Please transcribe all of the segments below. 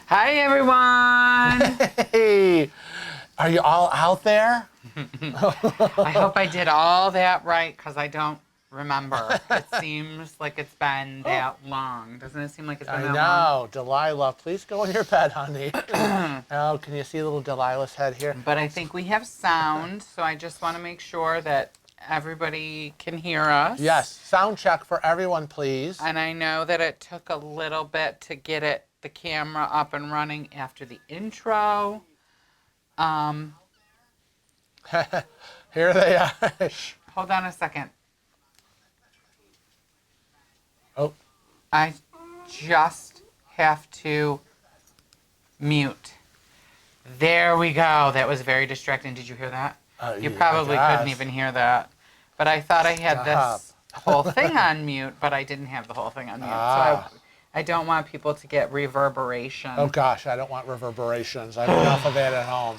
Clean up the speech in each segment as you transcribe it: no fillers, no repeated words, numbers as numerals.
Hi, everyone. Hey, are you all out there? I hope I did all that right because I don't remember. It seems like it's been that long. Doesn't it seem like it's been that long? I know. Delilah, please go in your bed, honey. Oh, can you see little Delilah's head here? But I think we have sound, so I just want to make sure that everybody can hear us. Yes, sound check for everyone, please. And I know that it took a little bit to get the camera up and running after the intro. Here they are. Hold on a second. Oh, I just have to mute. There we go. That was very distracting. Did you hear that? You probably couldn't even hear that. But I thought I had this whole thing on mute, but I didn't have the whole thing on mute. So I don't want people to get reverberation. oh gosh, I don't want reverberations. I have enough of that at home.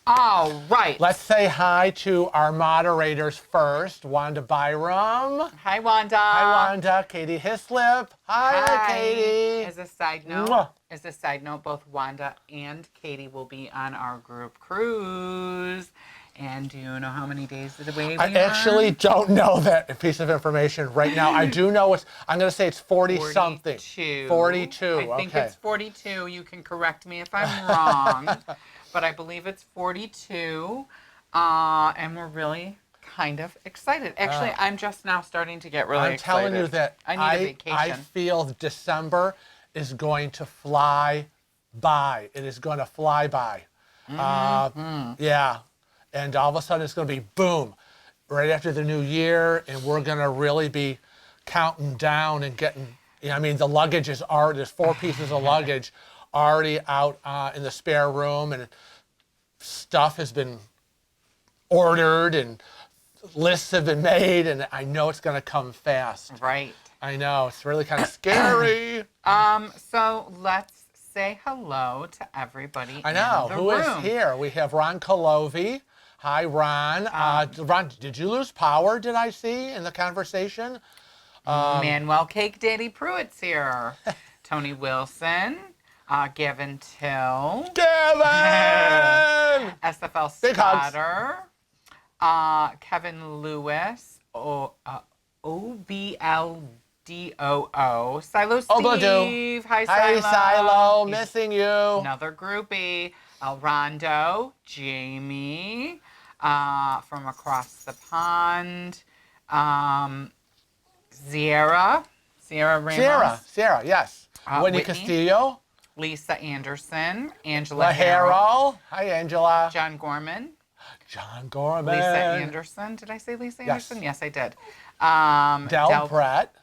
All right. Let's say hi to our moderators first. Wanda Byram. Hi, Wanda. Hi, Wanda. Katie Hislop. Hi, Katie. As a side note, both Wanda and Katie will be on our group cruise. And do you know how many days away we are? I actually don't know that piece of information right now. I do know I'm going to say it's 40-something. 42. I think it's 42. You can correct me if I'm wrong. But I believe it's 42. And we're really kind of excited. Actually, I'm just now starting to get really excited. I'm telling you that I need a vacation. I feel December is going to fly by. It is going to fly by. Yeah. And all of a sudden it's going to be boom, right after the new year, and we're going to really be counting down and getting, I mean, the luggage is already, there's 4 pieces of luggage already out in the spare room, and stuff has been ordered, and lists have been made, and I know it's going to come fast. Right. I know, it's really kind of scary. So let's say hello to everybody. I know, in the who room. is here? We have Ron Kolovi. Hi, Ron. Ron, did you lose power, did I see, in the conversation? Manuel Cake Daddy Pruitt's here. Tony Wilson. Gavin Till. Gavin! SFL Big Spotter. Kevin Lewis. OBLDOO. Silo Steve. Hi, Silo. Hi, Silo. Missing you. Another groupie. Rondo. Jamie. From across the pond. Sierra Ramos. Sierra, yes. Whitney Castillo. Lisa Anderson. Angela Harrell. Hi, Angela. John Gorman. Lisa Anderson. Did I say Lisa Anderson? Yes, I did. Del Pratt.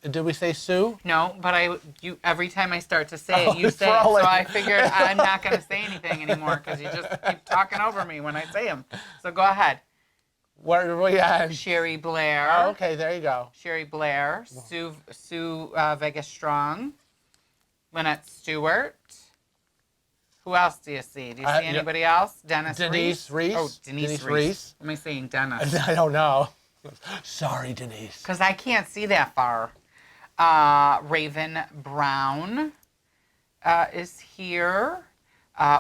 Did we say Sue? No, but you every time I start to say it, you say it. So I figured I'm not going to say anything anymore because you just keep talking over me when I say them. So go ahead. Where are we at? Sherry Blair. Oh, okay, there you go. Sherry Blair. Sue Vegas Strong. Lynette Stewart. Who else do you see? Do you see anybody else? Denise Reese. Oh, Denise Reese. Am I saying Dennis? I don't know. Sorry, Denise. Because I can't see that far. Raven Brown is here.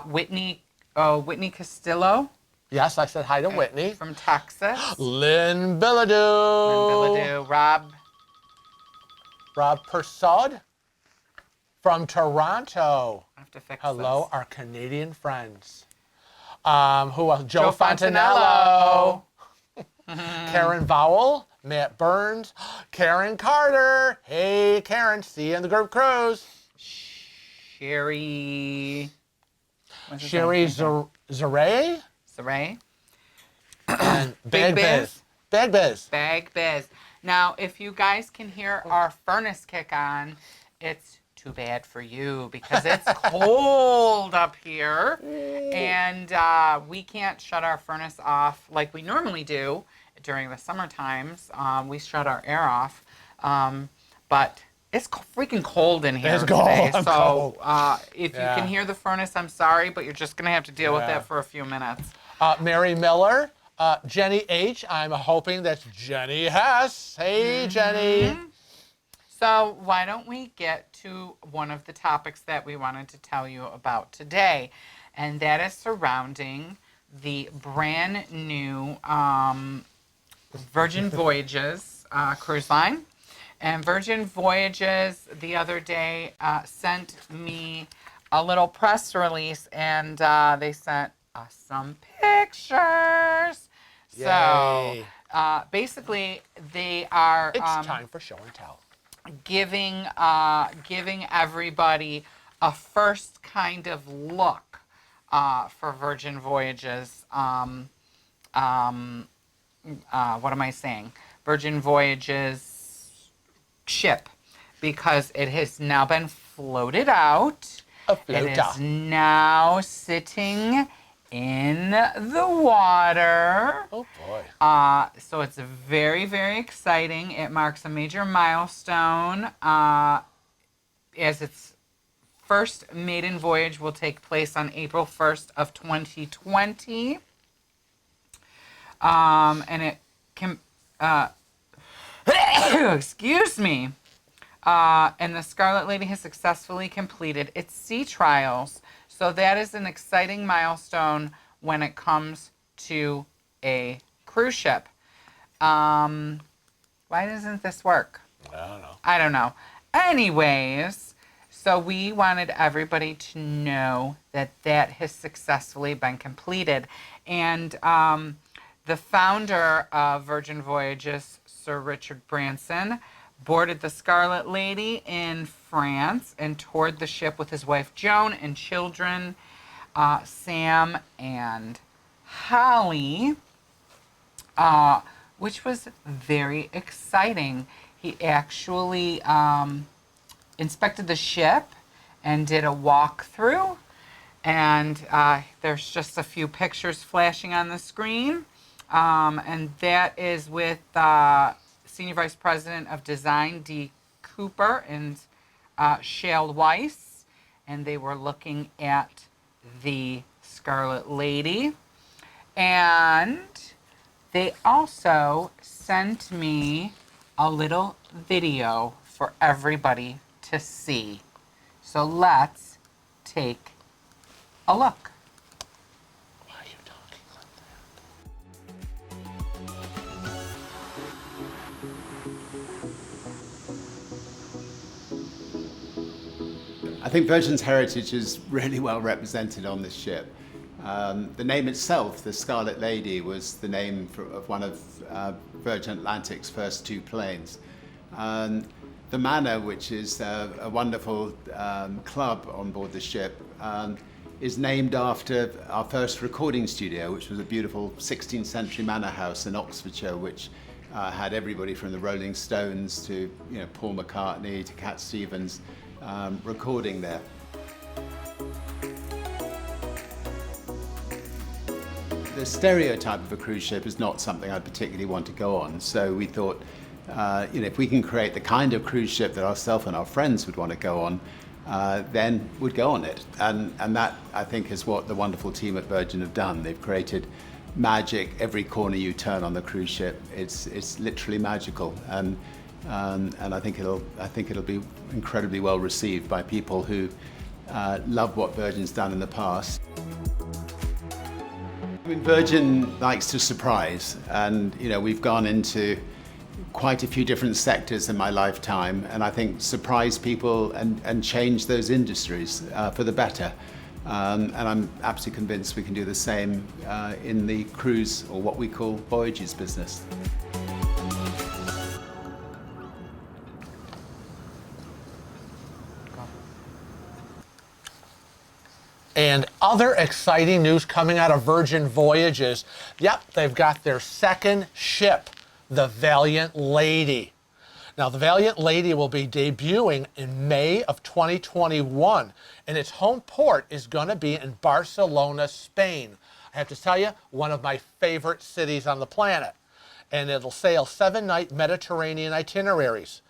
Whitney Castillo. Yes, I said hi to Whitney. From Texas. Lynn Billadoo. Rob Persaud from Toronto. I have to fix Hello, this. our Canadian friends. Who else? Joe Fontanello. Karen Vowell, Matt Burns, Karen Carter. Hey, Karen, see you in the group cruise. Sherry Zaray. And Bag Biz. Now, if you guys can hear our furnace kick on, it's too bad for you because it's cold up here. And we can't shut our furnace off like we normally do during the summer times. We shut our air off. But it's freaking cold in here today. So if you can hear the furnace, I'm sorry, but you're just going to have to deal with that for a few minutes. Mary Miller, Jenny H. I'm hoping that's Jenny Hess. Hey, Jenny. So why don't we get to one of the topics that we wanted to tell you about today, and that is surrounding the brand new Virgin Voyages cruise line. And Virgin Voyages the other day sent me a little press release, and they sent us some pictures. Yay. So basically, they are It's time for show and tell. giving everybody a first kind of look for Virgin Voyages. What am I saying? Virgin Voyages ship, because it has now been floated out. It is now sitting in the water. Oh boy. So it's very, very exciting. It marks a major milestone as its first maiden voyage will take place on April 1st of 2020. And it can, excuse me. And the Scarlet Lady has successfully completed its sea trials. So that is an exciting milestone when it comes to a cruise ship. Why doesn't this work? I don't know. Anyways, so we wanted everybody to know that that has successfully been completed. And the founder of Virgin Voyages, Sir Richard Branson, boarded the Scarlet Lady in France and toured the ship with his wife Joan and children Sam and Holly, which was very exciting. He actually inspected the ship and did a walkthrough, and there's just a few pictures flashing on the screen, and that is with Senior Vice President of Design, D. Cooper, and Shale Weiss, and they were looking at the Scarlet Lady. And they also sent me a little video for everybody to see. So let's take a look. Why are you talking like I think Virgin's heritage is really well represented on this ship. The name itself, the Scarlet Lady, was the name of one of Virgin Atlantic's first two planes. The Manor, which is a wonderful club on board the ship, is named after our first recording studio, which was a beautiful 16th century manor house in Oxfordshire, which had everybody from the Rolling Stones to Paul McCartney to Cat Stevens recording there. The stereotype of a cruise ship is not something I particularly want to go on, so we thought, if we can create the kind of cruise ship that ourselves and our friends would want to go on, then we'd go on it. And that, I think, is what the wonderful team at Virgin have done. They've created magic every corner you turn on the cruise ship. It's literally magical, and I think it'll be incredibly well received by people who love what Virgin's done in the past. I mean, Virgin likes to surprise, and we've gone into quite a few different sectors in my lifetime, and I think surprise people and change those industries for the better. And I'm absolutely convinced we can do the same in the cruise, or what we call voyages business. And other exciting news coming out of Virgin Voyages. Yep, they've got their second ship, the Valiant Lady. Now, the Valiant Lady will be debuting in May of 2021, and its home port is going to be in Barcelona, Spain. I have to tell you, one of my favorite cities on the planet. And it'll sail 7-night Mediterranean itineraries.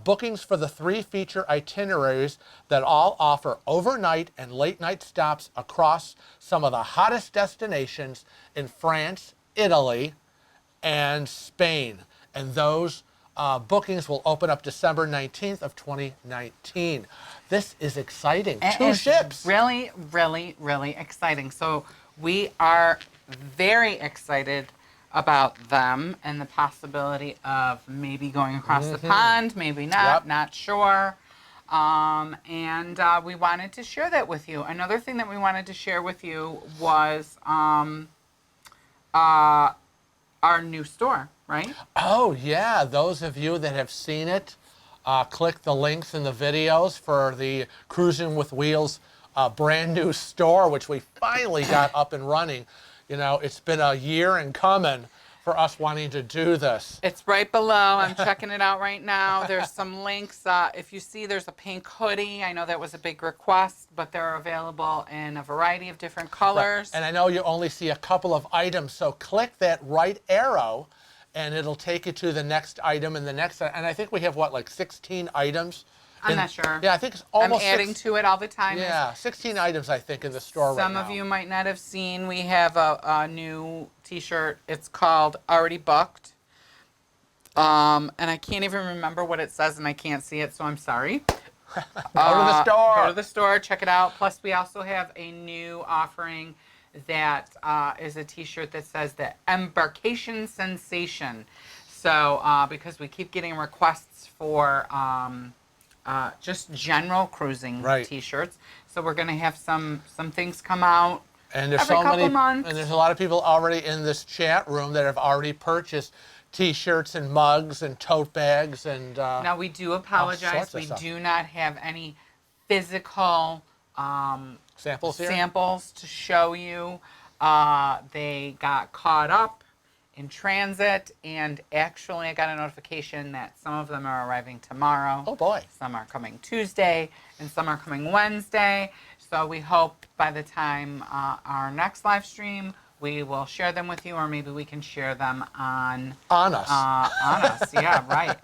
Bookings for the 3 feature itineraries that all offer overnight and late-night stops across some of the hottest destinations in France, Italy, and Spain. And those Bookings will open up December 19th of 2019. This is exciting. It 2 is ships. Really, really, really exciting. So we are very excited about them and the possibility of maybe going across the pond, maybe not, Yep. not sure. And we wanted to share that with you. Another thing that we wanted to share with you was our new store, right? Oh, yeah. Those of you that have seen it, click the links in the videos for the Cruising with Wheels brand new store, which we finally got up and running. You know, it's been a year in coming for us wanting to do this. It's right below. I'm checking it out right now. There's some links. If you see, there's a pink hoodie. I know that was a big request, but they're available in a variety of different colors. And I know you only see a couple of items, so click that right arrow and it'll take you to the next item and the next. And I think we have, what, like 16 items? I'm not sure. Yeah, I think it's I'm almost adding to it all the time. Yeah, 16 items, I think, in the store right now. Some of you might not have seen, we have a new t-shirt. It's called Already Booked. And I can't even remember what it says, and I can't see it, so I'm sorry. Go to the store. Go to the store, check it out. Plus, we also have a new offering that is a t-shirt that says the Embarkation Sensation. So, because we keep getting requests for just general cruising t-shirts. So we're going to have some things come out and there's every couple months. And there's a lot of people already in this chat room that have already purchased t-shirts and mugs and tote bags and now we do apologize. We do not have any physical samples here? Samples to show you. They got caught up in transit, and actually I got a notification that some of them are arriving tomorrow. Oh boy. Some are coming Tuesday, and some are coming Wednesday. So we hope by the time our next live stream, we will share them with you, or maybe we can share them on us. On us, yeah, right.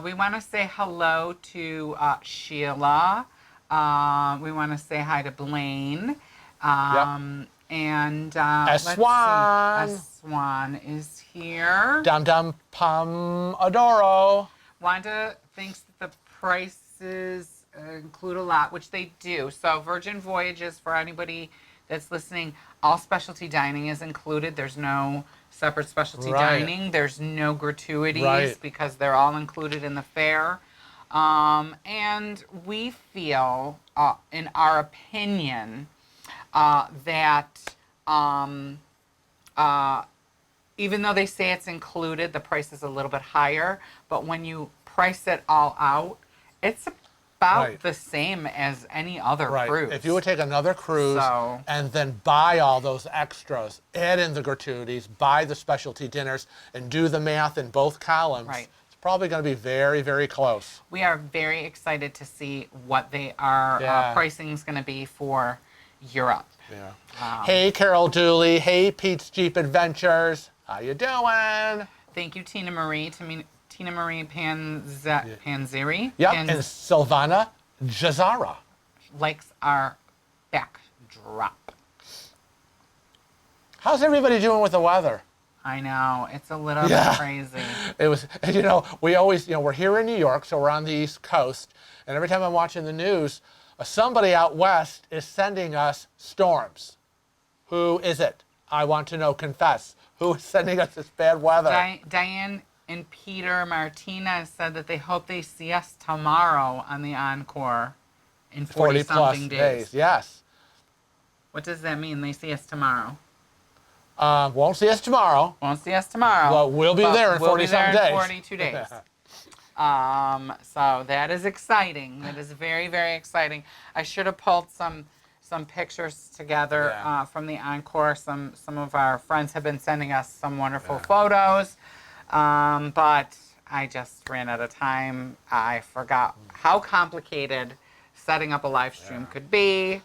We want to say hello to Sheila. We want to say hi to Blaine. And let's see. Swan is here. Dum Dum Pum Adoro. Wanda thinks that the prices include a lot, which they do. So Virgin Voyages, for anybody that's listening, all specialty dining is included. There's no separate specialty dining. There's no gratuities because they're all included in the fare. And we feel, in our opinion, that even though they say it's included, the price is a little bit higher. But when you price it all out, it's about the same as any other cruise. If you would take another cruise and then buy all those extras, add in the gratuities, buy the specialty dinners, and do the math in both columns, it's probably going to be very, very close. We are very excited to see what they are pricing is going to be for Europe. Hey, Carol Dooley. Hey, Pete's Jeep Adventures. How you doing? Thank you, Tina Marie. Tina Marie Panzeri. Yep, and Silvana Jazara. Likes our backdrop. How's everybody doing with the weather? I know, it's a little bit crazy. It was, you know, we always, we're here in New York, so we're on the East Coast, and every time I'm watching the news, somebody out west is sending us storms. Who is it? I want to know, confess. Who is sending us this bad weather? Diane and Peter Martinez said that they hope they see us tomorrow on the Encore in 40-something days. Yes. What does that mean, they see us tomorrow? Won't see us tomorrow. Won't see us tomorrow. Well, we'll be there in 40-some days. 42 days. So that is exciting. That is very, very exciting. I should have pulled some pictures together from the Encore. Some of our friends have been sending us some wonderful photos, but I just ran out of time. I forgot how complicated setting up a live stream could be.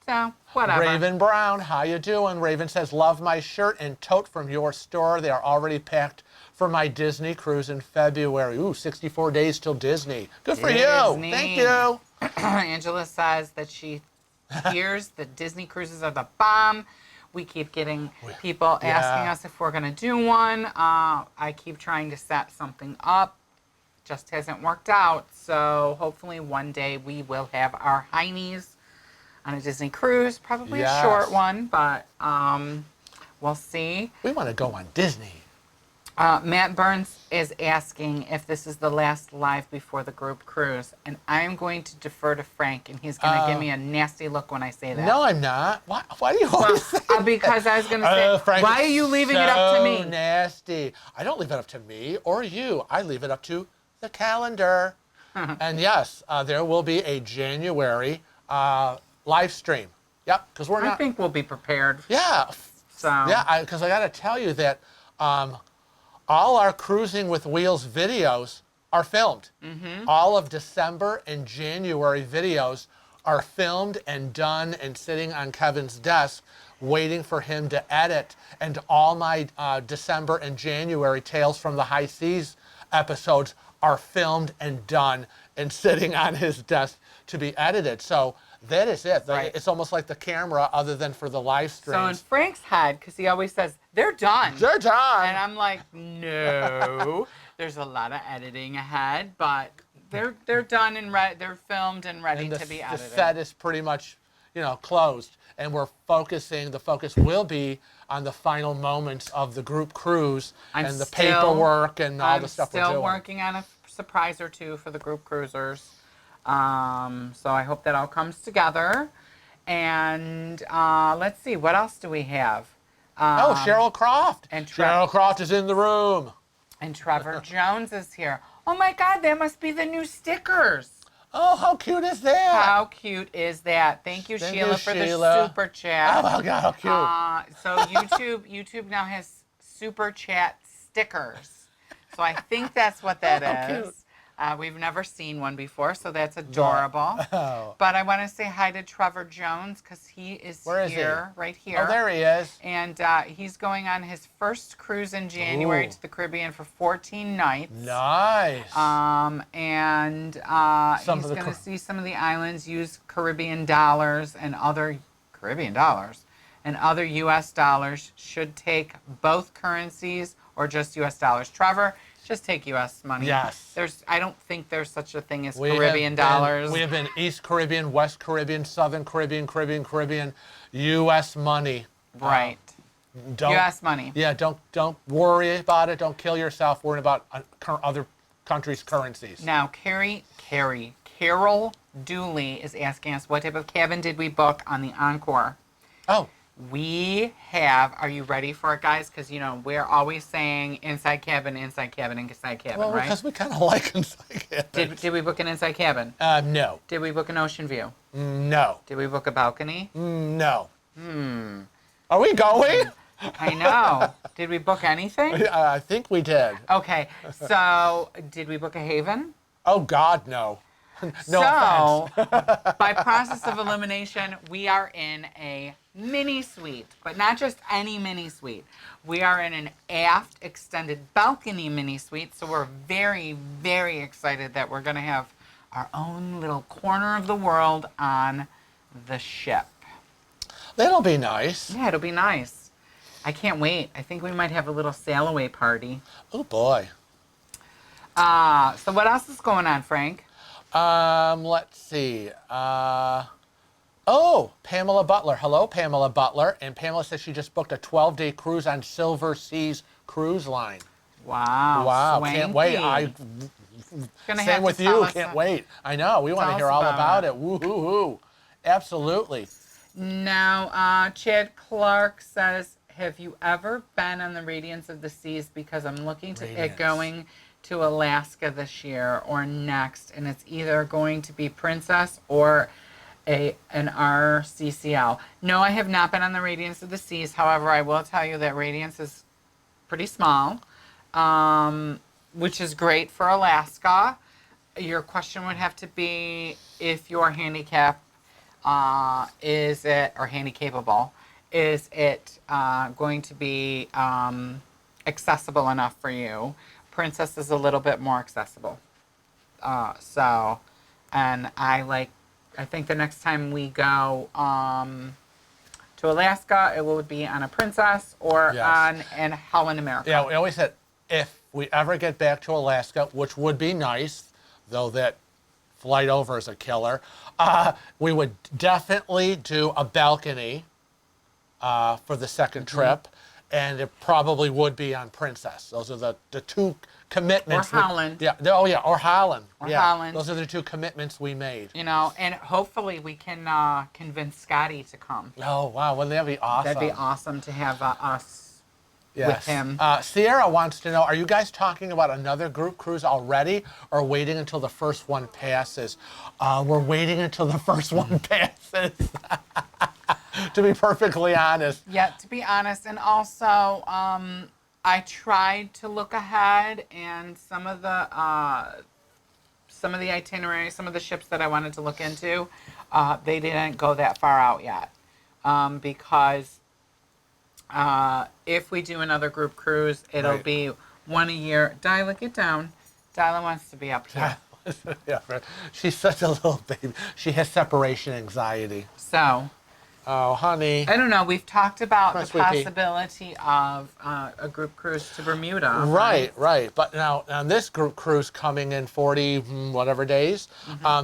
So whatever. Raven Brown, how you doing? Raven says, love my shirt and tote from your store. They are already packed for my Disney cruise in February. Ooh, 64 days till Disney. Good for you. Thank you. Angela says that she hears that Disney cruises are the bomb. We keep getting people asking us if we're going to do one. I keep trying to set something up just hasn't worked out. So hopefully one day we will have our heinies on a Disney cruise, probably a short one, but we'll see. We want to go on Disney. Matt Burns is asking if this is the last live before the group cruise, and I'm going to defer to Frank, and he's going to give me a nasty look when I say that. No, I'm not. Why do you always say because I was going to say, Frank, why are you leaving it up to me? Nasty. I don't leave it up to me or you. I leave it up to the calendar. And yes, there will be a January live stream. Yep, because we're not. I think we'll be prepared. Yeah. So. Yeah, because I got to tell you that all our Cruising with Wheels videos are filmed. All of December and January videos are filmed and done and sitting on Kevin's desk waiting for him to edit. And all my December and January Tales from the High Seas episodes are filmed and done and sitting on his desk to be edited. So that is it. Right. It's almost like the camera other than for the live streams. So in Frank's head, because he always says, they're done. They're done. And I'm like, no. There's a lot of editing ahead, but they're done and they're filmed and ready to be edited. The set is pretty much, closed. And we're focusing, the focus will be on the final moments of the group cruise and the paperwork and all the stuff we're doing. I'm still working on a surprise or two for the group cruisers. So I hope that all comes together. And let's see, what else do we have? Cheryl Croft. And Cheryl Croft is in the room. And Trevor Jones is here. Oh my God, that must be the new stickers. Oh, how cute is that? How cute is that? Thank you, Sheila, for the super chat. Oh my God, how cute. So YouTube now has super chat stickers. So I think that's what that is. Cute. We've never seen one before, so that's adorable. Oh. But I want to say hi to Trevor Jones because he is Where is here, right here. Oh, there he is. And he's going on his first cruise in January to the Caribbean for 14 nights. Nice. And he's going to see some of the islands, use Caribbean dollars and other U.S. dollars. Should take both currencies or just U.S. dollars. Trevor, just take U.S. money. Yes. I don't think there's such a thing as Caribbean dollars. We have been East Caribbean, West Caribbean, Southern Caribbean, U.S. money. Right. U.S. money. Yeah, don't worry about it. Don't kill yourself worrying about other countries' currencies. Now, Carol Dooley is asking us, what type of cabin did we book on the Encore? Oh. We have, are you ready for it, guys? Because, we're always saying inside cabin, Well, right? because we kind of like inside cabin. Did we book an inside cabin? No. Did we book an ocean view? No. Did we book a balcony? No. Are we going? I know. Did we book anything? I think we did. Okay. So, did we book a haven? Oh, God, no. No offense. offense. By process of elimination, we are in a mini suite, but not just any mini suite. We are in an aft extended balcony mini suite, so we're very, very excited that we're going to have our own little corner of the world on the ship. That'll be nice. Yeah, it'll be nice. I can't wait. I think we might have a little sail away party. Oh, boy. So what else is going on, Frank? Let's see. Pamela Butler. Hello, Pamela Butler. And Pamela says she just booked a 12-day cruise on Silver Seas Cruise Line. Wow. Wow. Swanky. Can't wait. Same with you. Can't wait. I know. We want to hear all about it. Woo-hoo-hoo. Absolutely. Now, Chad Clark says, have you ever been on the Radiance of the Seas? Because I'm looking at going to Alaska this year or next, and it's either going to be Princess or an RCCL. No, I have not been on the Radiance of the Seas. However, I will tell you that Radiance is pretty small, which is great for Alaska. Your question would have to be if you're handicapped, or handicapable, is it going to be accessible enough for you? Princess is a little bit more accessible. And I think the next time we go to Alaska, it will be on a Princess or on an Holland America. Yeah, we always said if we ever get back to Alaska, which would be nice, though that flight over is a killer, we would definitely do a balcony for the second trip, and it probably would be on Princess. Those are the two commitments. Or Holland. Or Holland. Or yeah, Holland. Those are the two commitments we made. You know, and hopefully we can convince Scotty to come. Oh, wow, wouldn't that be awesome? That'd be awesome to have us Yes. with him. Sierra wants to know, are you guys talking about another group cruise already or waiting until the first one passes? We're waiting until the first one passes, to be perfectly honest. Yeah, to be honest, and also I tried to look ahead, and some of the itineraries, some of the ships that I wanted to look into, they didn't go that far out yet, because if we do another group cruise, it'll Right. be one a year. Dyla, get down. Dyla wants to be up here. Yeah, right. She's such a little baby. She has separation anxiety. So, Oh, honey. I don't know. We've talked about Come on, the sweetie. possibility of a group cruise to Bermuda. Right. But now on this group cruise coming in 40 whatever days,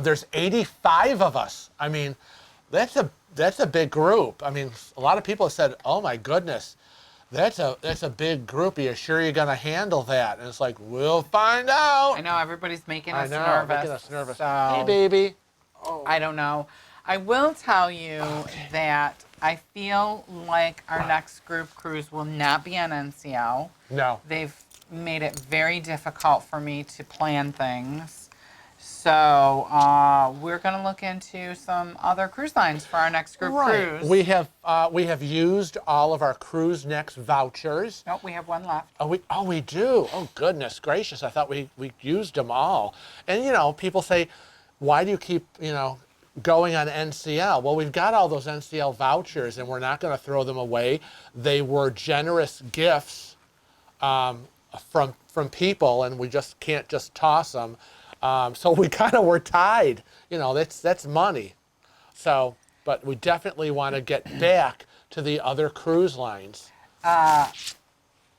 there's 85 of us. I mean, that's a big group. I mean, a lot of people have said, "Oh my goodness, that's a big group. Are you sure you're gonna handle that?" And it's like, we'll find out. I know everybody's making I us know, nervous. making us nervous. So, Hey, baby. I don't know. I will tell you that I feel like our next group cruise will not be on NCL. No. They've made it very difficult for me to plan things. So we're going to look into some other cruise lines for our next group cruise. We have used all of our Cruise Next vouchers. Nope, we have one left. We do. Oh goodness gracious! I thought we used them all. And you know, people say, why do you keep going on NCL? Well, we've got all those NCL vouchers, and we're not going to throw them away. They were generous gifts from people, and we just can't just toss them. So we kind of were tied. That's money. So, but we definitely want to get back to the other cruise lines. Lynn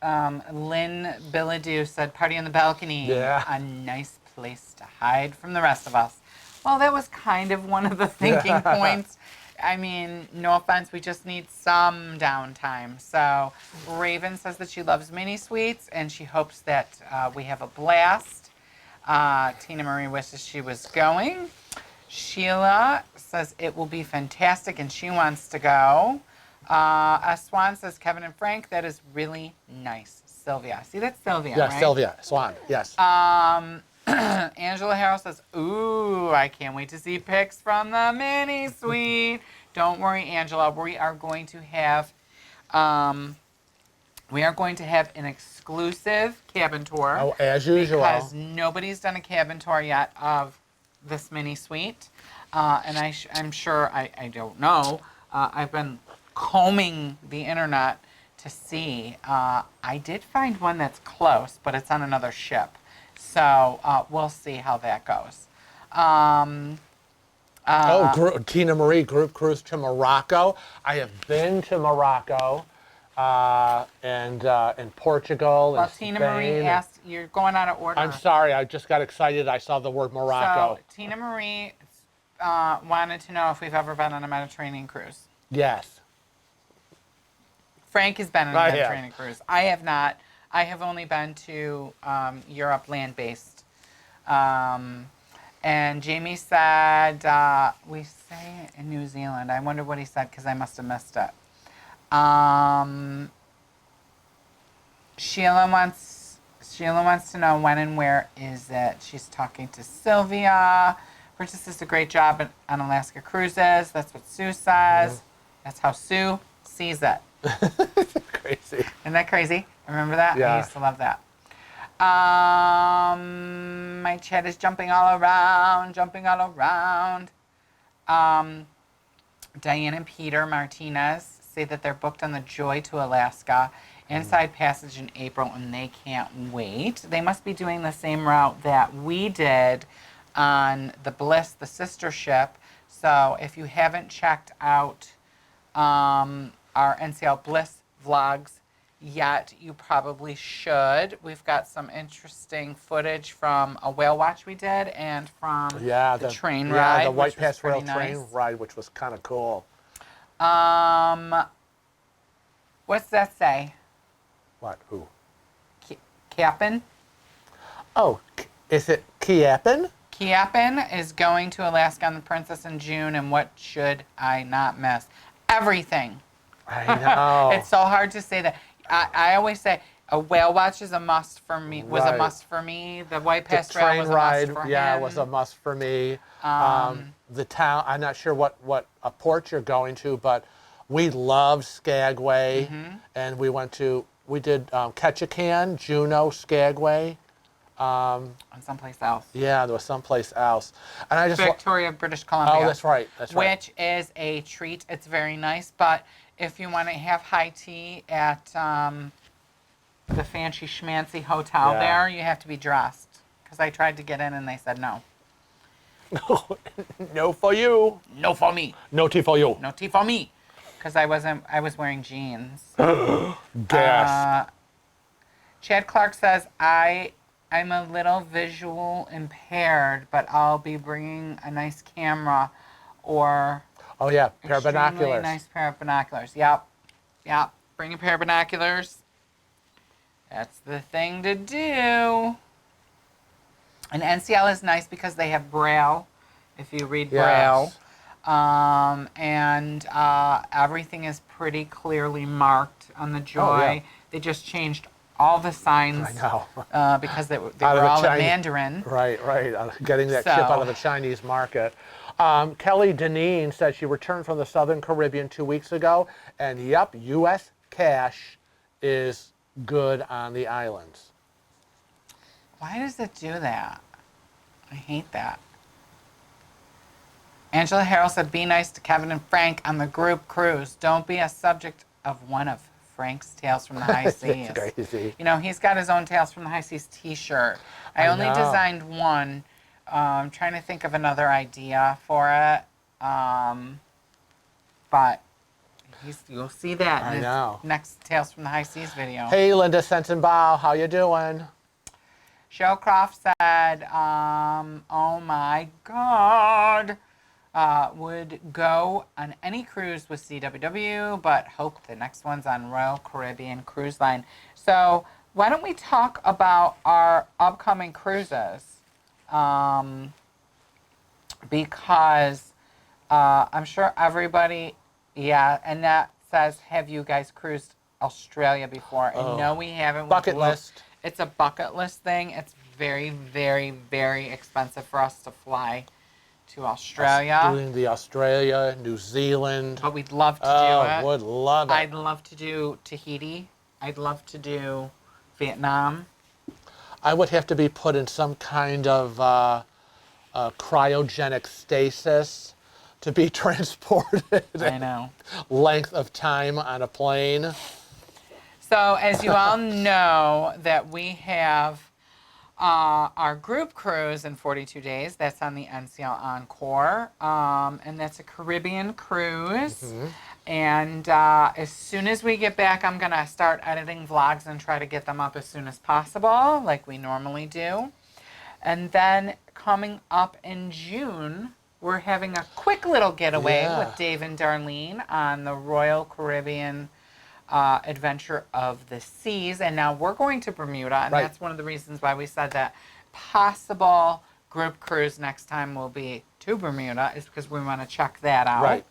Billadu said, "Party on the balcony." Yeah. A nice place to hide from the rest of us. Well, that was kind of one of the thinking points. I mean, no offense, we just need some downtime. So Raven says that she loves mini suites and she hopes that we have a blast. Tina Marie wishes she was going. Sheila says it will be fantastic and she wants to go. Swan says, Kevin and Frank, that is really nice. Sylvia. See, that's Sylvia, Yeah, right? Sylvia, Swan, yes. Angela Harrell says, ooh, I can't wait to see pics from the mini suite. Don't worry, Angela. We are going to have an exclusive cabin tour. Oh, as usual. Because nobody's done a cabin tour yet of this mini suite. And I'm sure, I don't know, I've been combing the internet to see. I did find one that's close, but it's on another ship. So we'll see how that goes. Tina Marie, group cruise to Morocco. I have been to Morocco and Portugal and Well, Tina Marie Spain. asked, you're going out of order. I'm sorry, I just got excited. I saw the word Morocco. So Tina Marie wanted to know if we've ever been on a Mediterranean cruise. Yes. Frank has been on a I have. Mediterranean cruise. I have not. I have only been to Europe land-based. And Jamie said, we say it in New Zealand. I wonder what he said because I must have missed it. Sheila wants to know when and where is it. She's talking to Sylvia. Bridget does a great job on Alaska Cruises. That's what Sue says. That's how Sue sees it. Crazy. Isn't that crazy? Remember that? Yeah. I used to love that. My chat is jumping all around. Diane and Peter Martinez say that they're booked on the Joy to Alaska inside passage in April and they can't wait. They must be doing the same route that we did on the Bliss, the sister ship. So if you haven't checked out our NCL Bliss vlogs, yet, you probably should. We've got some interesting footage from a whale watch we did and from the train ride. The White which was Pass Rail pretty train nice. ride, which was kind of cool. What's that say? What? Who? Cap'n? Oh, is it Kiapin? Kiapin is going to Alaska on the Princess in June, and what should I not miss? Everything. I know. It's so hard to say that. I always say a whale watch is a must for me. Was a must for me. The White Pass Trail train was a ride, must for yeah, him. was a must for me. The town, I'm not sure what a port you're going to, but we loved Skagway, and we did Ketchikan, Juneau, Skagway. And someplace else. Yeah, there was someplace else. And I just Victoria, British Columbia. Oh, that's right. That's right. Which is a treat. It's very nice, but if you want to have high tea at the fancy schmancy hotel there, you have to be dressed. Because I tried to get in and they said no. No for you. No for me. No tea for you. No tea for me. Because I was wearing jeans. Gasp. Chad Clark says, I'm a little visual impaired, but I'll be bringing a nice camera or Oh yeah, pair of extremely binoculars. nice pair of binoculars. Yep. Bring a pair of binoculars. That's the thing to do. And NCL is nice because they have Braille, if you read Braille. And everything is pretty clearly marked on the Joy. Oh, yeah. They just changed all the signs because they were all in Mandarin. Right. Getting that chip out of the Chinese market. Kelly Deneen said she returned from the Southern Caribbean 2 weeks ago, and yep, U.S. cash is good on the islands. Why does it do that? I hate that. Angela Harrell said, be nice to Kevin and Frank on the group cruise. Don't be a subject of one of Frank's Tales from the High Seas. That's crazy. You know, he's got his own Tales from the High Seas t-shirt. I only designed one. I'm trying to think of another idea for it. But you'll see that in his next Tales from the High Seas video. Hey, Linda Sensenbaugh, how you doing? Shellcroft said, oh my God, would go on any cruise with CWW, but hope the next one's on Royal Caribbean Cruise Line. So why don't we talk about our upcoming cruises? Because I'm sure everybody, Annette says, have you guys cruised Australia before? And no, we haven't. Bucket list. It's a bucket list thing. It's very, very, very expensive for us to fly to Australia. Doing the Australia, New Zealand. But we'd love to do it. Would love it. I'd love to do Tahiti. I'd love to do Vietnam. I would have to be put in some kind of cryogenic stasis to be transported. I know. Length of time on a plane. So as you all know, that we have our group cruise in 42 days. That's on the NCL Encore. And that's a Caribbean cruise. And as soon as we get back, I'm going to start editing vlogs and try to get them up as soon as possible, like we normally do. And then coming up in June, we're having a quick little getaway with Dave and Darlene on the Royal Caribbean Adventure of the Seas. And now we're going to Bermuda, and that's one of the reasons why we said that possible group cruise next time will be to Bermuda, is because we want to check that out. Right.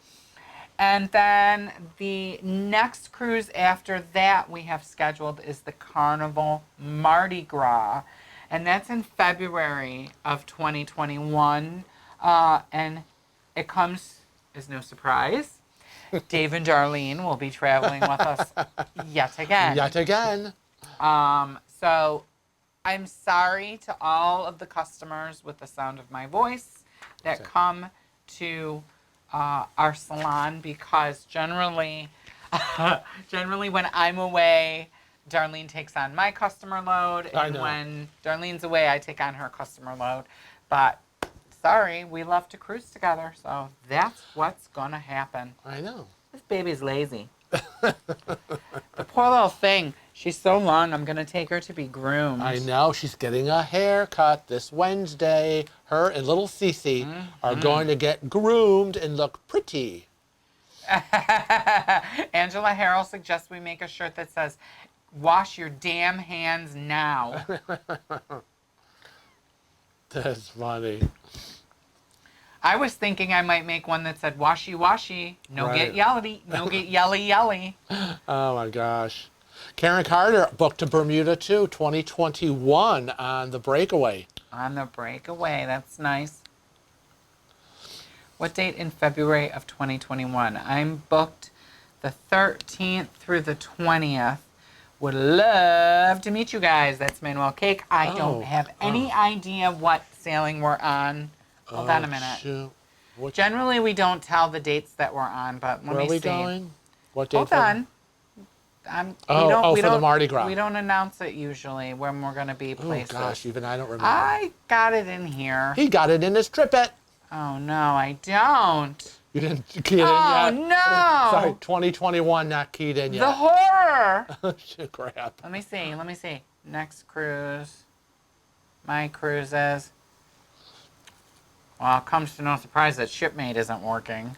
And then the next cruise after that we have scheduled is the Carnival Mardi Gras. And that's in February of 2021. And it comes as no surprise. Dave and Darlene will be traveling with us yet again. Yet again. So I'm sorry to all of the customers with the sound of my voice that come to our salon, because generally when I'm away, Darlene takes on my customer load, and when Darlene's away, I take on her customer load. But sorry, we love to cruise together, so that's what's gonna happen. I know. This baby's lazy. The poor little thing. She's so long, I'm going to take her to be groomed. I know. She's getting a haircut this Wednesday. Her and little Cece are going to get groomed and look pretty. Angela Harrell suggests we make a shirt that says, "Wash your damn hands now." That's funny. I was thinking I might make one that said, "Washy washy, no Right. get yelly, no get yelly yelly." Oh my gosh. Karen Carter booked to Bermuda too, 2021 on the Breakaway. On the breakaway, that's nice. What date in February of 2021? I'm booked the 13th through the 20th. Would love to meet you guys. That's Manuel Cake. I don't have any idea what sailing we're on. Hold on a minute. Shoot. Generally, we don't tell the dates that we're on, but let Where me are we see. going? What date? Hold on. We for the don't- Mardi Gras. We don't announce it usually when we're going to be Oh places. gosh, even I don't remember. I got it in here. He got it in his TripIt. Oh, no, I don't. You didn't key it in Oh, yet? no. Sorry, 2021 not keyed in The yet. horror. Shit, crap. Let me see. Next cruise. My cruises. Well, it comes to no surprise that Shipmate isn't working.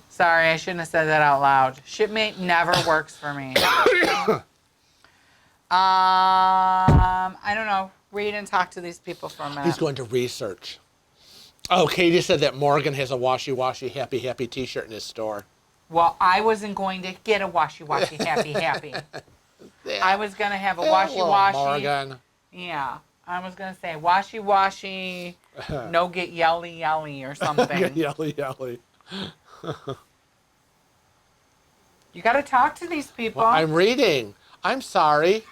Sorry, I shouldn't have said that out loud. Shipmate never works for me. I don't know. Read and talk to these people for a minute. He's going to research. Oh, Katie said that Morgan has a washy-washy happy t-shirt in his store. Well, I wasn't going to get a washy-washy happy. I was going to have a washy-washy. Morgan. Yeah. I was going to say washy-washy, no get yelly or something. Yelly. You got to talk to these people. Well, I'm reading. I'm sorry.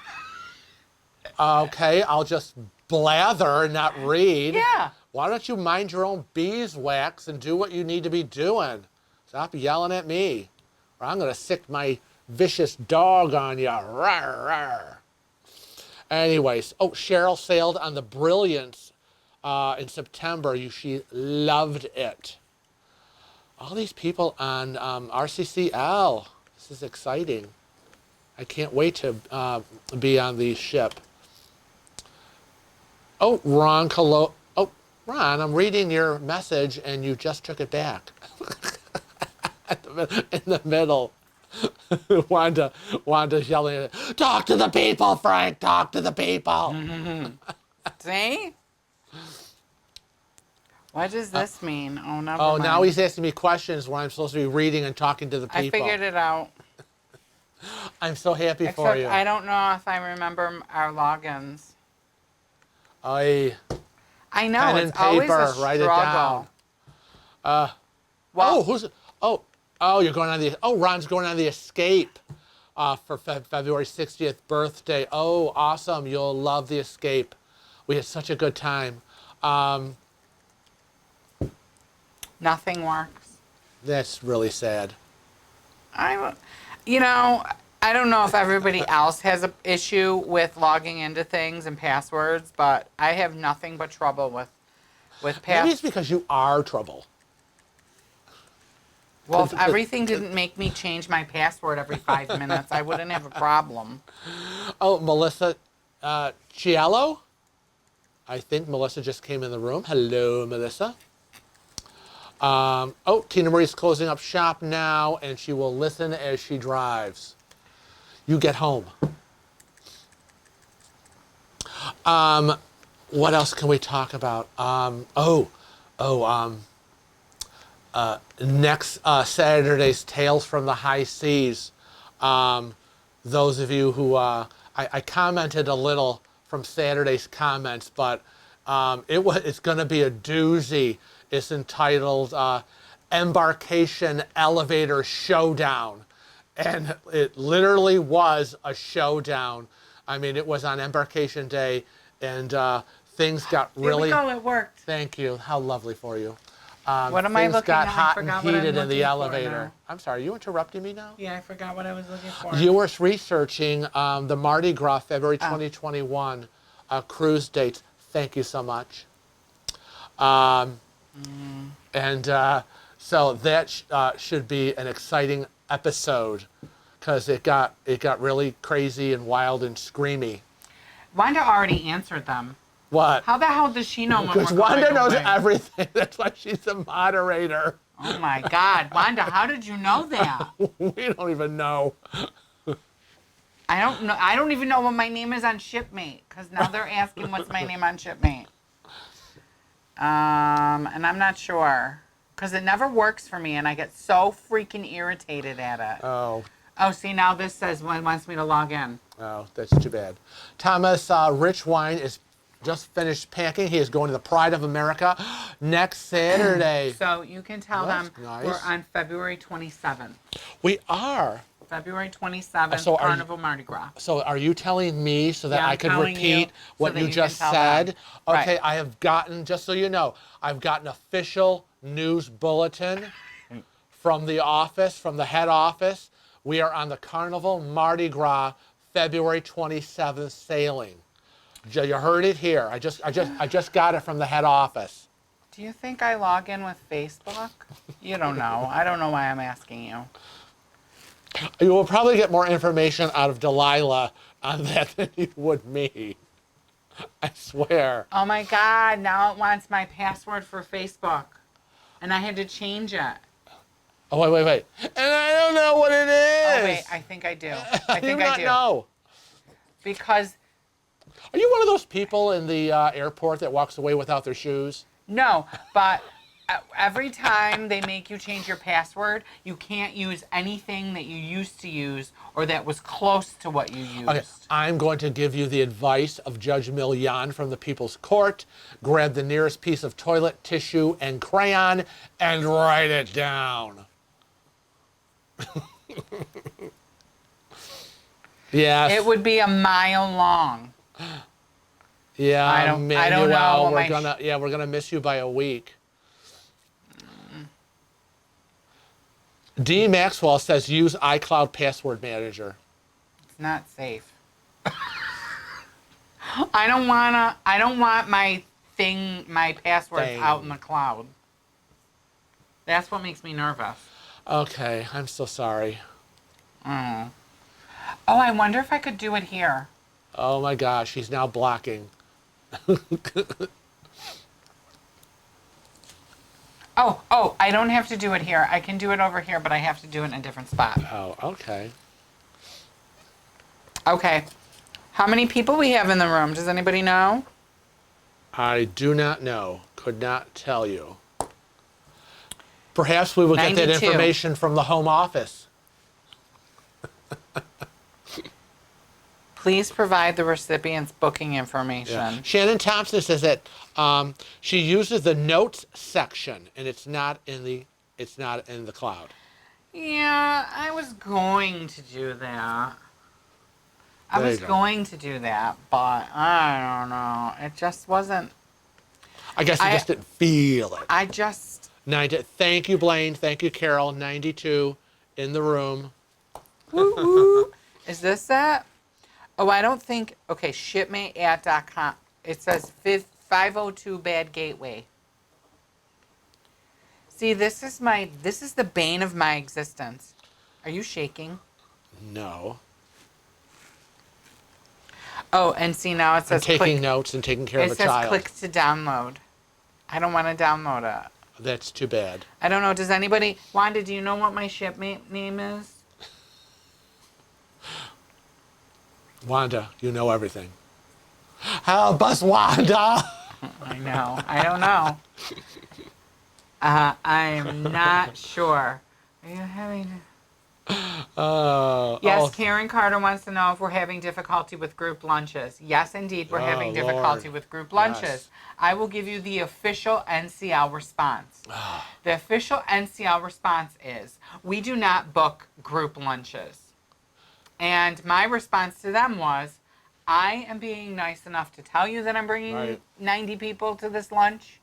Okay, I'll just blather and not read. Yeah. Why don't you mind your own beeswax and do what you need to be doing? Stop yelling at me, or I'm going to sick my vicious dog on you. Rawr, rawr. Anyways, Cheryl sailed on the Brilliance in September. She loved it. All these people on RCCL. This is exciting. I can't wait to be on the ship. Oh, Ron Colo. Oh, Ron, I'm reading your message and you just took it back. In the middle. Wanda's yelling at it. Talk to the people, Frank. Talk to the people. See? What does this mean? Oh, never Oh, mind. now he's asking me questions when I'm supposed to be reading and talking to the people. I figured it out. I'm so happy for Except you. I don't know if I remember our logins. I I know, pen it's and always paper, a struggle. write it down. Well, who's? Oh, you're going on the. Oh, Ron's going on the Escape for February 60th birthday. Oh, awesome! You'll love the Escape. We had such a good time. nothing works. That's really sad. I don't know if everybody else has an issue with logging into things and passwords, but I have nothing but trouble with Maybe it's passwords. because you are trouble. Well, if everything didn't make me change my password every 5 minutes, I wouldn't have a problem. Oh, Melissa Cielo? I think Melissa just came in the room. Hello, Melissa. Tina Marie's closing up shop now, and she will listen as she drives. You get home. What else can we talk about? Next Saturday's Tales from the High Seas. Those of you who, I commented a little from Saturday's comments, but it's going to be a doozy. It's entitled Embarkation Elevator Showdown. And it literally was a showdown. I mean, it was on Embarkation Day, and things got really... Here we go, it worked. Thank you. How lovely for you. What am I Things looking got at? I hot and forgot what I'm heated in looking the for elevator. now. I'm sorry, are you interrupting me now? Yeah, I forgot what I was looking for. You were researching the Mardi Gras February 2021 cruise dates. Thank you so much. And so that should be an exciting episode because it got really crazy and wild and screamy. Wanda already answered them. What? How the hell does she know when we're Because going Wanda knows away? everything. That's why she's the moderator. Oh my God, Wanda, how did you know that? We don't even know. I don't know. I don't even know what my name is on Shipmate because now they're asking what's my name on Shipmate. And I'm not sure because it never works for me, and I get so freaking irritated at it. Oh, See, now this says it wants me to log in. oh, that's too bad. Thomas Rich Wine is just finished packing. He is going to the Pride of America next Saturday. So you can tell That's them nice. we're on February 27th. We are. February 27th, So are you- Carnival Mardi Gras. So are you telling me so that Yeah, I I'm could telling you repeat so what that you you just can tell them. said? Okay, Right. I have gotten, just so you know, I've gotten official news bulletin from the office, from the head office. We are on the Carnival Mardi Gras February 27th sailing. You heard it here. I just got it from the head office. Do you think I log in with Facebook? You don't know. I don't know why I'm asking you. You will probably get more information out of Delilah on that than you would me. I swear. Oh my God, now it wants my password for Facebook. And I had to change it. Oh, wait. And I don't know what it is. Oh wait, I think I do. I think do I not do. know. Because, Are you one of those people in the airport that walks away without their shoes? no, but every time they make you change your password, you can't use anything that you used to use or that was close to what you used. Okay, I'm going to give you the advice of Judge Millian from the People's Court. Grab the nearest piece of toilet tissue and crayon and write it down. Yes. It would be a mile long. Yeah, I don't know Manuel, what we're gonna miss you by a week. D. Maxwell says use iCloud Password Manager. It's not safe. I don't want my passwords Thing. out in the cloud. That's what makes me nervous. Okay, I'm so sorry. Oh, I wonder if I could do it here. Oh my gosh, he's now blocking. Oh, I don't have to do it here. I can do it over here, but I have to do it in a different spot. Oh, okay. Okay. How many people we have in the room? Does anybody know? I do not know. Could not tell you. Perhaps we will get that 92. information from the home office. Please provide the recipient's booking information. Yeah. Shannon Thompson says that she uses the notes section, and it's not in the cloud. Yeah, I was going to do that. I There was you go. going to do that, but I don't know. It just wasn't. I guess you just didn't feel it. I just. Thank you, Blaine. Thank you, Carol. 92 in the room. Woo, woo. Is this it? Oh, I don't think. Okay, shipmateat.com. It says 502 Bad Gateway. See, this is the bane of my existence. Are you shaking? No. Oh, and see, now it I'm says taking click. notes and taking care of It a says child. click to download. I don't want to download it. That's too bad. I don't know. Does anybody, Wanda, do you know what my shipmate name is? Wanda, you know everything. Help us, Wanda! I know. I don't know. I'm not sure. Are you having... Yes, Karen Carter wants to know if we're having difficulty with group lunches. Yes, indeed, we're having difficulty Lord. with group lunches. Yes. I will give you the official NCL response. The official NCL response is, we do not book group lunches. And my response to them was, I am being nice enough to tell you that I'm bringing Right. 90 people to this lunch.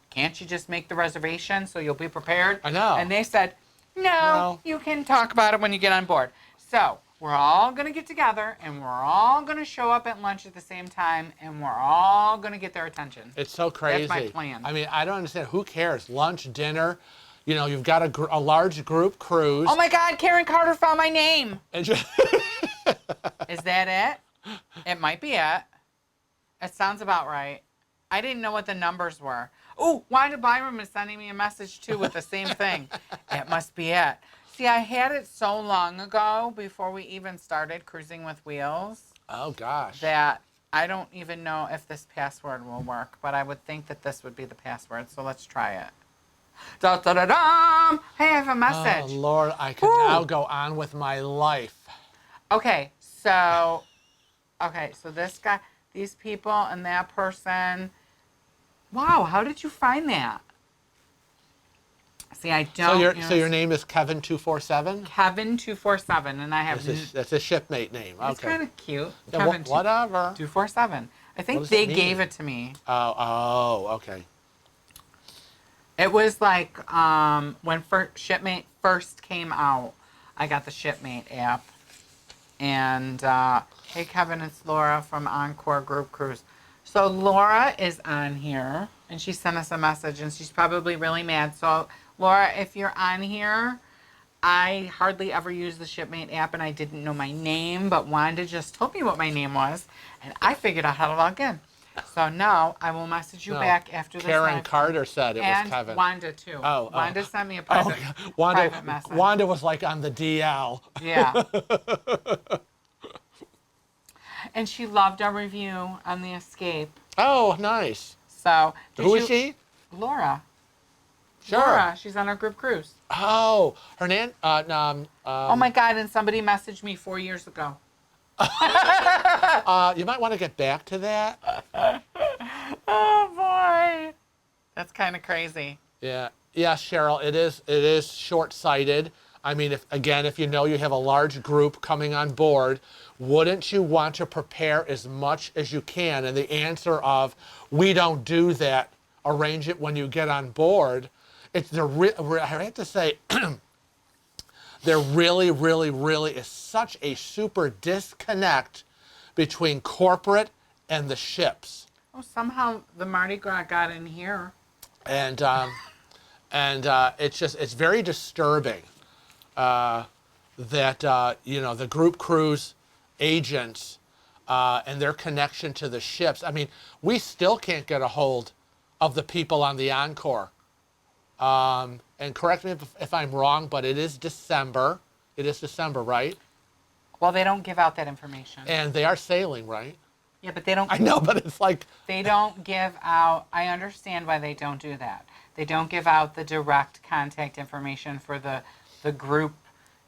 Can't you just make the reservation so you'll be prepared? I know. And they said, no, you can talk about it when you get on board. So we're all going to get together and we're all going to show up at lunch at the same time and we're all going to get their attention. It's so crazy. That's my plan. I mean, I don't understand. Who cares? Lunch, dinner. you know, you've got a large group cruise. Oh my God, Karen Carter found my name. And you- Is that it? It might be it. It sounds about right. I didn't know what the numbers were. Oh, Wanda Byram is sending me a message too with the same thing. It must be it. See, I had it so long ago before we even started Cruising with Wheels oh, gosh. that I don't even know if this password will work, but I would think that this would be the password, so let's try it. Da, da, da, da. Hey, I have a message. Oh, Lord, I can Woo. now go on with my life. Okay, so this guy, these people, and that person. Wow, how did you find that? See, I don't. So your name is Kevin247? Kevin247, and I have. That's a shipmate name. It's Okay. kind of cute. Yeah, Kevin whatever. 247. I think does they it mean? gave it to me. Oh, okay. It was like when Shipmate first came out, I got the Shipmate app. And hey, Kevin, it's Laura from Encore Group Cruise. So Laura is on here, and she sent us a message, and she's probably really mad. So Laura, if you're on here, I hardly ever use the Shipmate app, and I didn't know my name, but Wanda just told me what my name was, and I figured out how to log in. So now I will message you No, back after this. Karen Carter said it and was Kevin. Wanda too. Oh, Wanda sent me a Oh, private message. Wanda was like on the DL. Yeah. And she loved our review on the Escape. Oh, nice. So Who is she? Laura. Sure. Laura. She's on our group cruise. Oh, her name. Oh my God! And somebody messaged me 4 years ago. You might want to get back to that. Oh boy, that's kind of crazy. Yeah. Yeah, Cheryl. It is short-sighted. I mean, if you know you have a large group coming on board, wouldn't you want to prepare as much as you can? And the answer of, we don't do that, arrange it when you get on board. I have to say, there really, really, really is such a super disconnect between corporate and the ships. Oh, somehow the Mardi Gras got in here. And it's very disturbing that the group cruise agents and their connection to the ships. I mean, we still can't get a hold of the people on the Encore. And correct me if I'm wrong, but it is December. It is December, right? Well, they don't give out that information. And they are sailing, right? Yeah, but they don't. I know, but it's like They don't give out. I understand why they don't do that. They don't give out the direct contact information for the group,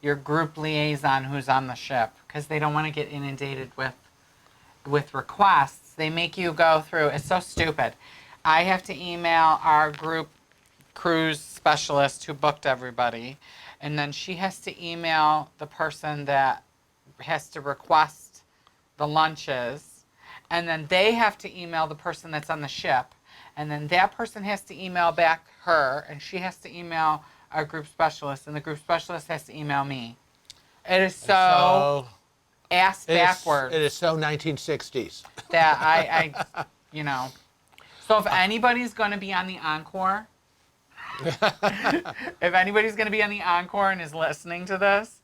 your group liaison who's on the ship, because they don't want to get inundated with requests. They make you go through. It's so stupid. I have to email our group cruise specialist who booked everybody, and then she has to email the person that has to request the lunches, and then they have to email the person that's on the ship, and then that person has to email back her, and she has to email our group specialist, and the group specialist has to email me. It is so ass backwards. It is so 1960s. That I So if anybody's going to be on the Encore, if anybody's going to be on the Encore and is listening to this,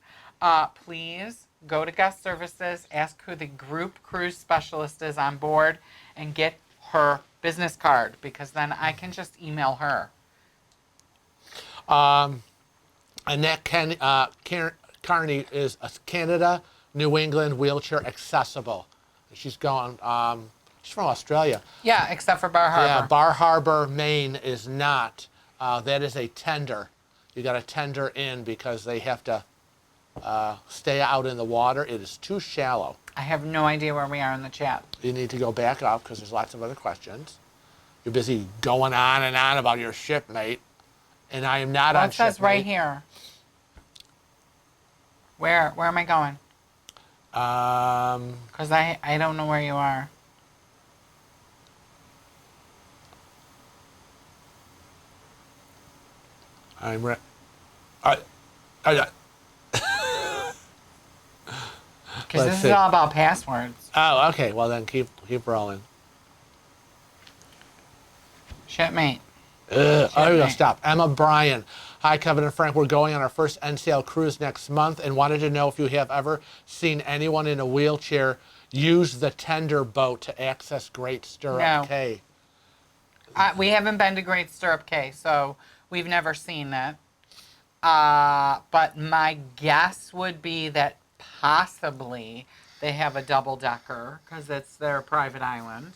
please go to guest services, ask who the group cruise specialist is on board, and get her business card, because then I can just email her. Annette Carney is a Canada, New England, wheelchair accessible. She's gone. She's from Australia. Yeah, except for Bar Harbor. Yeah, Bar Harbor, Maine is not. That is a tender. You got to tender in because they have to stay out in the water. It is too shallow. I have no idea where we are in the chat. You need to go back up because there's lots of other questions. You're busy going on and on about your shipmate, and I am not on It says shipmate. right here. Where am I going? Because I don't know where you are. I'm ready. Because Let's this see. is all about passwords. Oh, okay. Well, then keep rolling. Shipmate. I'm gonna stop. Emma Bryan. Hi, Kevin and Frank. We're going on our first NCL cruise next month and wanted to know if you have ever seen anyone in a wheelchair use the tender boat to access Great Stirrup No. Cay. We haven't been to Great Stirrup Cay, so we've never seen that. But my guess would be that possibly they have a double decker because it's their private island.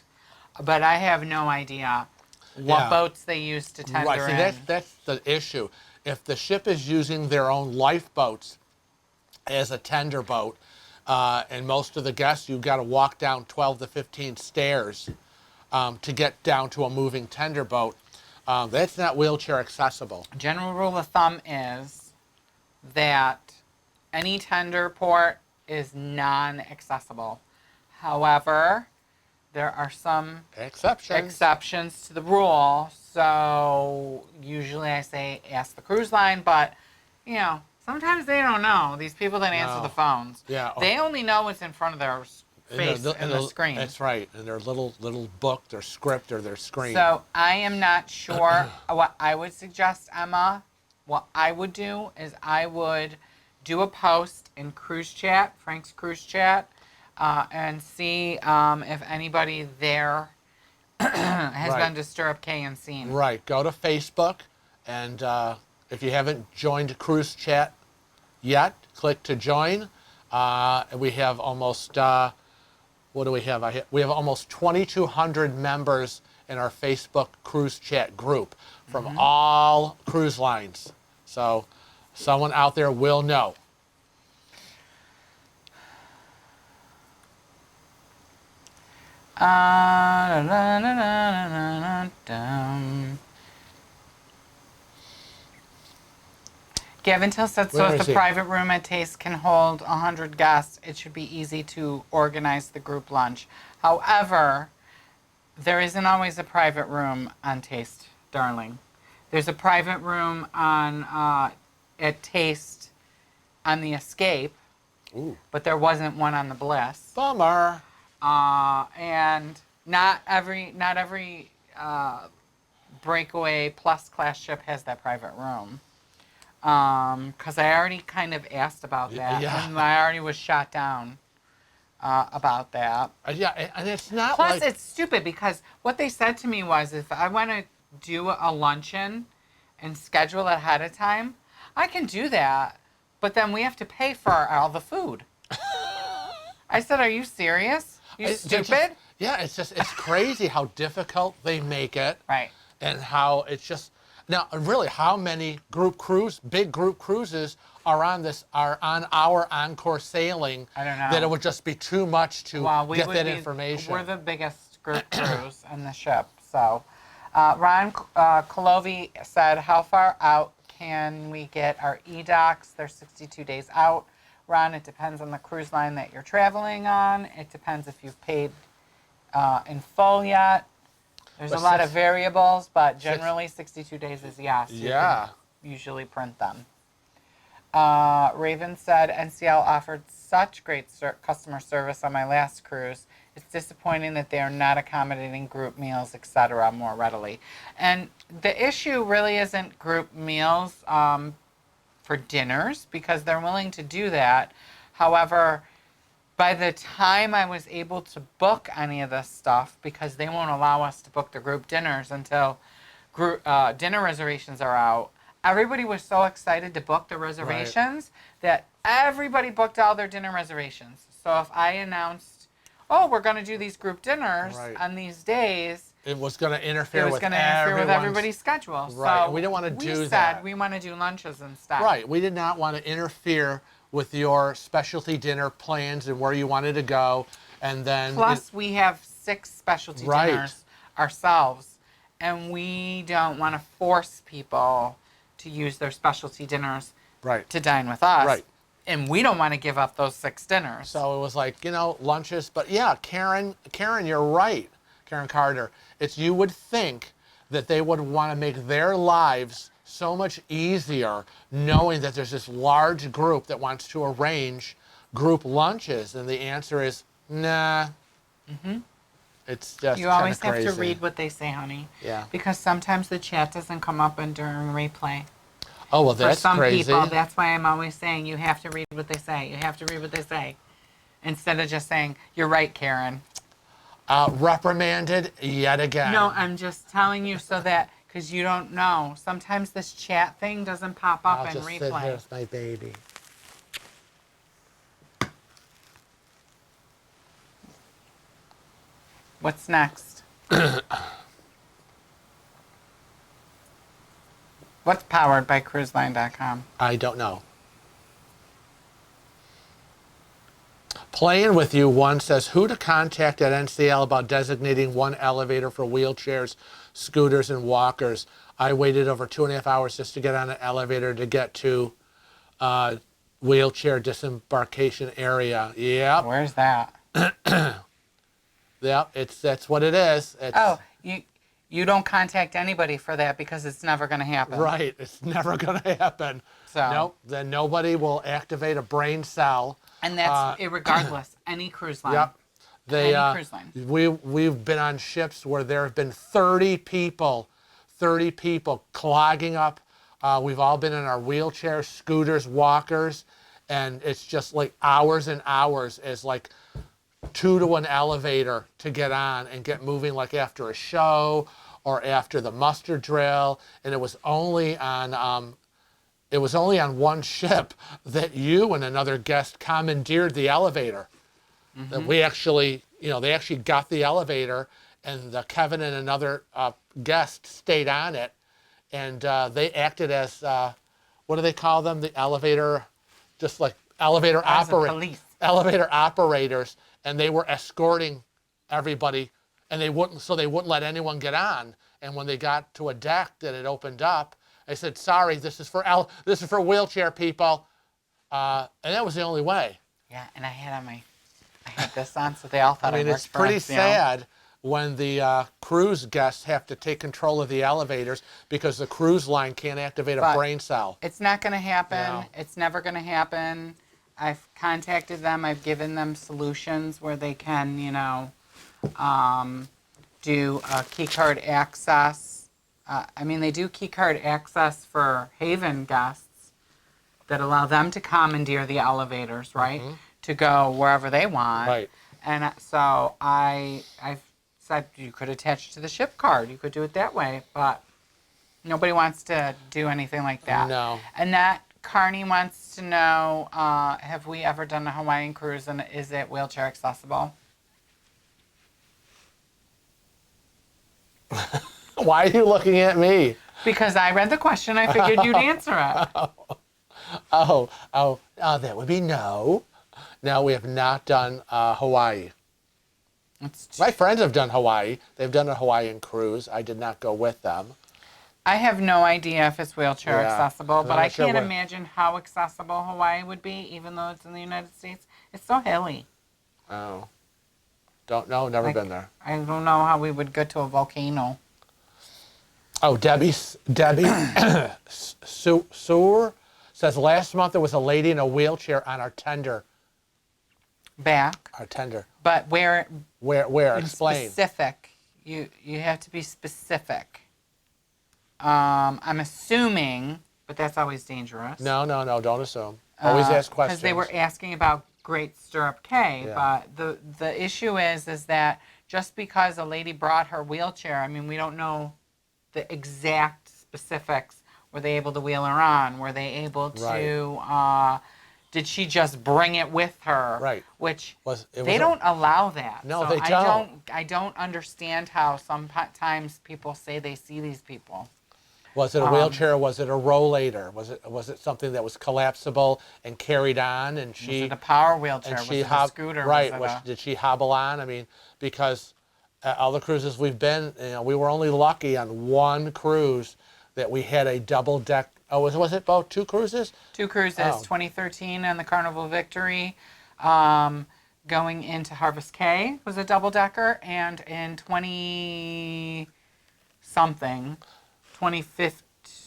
But I have no idea what Yeah. boats they use to tender Right, see, in. that's the issue. If the ship is using their own lifeboats as a tender boat, and most of the guests, you've got to walk down 12 to 15 stairs to get down to a moving tender boat. That's not wheelchair accessible. General rule of thumb is that any tender port is non-accessible. However, there are some exceptions to the rule. So usually I say ask the cruise line, but you know, sometimes they don't know. These people that answer No. the phones, Yeah. they only know what's in front of their face And and the screen. That's right. And their little book, their script, or their screen. So I am not sure. What I would suggest, Emma, what I would do is I would do a post in Cruise Chat, Frank's Cruise Chat, and see if anybody there has Right. been to Stirrup Cay and seen. Right. Go to Facebook, and if you haven't joined Cruise Chat yet, click to join. And we have almost, what do we have? We have almost 2,200 members in our Facebook Cruise Chat group from all cruise lines. So someone out there will know. Gavin Till said, so Where if is the he? private room at Taste can hold 100 guests, it should be easy to organize the group lunch. However, there isn't always a private room on Taste, darling. There's a private room on at Taste on the Escape, Ooh. but there wasn't one on the Bliss. Bummer. And not every breakaway plus class ship has that private room. Because I already kind of asked about that, Yeah. and I already was shot down about that. Yeah, and it's not Plus, like... it's stupid because what they said to me was if I want to do a luncheon and schedule it ahead of time, I can do that, but then we have to pay for all the food. I said, are you serious? You They're stupid? just- yeah, it's crazy how difficult they make it. Right. And how it's just... Now, really, how many big group cruises are on our Encore sailing? I don't know. That it would just be too much to get that information. We're the biggest group cruise on the ship. So, Ron Colovi said, how far out can we get our e-docs? They're 62 days out. Ron, it depends on the cruise line that you're traveling on. It depends if you've paid in full yet. There's But a lot of variables, but generally 62 days is yes. You Yeah. can usually print them. Raven said, NCL offered such great customer service on my last cruise. It's disappointing that they are not accommodating group meals, etc. more readily. And the issue really isn't group meals for dinners because they're willing to do that. However, by the time I was able to book any of this stuff, because they won't allow us to book the group dinners until dinner reservations are out, everybody was so excited to book the reservations that everybody booked all their dinner reservations. So if I announced, oh, we're going to do these group dinners on these days, it was going to interfere with everybody's schedule. Right. So we didn't want to do we that. said we want to do lunches instead. Right. We did not want to interfere with your specialty dinner plans and where you wanted to go. And then... Plus, we have 6 specialty dinners ourselves, and we don't want to force people to use their specialty dinners to dine with us. Right. And we don't want to give up those 6 dinners. So it was like, lunches. But yeah, Karen, you're right. Karen Carter. You would think that they would want to make their lives so much easier knowing that there's this large group that wants to arrange group lunches. And the answer is, nah. It's just You always kinda have to crazy. read what they say, honey. Yeah. Because sometimes the chat doesn't come up during replay. Oh, well, For that's some crazy. people, that's why I'm always saying you have to read what they say. You have to read what they say. Instead of just saying, you're right, Karen. Reprimanded yet again. No, I'm just telling you so that, because you don't know. Sometimes this chat thing doesn't pop up I'll in just sit here replay. with my baby. What's next? What's powered by cruiseline.com? I don't know. Playing with You one says, who to contact at NCL about designating one elevator for wheelchairs, scooters, and walkers. I waited over 2.5 hours just to get on an elevator to get to wheelchair disembarkation area. Yep. Where's that? Yep, that's what it is. Oh, you don't contact anybody for that because it's never going to happen. Right, it's never going to happen. So. Nope, then nobody will activate a brain cell. And that's irregardless, any cruise line. Yep. Any cruise line. We've been on ships where there have been 30 people clogging up. We've all been in our wheelchairs, scooters, walkers, and it's just like hours and hours as like 2 to 1 elevator to get on and get moving, like after a show or after the muster drill. And it was only on one ship that you and another guest commandeered the elevator. That we actually, they actually got the elevator, and Kevin and another guest stayed on it, and they acted as, what do they call them? The elevator, just like elevator operators, and they were escorting everybody, and they wouldn't let anyone get on. And when they got to a deck that had opened up, they said, "Sorry, this is for wheelchair people," and that was the only way. Yeah, and I had this on, so they all thought I worked it's pretty sad when the cruise guests have to take control of the elevators because the cruise line can't activate a brain cell. It's not going to happen. No. It's never going to happen. I've contacted them. I've given them solutions where they can, do key card access. They do key card access for Haven guests that allow them to commandeer the elevators, right? Mm-hmm. To go wherever they want. Right. And so I've said you could attach it to the ship card. You could do it that way, but nobody wants to do anything like that. No. Annette Carney wants to know, have we ever done a Hawaiian cruise, and is it wheelchair accessible? Why are you looking at me? Because I read the question, I figured you'd answer it. Oh, that would be no. No, we have not done Hawaii. My friends have done Hawaii. They've done a Hawaiian cruise. I did not go with them. I have no idea if it's wheelchair accessible, but I sure can't imagine how accessible Hawaii would be, even though it's in the United States. It's so hilly. Oh. Don't know. Never been there. I don't know how we would go to a volcano. Oh, Debbie Sewer says, last month there was a lady in a wheelchair on our tender. Back. Our tender. But where? Explain. Specific. You have to be specific. I'm assuming, but that's always dangerous. No, don't assume. Always ask questions. Because they were asking about Great Stirrup Cay, but the issue is that just because a lady brought her wheelchair, we don't know the exact specifics. Were they able to wheel her on? Were they able to? Did she just bring it with her? Right. Which they don't allow that. No, so they don't. I don't understand how sometimes people say they see these people. Was it a wheelchair? Was it a rollator? Was it something that was collapsible and carried on? And Was it a power wheelchair? Was it a scooter? Right. Did she hobble on? Because all the cruises we've been, we were only lucky on one cruise that we had a double deck. Oh, was it both 2 cruises? 2 cruises. 2013 on the Carnival Victory, going into Harvest Cay was a double decker, and in 2015,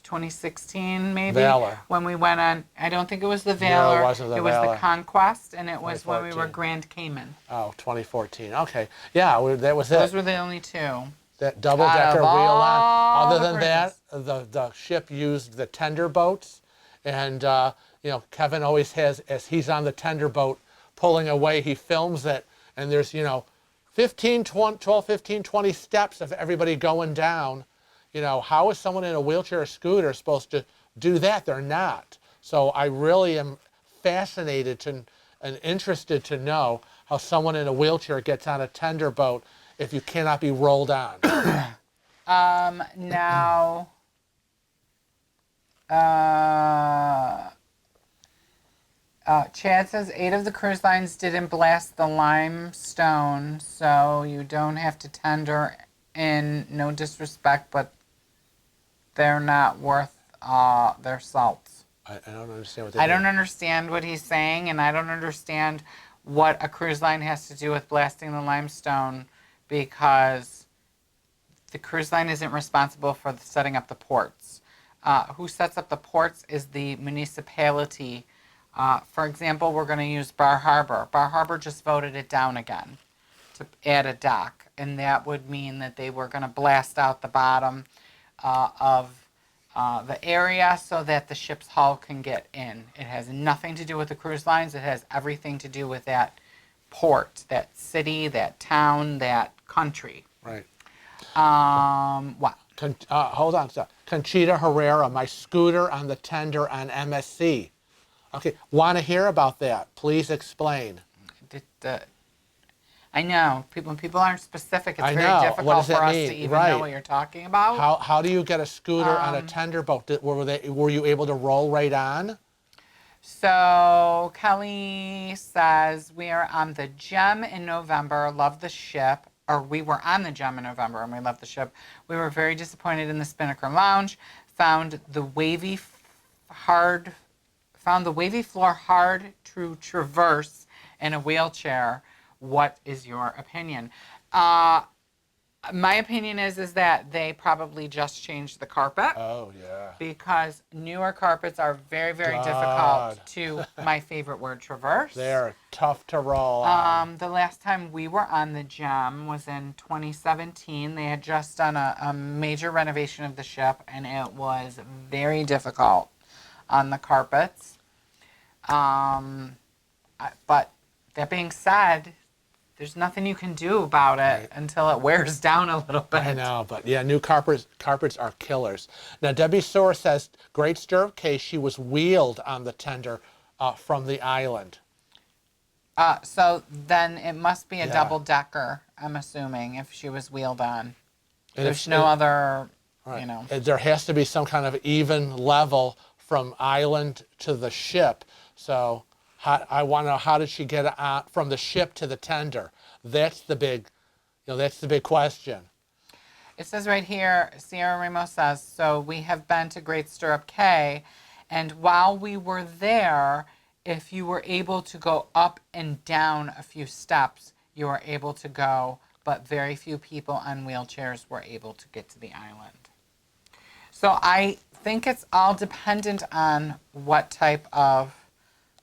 2016 maybe. Valor. When we went on, I don't think it was the No, it Valor. wasn't the It was Valor. the Conquest, and it was when we were 2014. Grand Cayman. Oh, 2014. Okay. Yeah, that was Those it. were the only two. That double-decker Out of wheel on. all Other the than that, cruises. the ship used the tender boats, and Kevin always has, as he's on the tender boat pulling away, he films it, and there's 12, 15, 20 steps of everybody going down. How is someone in a wheelchair or scooter supposed to do that? They're not. So I really am fascinated and interested to know how someone in a wheelchair gets on a tender boat if you cannot be rolled on. Now, Chad says 8 of the cruise lines didn't blast the limestone, so you don't have to tender in. No disrespect, but they're not worth their salts. I don't understand what they I don't understand what he's saying, and I don't understand what a cruise line has to do with blasting the limestone, because the cruise line isn't responsible for setting up the ports. Who sets up the ports is the municipality. For example, we're going to use Bar Harbor. Bar Harbor just voted it down again to add a dock, and that would mean that they were going to blast out the bottom of the area so that the ship's hull can get in. It has nothing to do with the cruise lines. It has everything to do with that port, that city, that town, that country. Right. What? Hold on. Conchita Herrera, my scooter on the tender on MSC. Okay, want to hear about that? Please explain. I know. When people aren't specific, it's I very know. What difficult does for that us mean? to even Right. know what you're talking about. How do you get a scooter on a tender boat? Were you able to roll right on? So Kelly says we are on the Gem in November. Love the ship. Or we were on the Gem in November and we loved the ship. We were very disappointed in the Spinnaker Lounge. Found the wavy floor hard to traverse in a wheelchair. What is your opinion? My opinion is that they probably just changed the carpet. Oh, yeah. Because newer carpets are very, very difficult to, my favorite word, traverse. They're tough to roll on. The last time we were on the Gem was in 2017. They had just done a major renovation of the ship, and it was very difficult on the carpets. But that being said, there's nothing you can do about it until it wears down a little bit. I know, but yeah, new carpets are killers. Now, Debbie Soar says, great stirrup case, she was wheeled on the tender from the island. So then it must be a double-decker, I'm assuming, if she was wheeled on. And There's no other, There has to be some kind of even level from island to the ship. So I want to know, how did she get from the ship to the tender? That's the big question. It says right here, Sierra Ramos says, so we have been to Great Stirrup Cay, and while we were there, if you were able to go up and down a few steps, you were able to go, but very few people on wheelchairs were able to get to the island. So I think it's all dependent on what type of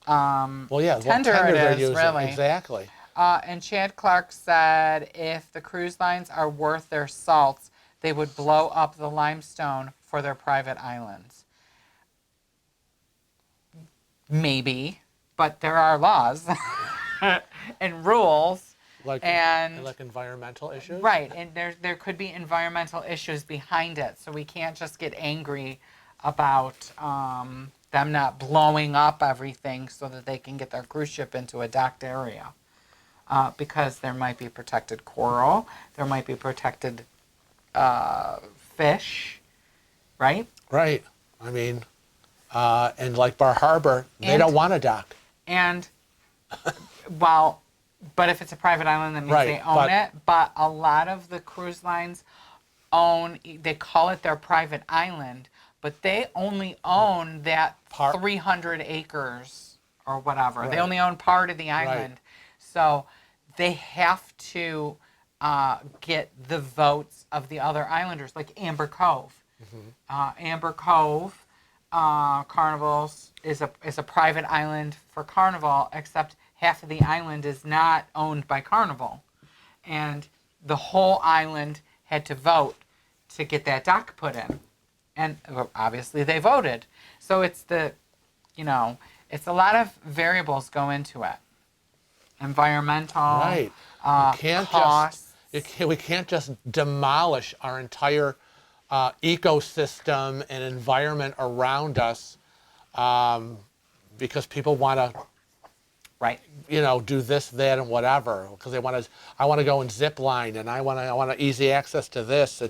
tender what it they're is, using. really. Exactly. And Chad Clark said if the cruise lines are worth their salts, they would blow up the limestone for their private islands. Maybe, but there are laws and rules. Like environmental issues? Right, and there could be environmental issues behind it, so we can't just get angry about them not blowing up everything so that they can get their cruise ship into a docked area. Because there might be protected coral, there might be protected fish, right? Right. I mean, and like Bar Harbor, they don't want a dock. And, but if it's a private island, that means they own it. But a lot of the cruise lines they call it their private island, but they only own that 300 acres or whatever. Right. They only own part of the island. Right. So they have to get the votes of the other islanders, like Amber Cove. Amber Cove, Carnival's is a private island for Carnival, except half of the island is not owned by Carnival. And the whole island had to vote to get that dock put in. And obviously they voted. So it's it's a lot of variables go into it. Environmental, Right. You can't costs. we can't just demolish our entire ecosystem and environment around us because people want to, Right. do this, that, and whatever. Because I want to go and zip line, and I want easy access to this.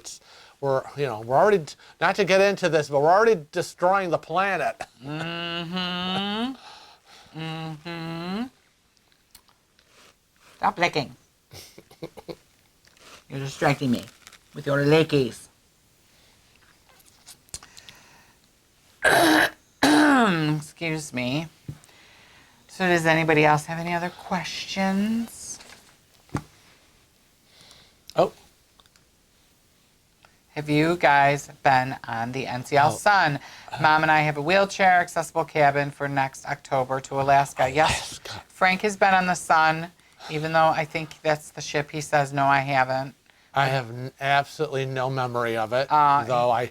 We're already, not to get into this, but we're already destroying the planet. Mm-hmm. Mm-hmm. Stop licking. You're distracting me with your lickies. Excuse me. So does anybody else have any other questions? Oh. Have you guys been on the NCL Sun? Mom and I have a wheelchair accessible cabin for next October to Alaska. Yes, Frank has been on the Sun, even though I think that's the ship. He says, no, I haven't. I have absolutely no memory of it, though I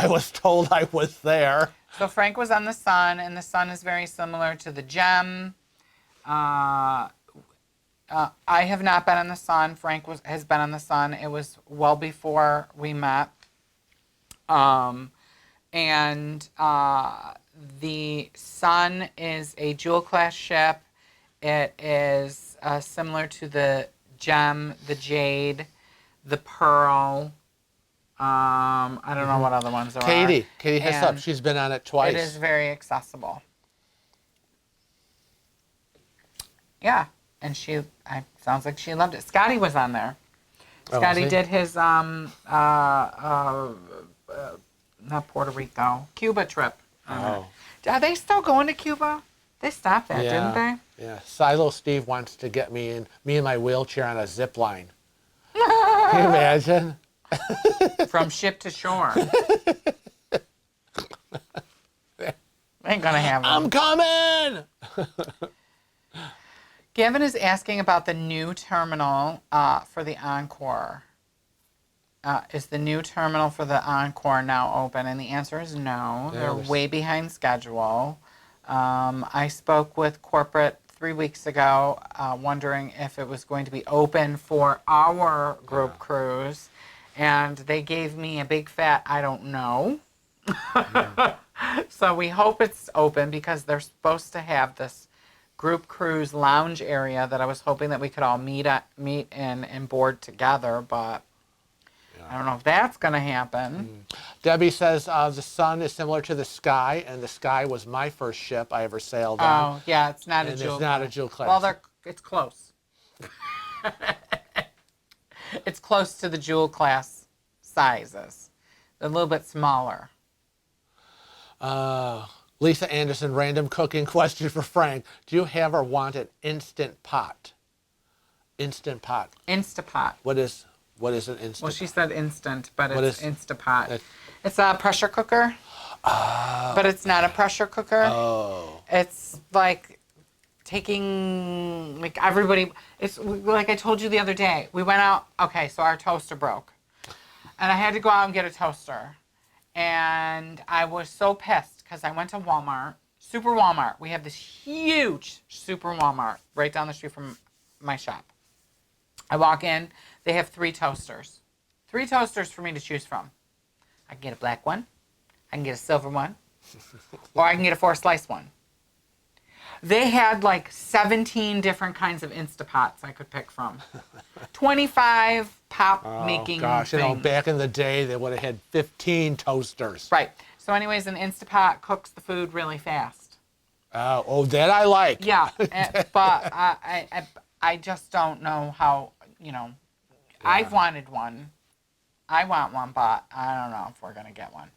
was told I was there. So Frank was on the Sun, and the Sun is very similar to the Gem. I have not been on the Sun. Frank has been on the Sun. It was well before we met. The Sun is a jewel class ship. It is similar to the Gem, the Jade, the Pearl. I don't know what other ones there are. Katie Hyslop, And she's been on it twice. It is very accessible. Yeah, and sounds like she loved it. Scotty was on there. Scotty did his not Puerto Rico, Cuba trip. Oh. Are they still going to Cuba? They stopped that, didn't they? Yeah. Silo Steve wants to get me and my wheelchair on a zip line. Can you imagine? From ship to shore. Ain't gonna happen. I'm coming! Gavin is asking about the new terminal for the Encore. Is the new terminal for the Encore now open? And the answer is no. They're way behind schedule. I spoke with corporate 3 weeks ago, wondering if it was going to be open for our group cruise. And they gave me a big fat, I don't know. So we hope it's open because they're supposed to have this group cruise lounge area that I was hoping that we could all meet in and board together, but I don't know if that's going to happen. Debbie says the Sun is similar to the Sky, and the Sky was my first ship I ever sailed on. Oh, yeah, it's not And a jewel it's not class. a jewel class. Well, it's close. It's close to the jewel class sizes. They're a little bit smaller. Lisa Anderson, random cooking question for Frank. Do you have or want an Instant Pot? Instant Pot. Instapot. What is an Instant Well, she said instant, but What it's is- Instapot. It's a pressure cooker, but it's not a pressure cooker. Oh. It's like taking, like everybody, it's like I told you the other day. We went out, okay, so our toaster broke. And I had to go out and get a toaster. And I was so pissed because I went to Walmart, Super Walmart. We have this huge Super Walmart right down the street from my shop. I walk in, they have 3 toasters. 3 toasters for me to choose from. I can get a black one, I can get a silver one, or I can get a 4-slice one. They had like 17 different kinds of Instapots I could pick from. 25 pop making Gosh, things. back in the day, they would have had 15 toasters. Right. So anyways, an Instapot cooks the food really fast. Oh, that I like. Yeah, but I just don't know how, I've wanted one. I want one, but I don't know if we're going to get one.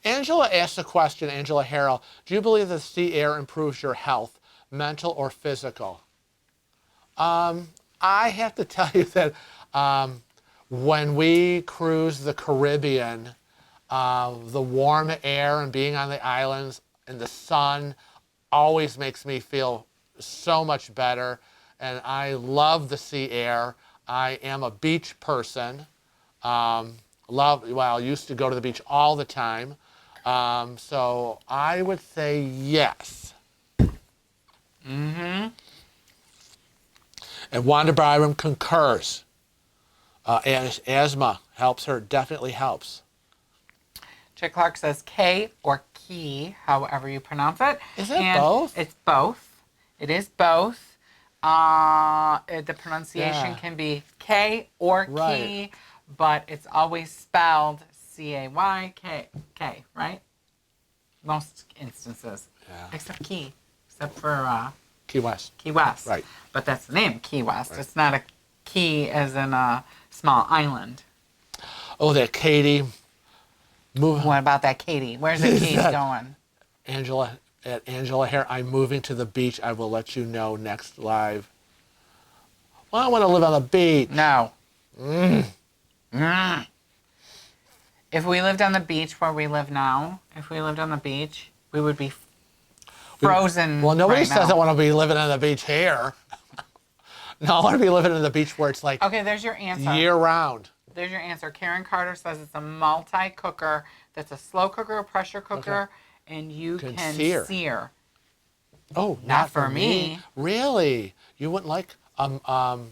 Angela asked a question, Angela Harrell. Do you believe the sea air improves your health, mental or physical? I have to tell you that when we cruised the Caribbean, The warm air and being on the islands and the sun always makes me feel so much better. And I love the sea air. I am a beach person. Used to go to the beach all the time. So I would say yes. Mm-hmm. And Wanda Byram concurs. Asthma helps her, definitely helps. Chick Clark says K or key, however you pronounce it. Is it both? It's both. It is both. The pronunciation Yeah. can be K or key, but it's always spelled C-A-Y-K, right? Most instances. Yeah. Except Key. Except for Key West. Key West. Right. But that's the name, Key West. Right. It's not a key as in a small island. Oh, that Katie. What about that Katie? Where's the Katie going? Angela here. I'm moving to the beach. I will let you know next live. Well, I want to live on the beach. No. If we lived on the beach where we live now, we would be frozen. Well, nobody right says now. I want to be living on the beach here. No, I want to be living on the beach where it's like Okay, there's your answer. year round. There's your answer. Karen Carter says it's a multi-cooker. That's a slow cooker, a pressure cooker, and you Can can sear. sear. Oh, Not for me. Really? You wouldn't like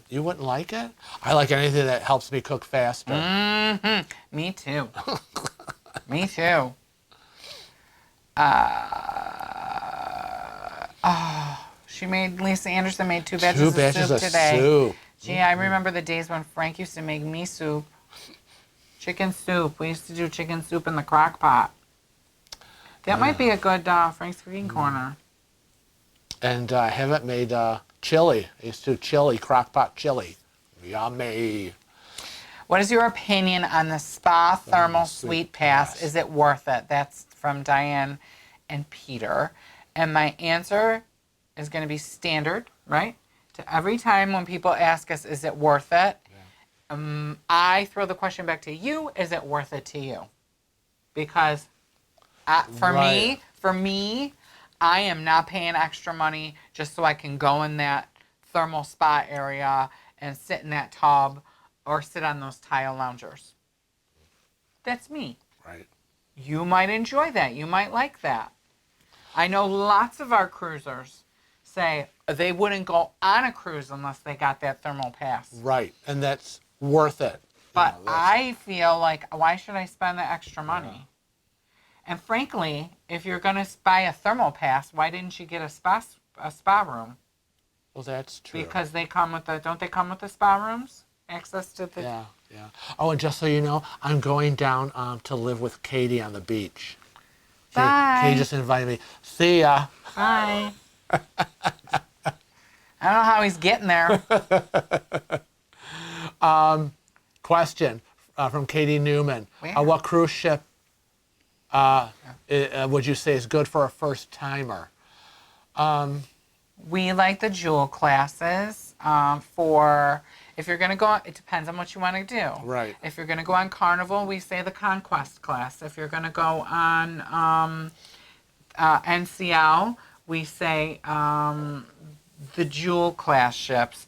you wouldn't like it? I like anything that helps me cook faster. Mm-hmm. Me too. Me too. Lisa Anderson made 2 batches, Two batches of of soup today. soup. Gee, I remember the days when Frank used to make me soup. Chicken soup. We used to do chicken soup in the crock pot. That might be a good Frank's Cooking Corner. And I haven't made chili. I used to do chili, crock pot chili. Yummy. What is your opinion on the Spa Thermal Sweet Suite Pass? Pass. Is it worth it? That's from Diane and Peter. And my answer is going to be standard, right? To every time when people ask us, is it worth it? Yeah. I throw the question back to you, is it worth it to you? Because for me, I am not paying extra money just so I can go in that thermal spa area and sit in that tub or sit on those tile loungers. That's me. Right. You might enjoy that. You might like that. I know lots of our cruisers say they wouldn't go on a cruise unless they got that thermal pass. Right. And that's worth it. But I feel like, why should I spend the extra money? Yeah. And frankly, if you're going to buy a thermal pass, why didn't you get a spa room? Well, that's true. Because they come with don't they come with the spa rooms? Access to the... Yeah, yeah. Oh, and just so you know, I'm going down to live with Katie on the beach. Bye. Katie just invited me. See ya. Bye. I don't know how he's getting there. Question from Katie Newman. Where? What cruise ship would you say is good for a first timer? We like the jewel classes for, if you're going to go, it depends on what you want to do. Right. If you're going to go on Carnival, we say the Conquest class. If you're going to go on NCL, we say the jewel class ships.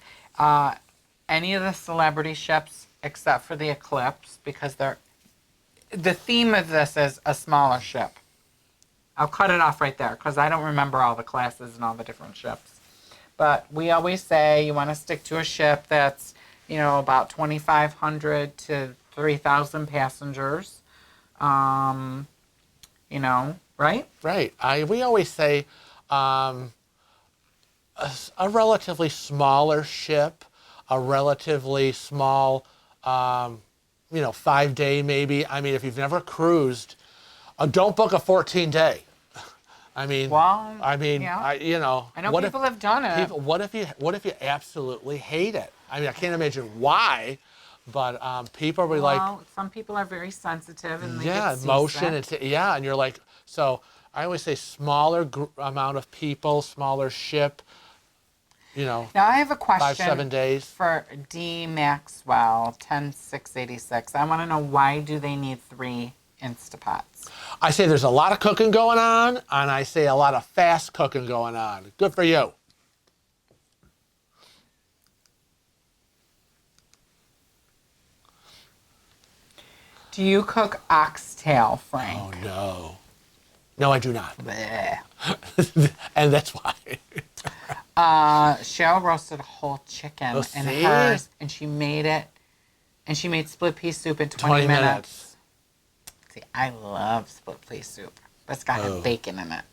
Any of the celebrity ships except for the Eclipse, because the theme of this is a smaller ship. I'll cut it off right there because I don't remember all the classes and all the different ships. But we always say you want to stick to a ship that's, about 2,500 to 3,000 passengers. Right? Right. We always say a relatively smaller ship, a relatively small, 5-day maybe. I mean, if you've never cruised, don't book a 14-day. I mean, Well, I know people have done it. What if you absolutely hate it? I mean, I can't imagine why, but people were like, some people are very sensitive and they yeah, get motion, seasick. and you're like, so I always say smaller amount of people, smaller ship, Now I have a question 5-7 days. for D Maxwell 10686. I want to know, why do they need 3 Instapots. I say there's a lot of cooking going on, and I say a lot of fast cooking going on. Good for you. Do you cook oxtail, Frank? Oh, no. No, I do not. Bleh. And that's why. Cheryl roasted a whole chicken Oh, in see? hers, and she made it, and she made split pea soup in 20 minutes. See, I love split pea soup, but it's got to have bacon in it.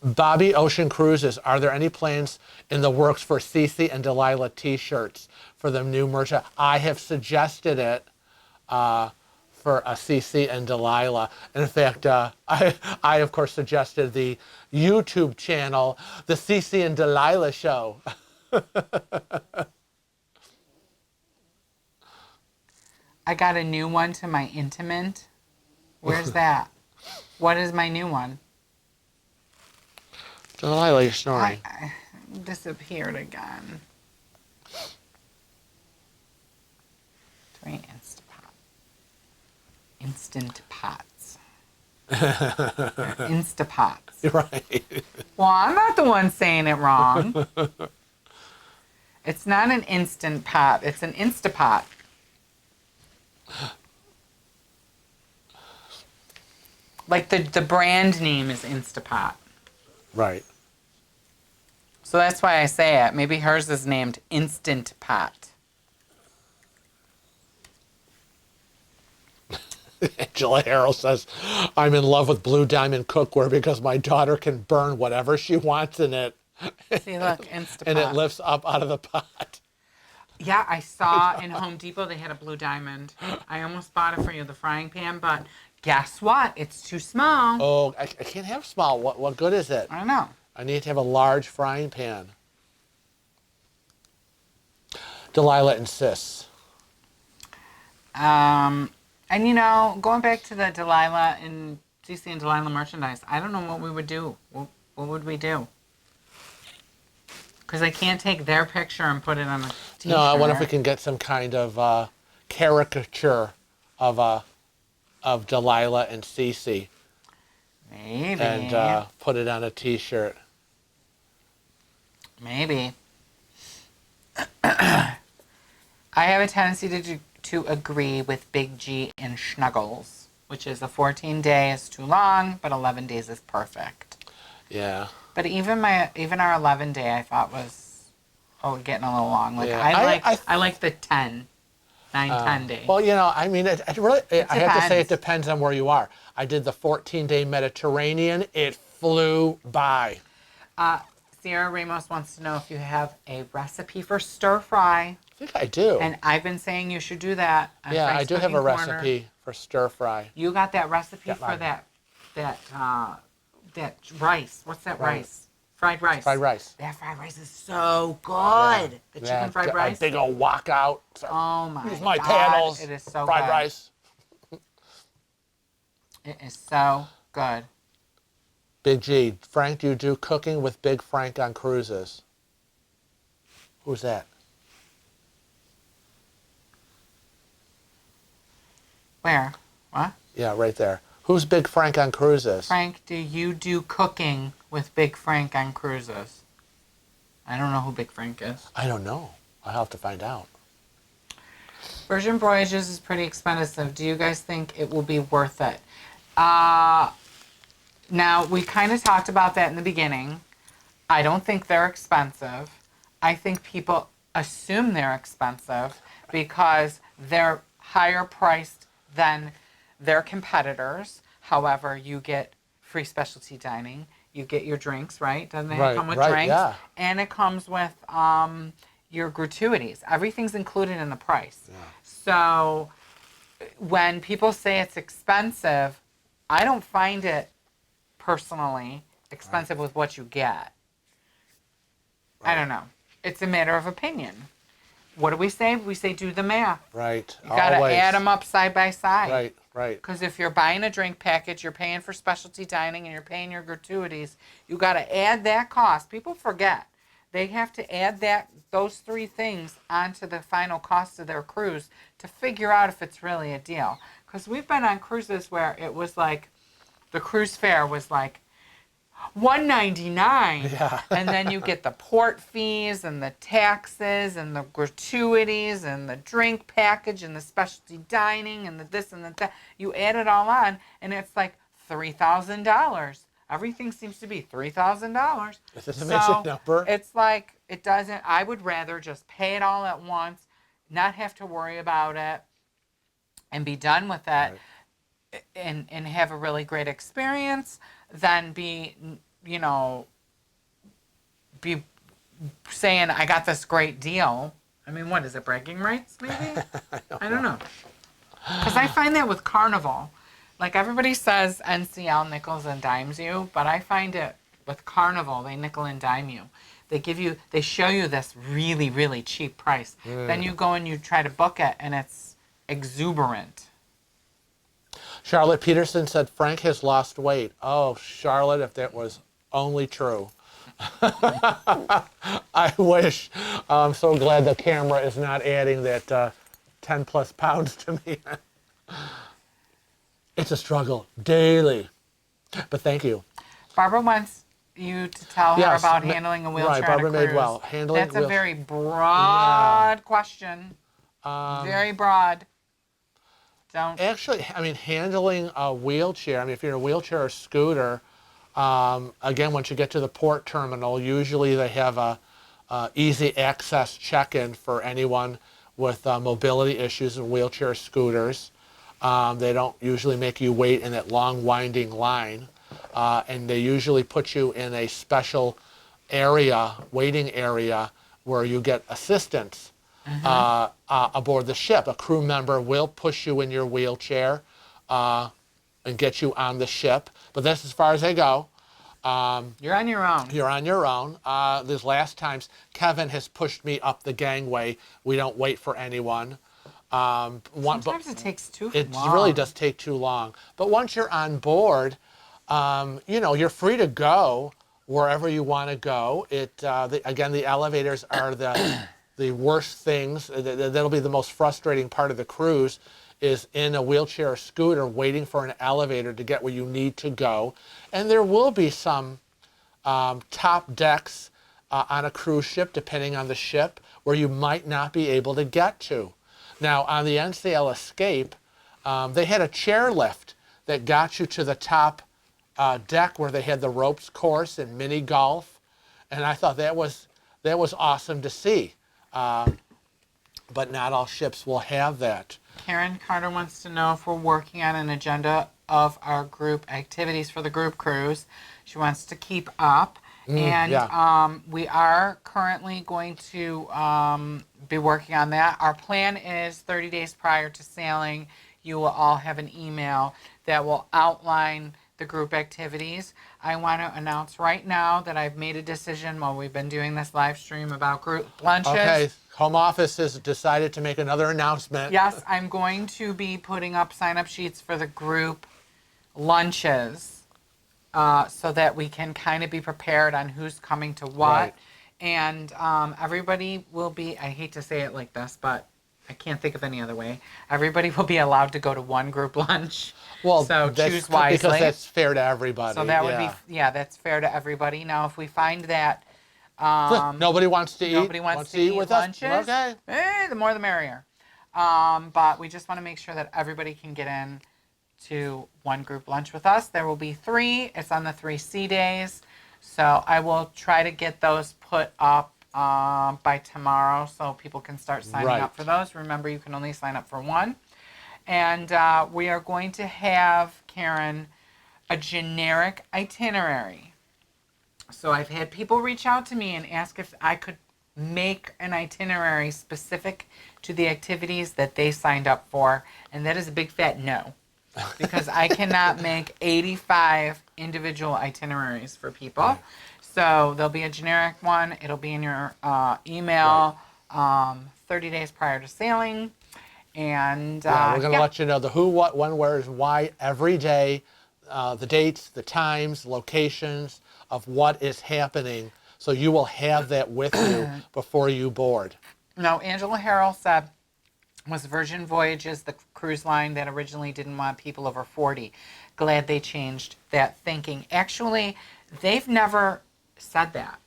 Bobby Ocean Cruises, are there any plans in the works for Cece and Delilah t-shirts for the new merch? I have suggested it for Cece and Delilah. And in fact, I of course suggested the YouTube channel, the Cece and Delilah Show. I got a new one to my intimate. Where's that? What is my new one? Delilah, you're snoring. I disappeared again. Three Instant pots. Instapots. Right. Well, I'm not the one saying it wrong. It's not an instant pot. It's an Instapot. Like the brand name is Instapot. Right. So that's why I say it. Maybe hers is named Instant Pot. Angela Harrell says, I'm in love with Blue Diamond cookware because my daughter can burn whatever she wants in it. See, look, Instapot. And it lifts up out of the pot. Yeah, I saw in Home Depot they had a Blue Diamond. I almost bought it for you, the frying pan, but guess what? It's too small. Oh, I can't have small. What good is it? I don't know. I need to have a large frying pan. Delilah insists. And you know, going back to the Delilah and CC and Delilah merchandise, I don't know what we would do. What would we do? Because I can't take their picture and put it on a t-shirt. No, I wonder if we can get some kind of caricature of Delilah and Cece. Maybe. And put it on a t-shirt. Maybe. I have a tendency to agree with Big G and Snuggles, which is a 14-day is too long, but 11 days is perfect. Yeah. But even our 11-day I thought was getting a little long. Like yeah. I like the 10 days. Well, you know, I mean, it really, I have to say it depends. depends on where you are. I did the 14-day Mediterranean. It flew by. Sierra Ramos wants to know if you have a recipe for stir fry. I think I do. And I've been saying you should do that. On yeah, I Frank's do have a Cooking Corner. recipe for stir fry. You got that recipe for mine. that rice. What's that rice? Fried rice. Fried rice. That fried rice is so good. The chicken fried rice. A big old walkout. So Oh my use my God. paddles. It is so fried good. rice. It is so good. Big G. Frank, do you do cooking with Big Frank on cruises? Who's that? Where? What? Yeah, right there. Who's Big Frank on cruises? Frank, do you do cooking with Big Frank on cruises? I don't know who Big Frank is. I don't know. I'll have to find out. Virgin Voyages is pretty expensive. Do you guys think it will be worth it? Now, we kind of talked about that in the beginning. I don't think they're expensive. I think people assume they're expensive because they're higher priced than their competitors. However, you get free specialty dining. You get your drinks, right? Doesn't it come with drinks? Yeah. And it comes with your gratuities. Everything's included in the price. Yeah. So when people say it's expensive, I don't find it personally expensive with what you get. I don't know. It's a matter of opinion. What do we say? We say do the math. Right. You got to add them up side by side. Right, right. Because if you're buying a drink package, you're paying for specialty dining, and you're paying your gratuities, you got to add that cost. People forget They have to add those 3 things onto the final cost of their cruise to figure out if it's really a deal. Because we've been on cruises where it was like, the cruise fare was like $199, Yeah. and then you get the port fees and the taxes and the gratuities and the drink package and the specialty dining and the this and the that. You add it all on, and it's like $3,000. Everything seems to be $3,000. Is this a magic number? It's like, it doesn't. I would rather just pay it all at once, not have to worry about it, and be done with it. Right. And have a really great experience than be saying I got this great deal. I mean, what is it, bragging rights maybe? I don't know. Because I find that with Carnival, like everybody says NCL nickels and dimes you, but I find it with Carnival, they nickel and dime you. They show you this really, really cheap price. Then you go and you try to book it and it's exuberant. Charlotte Peterson said Frank has lost weight. Oh, Charlotte, if that was only true. I wish. I'm so glad the camera is not adding that 10 plus pounds to me. It's a struggle daily. But thank you. Barbara wants you to tell her Yes, about handling a wheelchair right, Barbara on a cruise. Madewell. Handling That's a very broad question. Very broad. Don't. Actually, I mean, handling a wheelchair, I mean, if you're in a wheelchair or scooter, again, once you get to the port terminal, usually they have a easy access check-in for anyone with mobility issues and wheelchair scooters. They don't usually make you wait in that long winding line, and they usually put you in a special area, waiting area, where you get assistance. Aboard the ship. A crew member will push you in your wheelchair and get you on the ship, but that's as far as they go. You're on your own. You're on your own. These last times, Kevin has pushed me up the gangway. We don't wait for anyone. Sometimes it takes too long. It really does take too long. But once you're on board, you're free to go wherever you want to go. Again, the elevators are the worst things. That'll be the most frustrating part of the cruise, is in a wheelchair or scooter waiting for an elevator to get where you need to go. And there will be some top decks on a cruise ship, depending on the ship, where you might not be able to get to. Now, on the NCL Escape, they had a chairlift that got you to the top deck where they had the ropes course and mini golf. And I thought that was awesome to see. But not all ships will have that. Karen Carter wants to know if we're working on an agenda of our group activities for the group cruise. She wants to keep up. We are currently going to be working on that. Our plan is 30 days prior to sailing, you will all have an email that will outline the group activities. I want to announce right now that I've made a decision while we've been doing this live stream about group lunches. Okay, home office has decided to make another announcement. Yes, I'm going to be putting up sign-up sheets for the group lunches so that we can kind of be prepared on who's coming to what. Right. And everybody will be, I hate to say it like this, but I can't think of any other way. Everybody will be allowed to go to one group lunch. Well, so choose wisely. Because that's fair to everybody. So that would be, that's fair to everybody. Now, if we find that nobody wants to eat. Nobody wants to eat with lunches. us. Okay. The more the merrier. But we just want to make sure that everybody can get in to one group lunch with us. There will be 3. It's on the 3C days. So I will try to get those put up by tomorrow so people can start signing up for those. Remember, you can only sign up for 1. And we are going to have, Karen, a generic itinerary. So I've had people reach out to me and ask if I could make an itinerary specific to the activities that they signed up for. And that is a big fat no. Because I cannot make 85 individual itineraries for people. Right. So there'll be a generic one. It'll be in your email 30 days prior to sailing. And we're going to let you know the who, what, when, where, and why every day, the dates, the times, locations of what is happening, So you will have that with you before you board. No, Angela Harrell said, was Virgin Voyages the cruise line that originally didn't want people over 40? Glad they changed that thinking. Actually, they've never said that.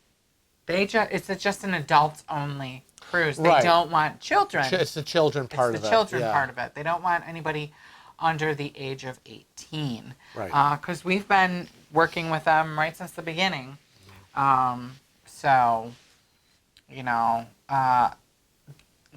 It's just an adults only cruise. They Right. don't want children. It's the children part of it. It's the children yeah. part of it. They don't want anybody under the age of 18. Right. Because we've been working with them right since the beginning. So, you know,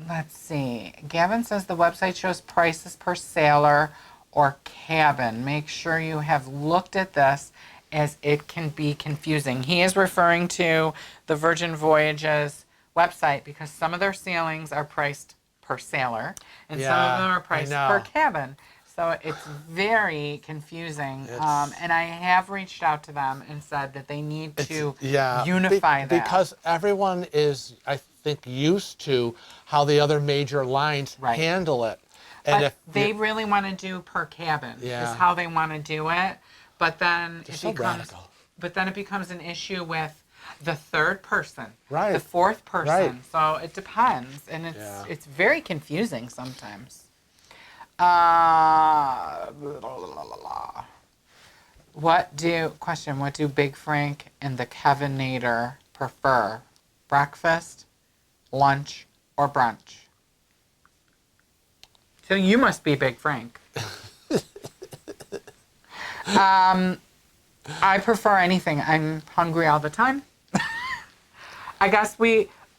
let's see. Gavin says the website shows prices per sailor or cabin. Make sure you have looked at this, as it can be confusing. He is referring to the Virgin Voyages website because some of their sailings are priced per sailor and some of them are priced per cabin. So it's very confusing. And I have reached out to them and said that they need to unify that. Because everyone is, I think, used to how the other major lines handle it. And but they really want to do per cabin is how they want to do it. But then it becomes an issue with the third person, the fourth person. So it depends, and it's very confusing sometimes. What do Big Frank and the Kevinator prefer? Breakfast, lunch, or brunch? So you must be Big Frank. I prefer anything. I'm hungry all the time. I guess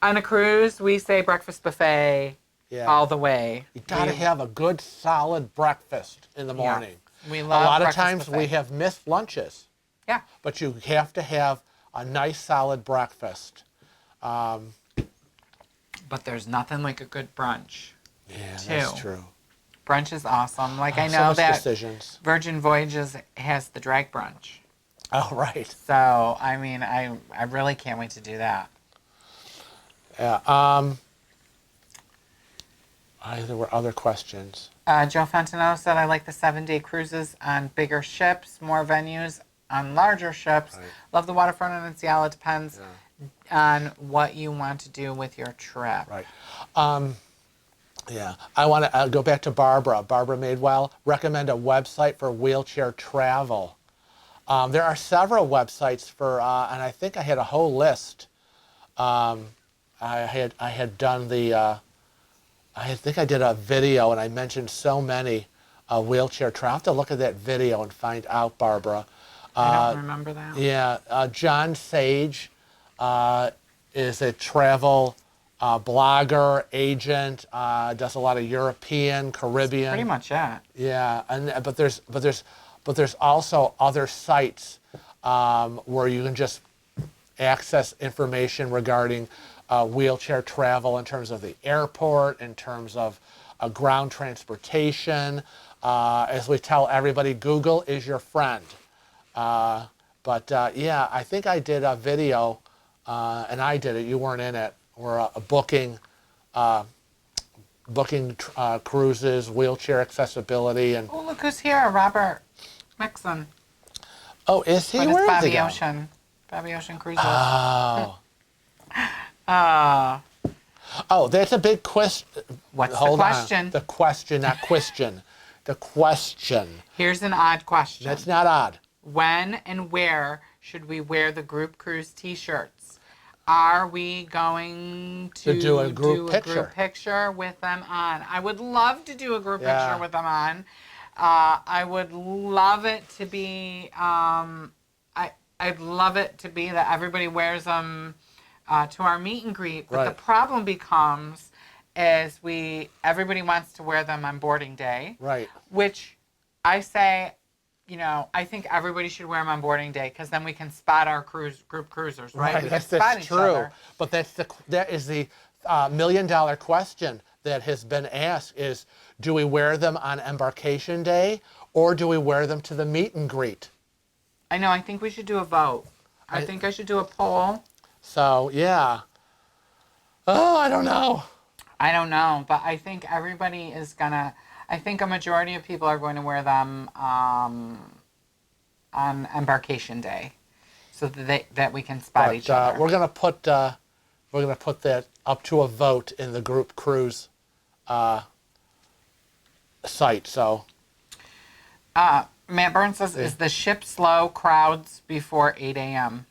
on a cruise, we say breakfast buffet all the way. You got to have a good, solid breakfast in the morning. We love a lot of breakfast times buffet. we have missed lunches. Yeah. But you have to have a nice, solid breakfast. But there's nothing like a good brunch. Yeah, too. That's true. Brunch is awesome. Like I so know much that decisions. Virgin Voyages has the drag brunch. Oh, right. So, I mean, I really can't wait to do that. Yeah. There were other questions. Joe Fentano said, I like the 7-day cruises on bigger ships, more venues on larger ships. Right. Love the waterfront in Seattle. It depends on what you want to do with your trip. Right. Yeah. I want to go back to Barbara. Barbara Madewell. Recommend a website for wheelchair travel. There are several websites for, and I think I had a whole list. I had done the, I think I did a video and I mentioned so many wheelchair travel. I have to look at that video and find out, Barbara. I don't remember that. Yeah, John Sage is a travel blogger, agent, does a lot of European, Caribbean. Pretty much it. Yeah, but there's also other sites where you can just access information regarding wheelchair travel in terms of the airport, in terms of ground transportation. As we tell everybody, Google is your friend. Yeah, I think I did a video, and I did it. You weren't in it. We're booking cruises, wheelchair accessibility, and. Oh, look who's here, Robert Mixon. Oh, is he? With Where is Bobby he going? Ocean. Bobby Ocean Cruises. Oh. Oh, that's a big question. What's Hold the question? On. The question, not question. The question. Here's an odd question. That's not odd. When and where should we wear the group cruise t-shirts? Are we going to do a group picture with them on? I would love to do a group picture with them on. I would love it to be, I'd love it to be that everybody wears them to our meet and greet. But the problem becomes is everybody wants to wear them on boarding day. Right. Which I say, I think everybody should wear them on boarding day because then we can spot our group cruisers, right? We That's can spot each true. other. But that is the $1 million question that has been asked is, do we wear them on embarkation day or do we wear them to the meet and greet? I know. I think we should do a vote. I think I should do a poll. So, yeah. Oh, I don't know. I don't know, but I think everybody is gonna. I think a majority of people are going to wear them on embarkation day. so that we can spot each other. We're gonna put that up to a vote in the group cruise site. So Matt Burns says, "Is the ship slow crowds before 8 a.m.?"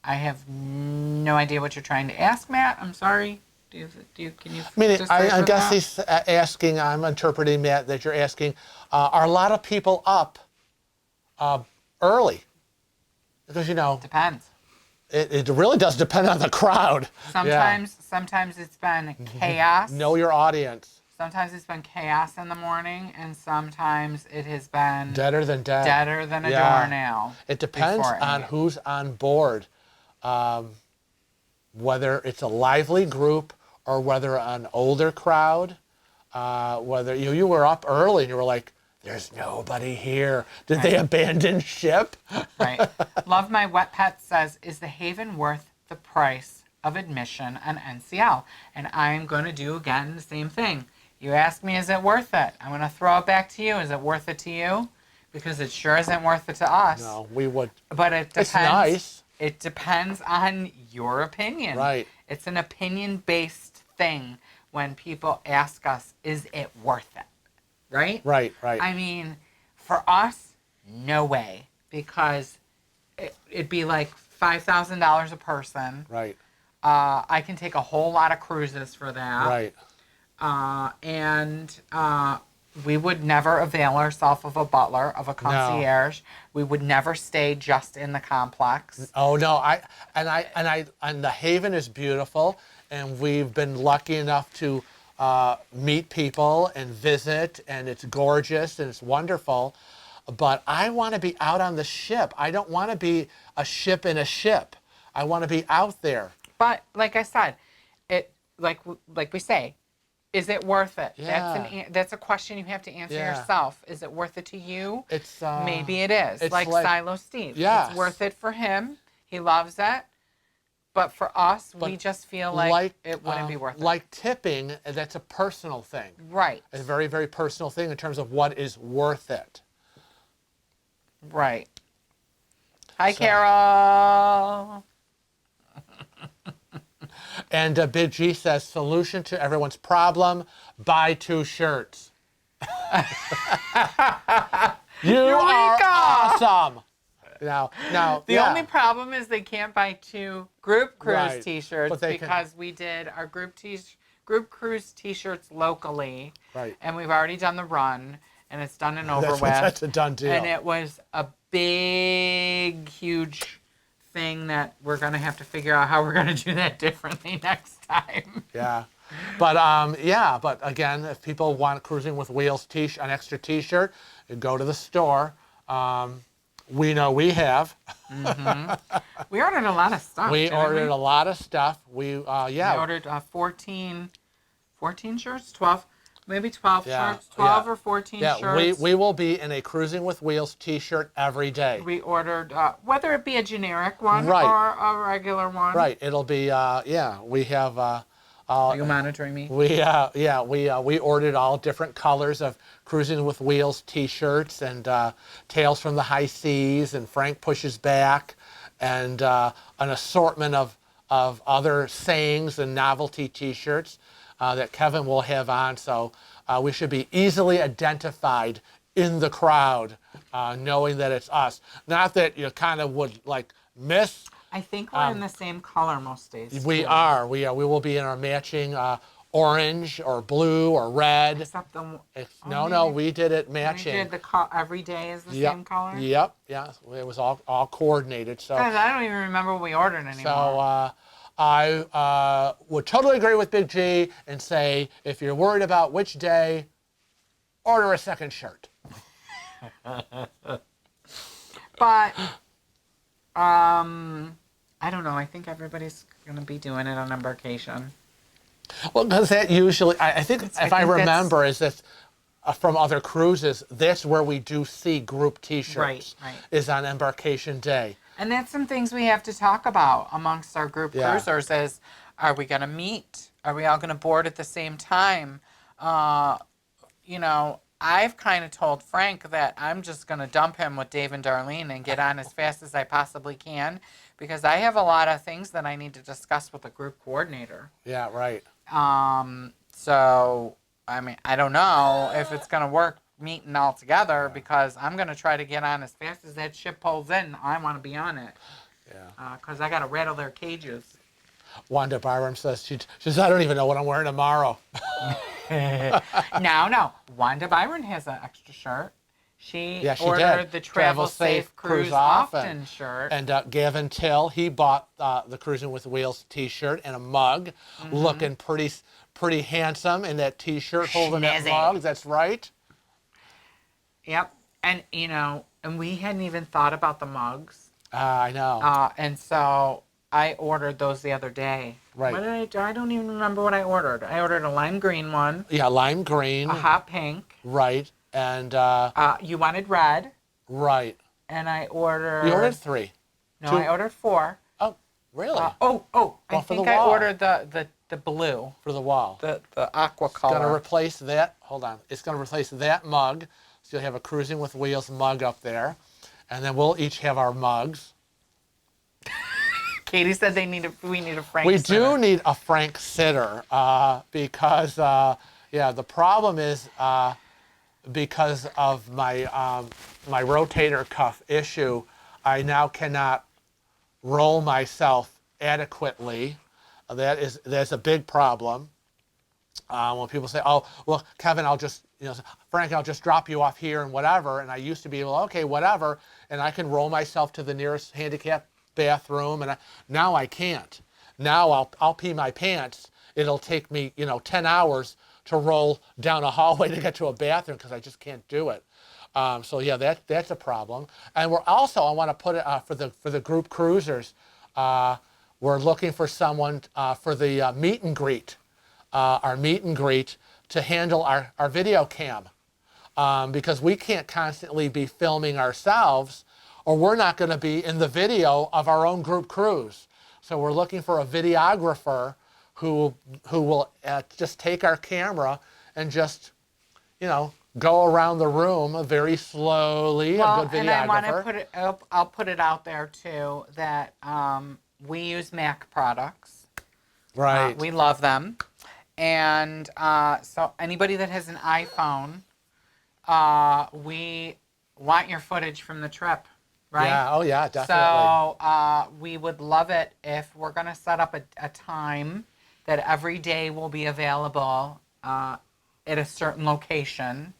I have no idea what you're trying to ask, Matt. I'm sorry. Can you? I guess he's asking. I'm interpreting, Matt, that you're asking, are a lot of people up early? Because Depends. it really does depend on the crowd. Sometimes it's been chaos. Know your audience. Sometimes it's been chaos in the morning, and sometimes it has been Deader than dead. deader than a doornail. It depends on who's on board, whether it's a lively group or whether an older crowd. Whether you were up early and you were like, "There's nobody here. Did they abandon ship?" Right. Love My Wet Pet says, "Is the Haven worth the price of admission on NCL?" And I'm going to do again the same thing. You ask me, is it worth it? I'm going to throw it back to you. Is it worth it to you? Because it sure isn't worth it to us. No, we would. But it depends. It's nice. It depends on your opinion. Right. It's an opinion-based thing when people ask us, is it worth it? Right? Right. I mean, for us, no way. Because it'd be like $5,000 a person. Right. I can take a whole lot of cruises for that. Right. And we would never avail ourselves of a butler, of a concierge. No. We would never stay just in the complex. Oh no, and the Haven is beautiful, and we've been lucky enough to meet people and visit, and it's gorgeous and it's wonderful. But I want to be out on the ship. I don't want to be a ship in a ship. I want to be out there. But like I said, like we say, is it worth it? Yeah. That's a question you have to answer yourself. Is it worth it to you? It's maybe it is. It's like Silo Steve. Yes. It's worth it for him. He loves it. But for us, we just feel like it wouldn't be worth it. Like tipping, that's a personal thing. Right. It's a very, very personal thing in terms of what is worth it. Right. Hi, Carol. And Big G says, solution to everyone's problem, buy 2 shirts. You are awesome. Now, the only problem is they can't buy 2 group cruise T-shirts because we did our group cruise T-shirts locally. Right. And we've already done the run, and it's done and over with. That's a done deal. And it was a big, huge thing that we're going to have to figure out how we're going to do that differently next time. Yeah. But again, if people want Cruising with Wheels an extra T-shirt, go to the store. We know we have. Mm-hmm. We ordered a lot of stuff. We ordered a lot of stuff. We ordered 14 shirts, 12. Maybe 12 shirts, 12 or 14 shirts. We will be in a Cruising with Wheels T-shirt every day. We ordered, whether it be a generic one or a regular one. Right. It'll be, we have... Are you monitoring me? We ordered all different colors of Cruising with Wheels T-shirts and Tales from the High Seas and Frank Pushes Back and an assortment of other sayings and novelty T-shirts that Kevin will have on. So we should be easily identified in the crowd, knowing that it's us. Not that you kind of would like miss. I think we're in the same color most days. We are. We will be in our matching orange or blue or red. Except we did it matching. We did every day is the same color? Yep. Yeah. It was all coordinated. So guys, I don't even remember what we ordered anymore. So I would totally agree with Big G and say, if you're worried about which day, order a second shirt. But I don't know. I think everybody's going to be doing it on Embarkation. Well, because that usually, I think, if I remember, is that from other cruises, that's where we do see group T-shirts. Right. Is on Embarkation Day. And that's some things we have to talk about amongst our group cruisers is, are we going to meet? Are we all going to board at the same time? I've kind of told Frank that I'm just going to dump him with Dave and Darlene and get on as fast as I possibly can because I have a lot of things that I need to discuss with the group coordinator. Yeah, right. So, I mean, I don't know if it's going to work meeting all together because I'm going to try to get on as fast as that ship pulls in. I want to be on it. Yeah. Because I got to rattle their cages. Wanda Byram says, she says, I don't even know what I'm wearing tomorrow. No. Wanda Byron has an extra shirt. She ordered did. the Travel Safe Cruise Often shirt. And Gavin Till, he bought the Cruising with Wheels t-shirt and a mug, looking pretty handsome in that t-shirt, holding that Snazzy. mug. That's right. Yep. And, and we hadn't even thought about the mugs. I know. And so I ordered those the other day. Right. What did I do? I don't even remember what I ordered. I ordered a lime green one. Yeah, lime green. A hot pink. Right. And you wanted red. right. And I ordered. You ordered 3. No, 2. I ordered 4. Oh, really? I Well, for think the I wall. ordered the blue. For the wall. The aqua color. Going to replace that. Hold on. It's going to replace that mug. So you'll have a Cruising with Wheels mug up there. And then we'll each have our mugs. Katie said we need a Frank We sitter. do need a Frank sitter because, the problem is because of my my rotator cuff issue, I now cannot roll myself adequately. That's a big problem. When people say, "Oh, well, Kevin, Frank, I'll just drop you off here and whatever," and I used to be able, okay, whatever, and I can roll myself to the nearest handicap bathroom, and now I can't. Now I'll pee my pants. It'll take me 10 hours to roll down a hallway to get to a bathroom because I just can't do it. So yeah, that's a problem. And we're also, I want to put it for the group cruisers. We're looking for someone for the meet and greet, our meet and greet to handle our video cam because we can't constantly be filming ourselves, or we're not going to be in the video of our own group cruise. So we're looking for a videographer who will just take our camera and just, go around the room very slowly. Well, a good videographer. and I want to put it. I'll put it out there too that we use Mac products. Right. We love them, and so anybody that has an iPhone, we want your footage from the trip. Right? Yeah, oh yeah, definitely. So we would love it if we're going to set up a time that every day will be available at a certain location.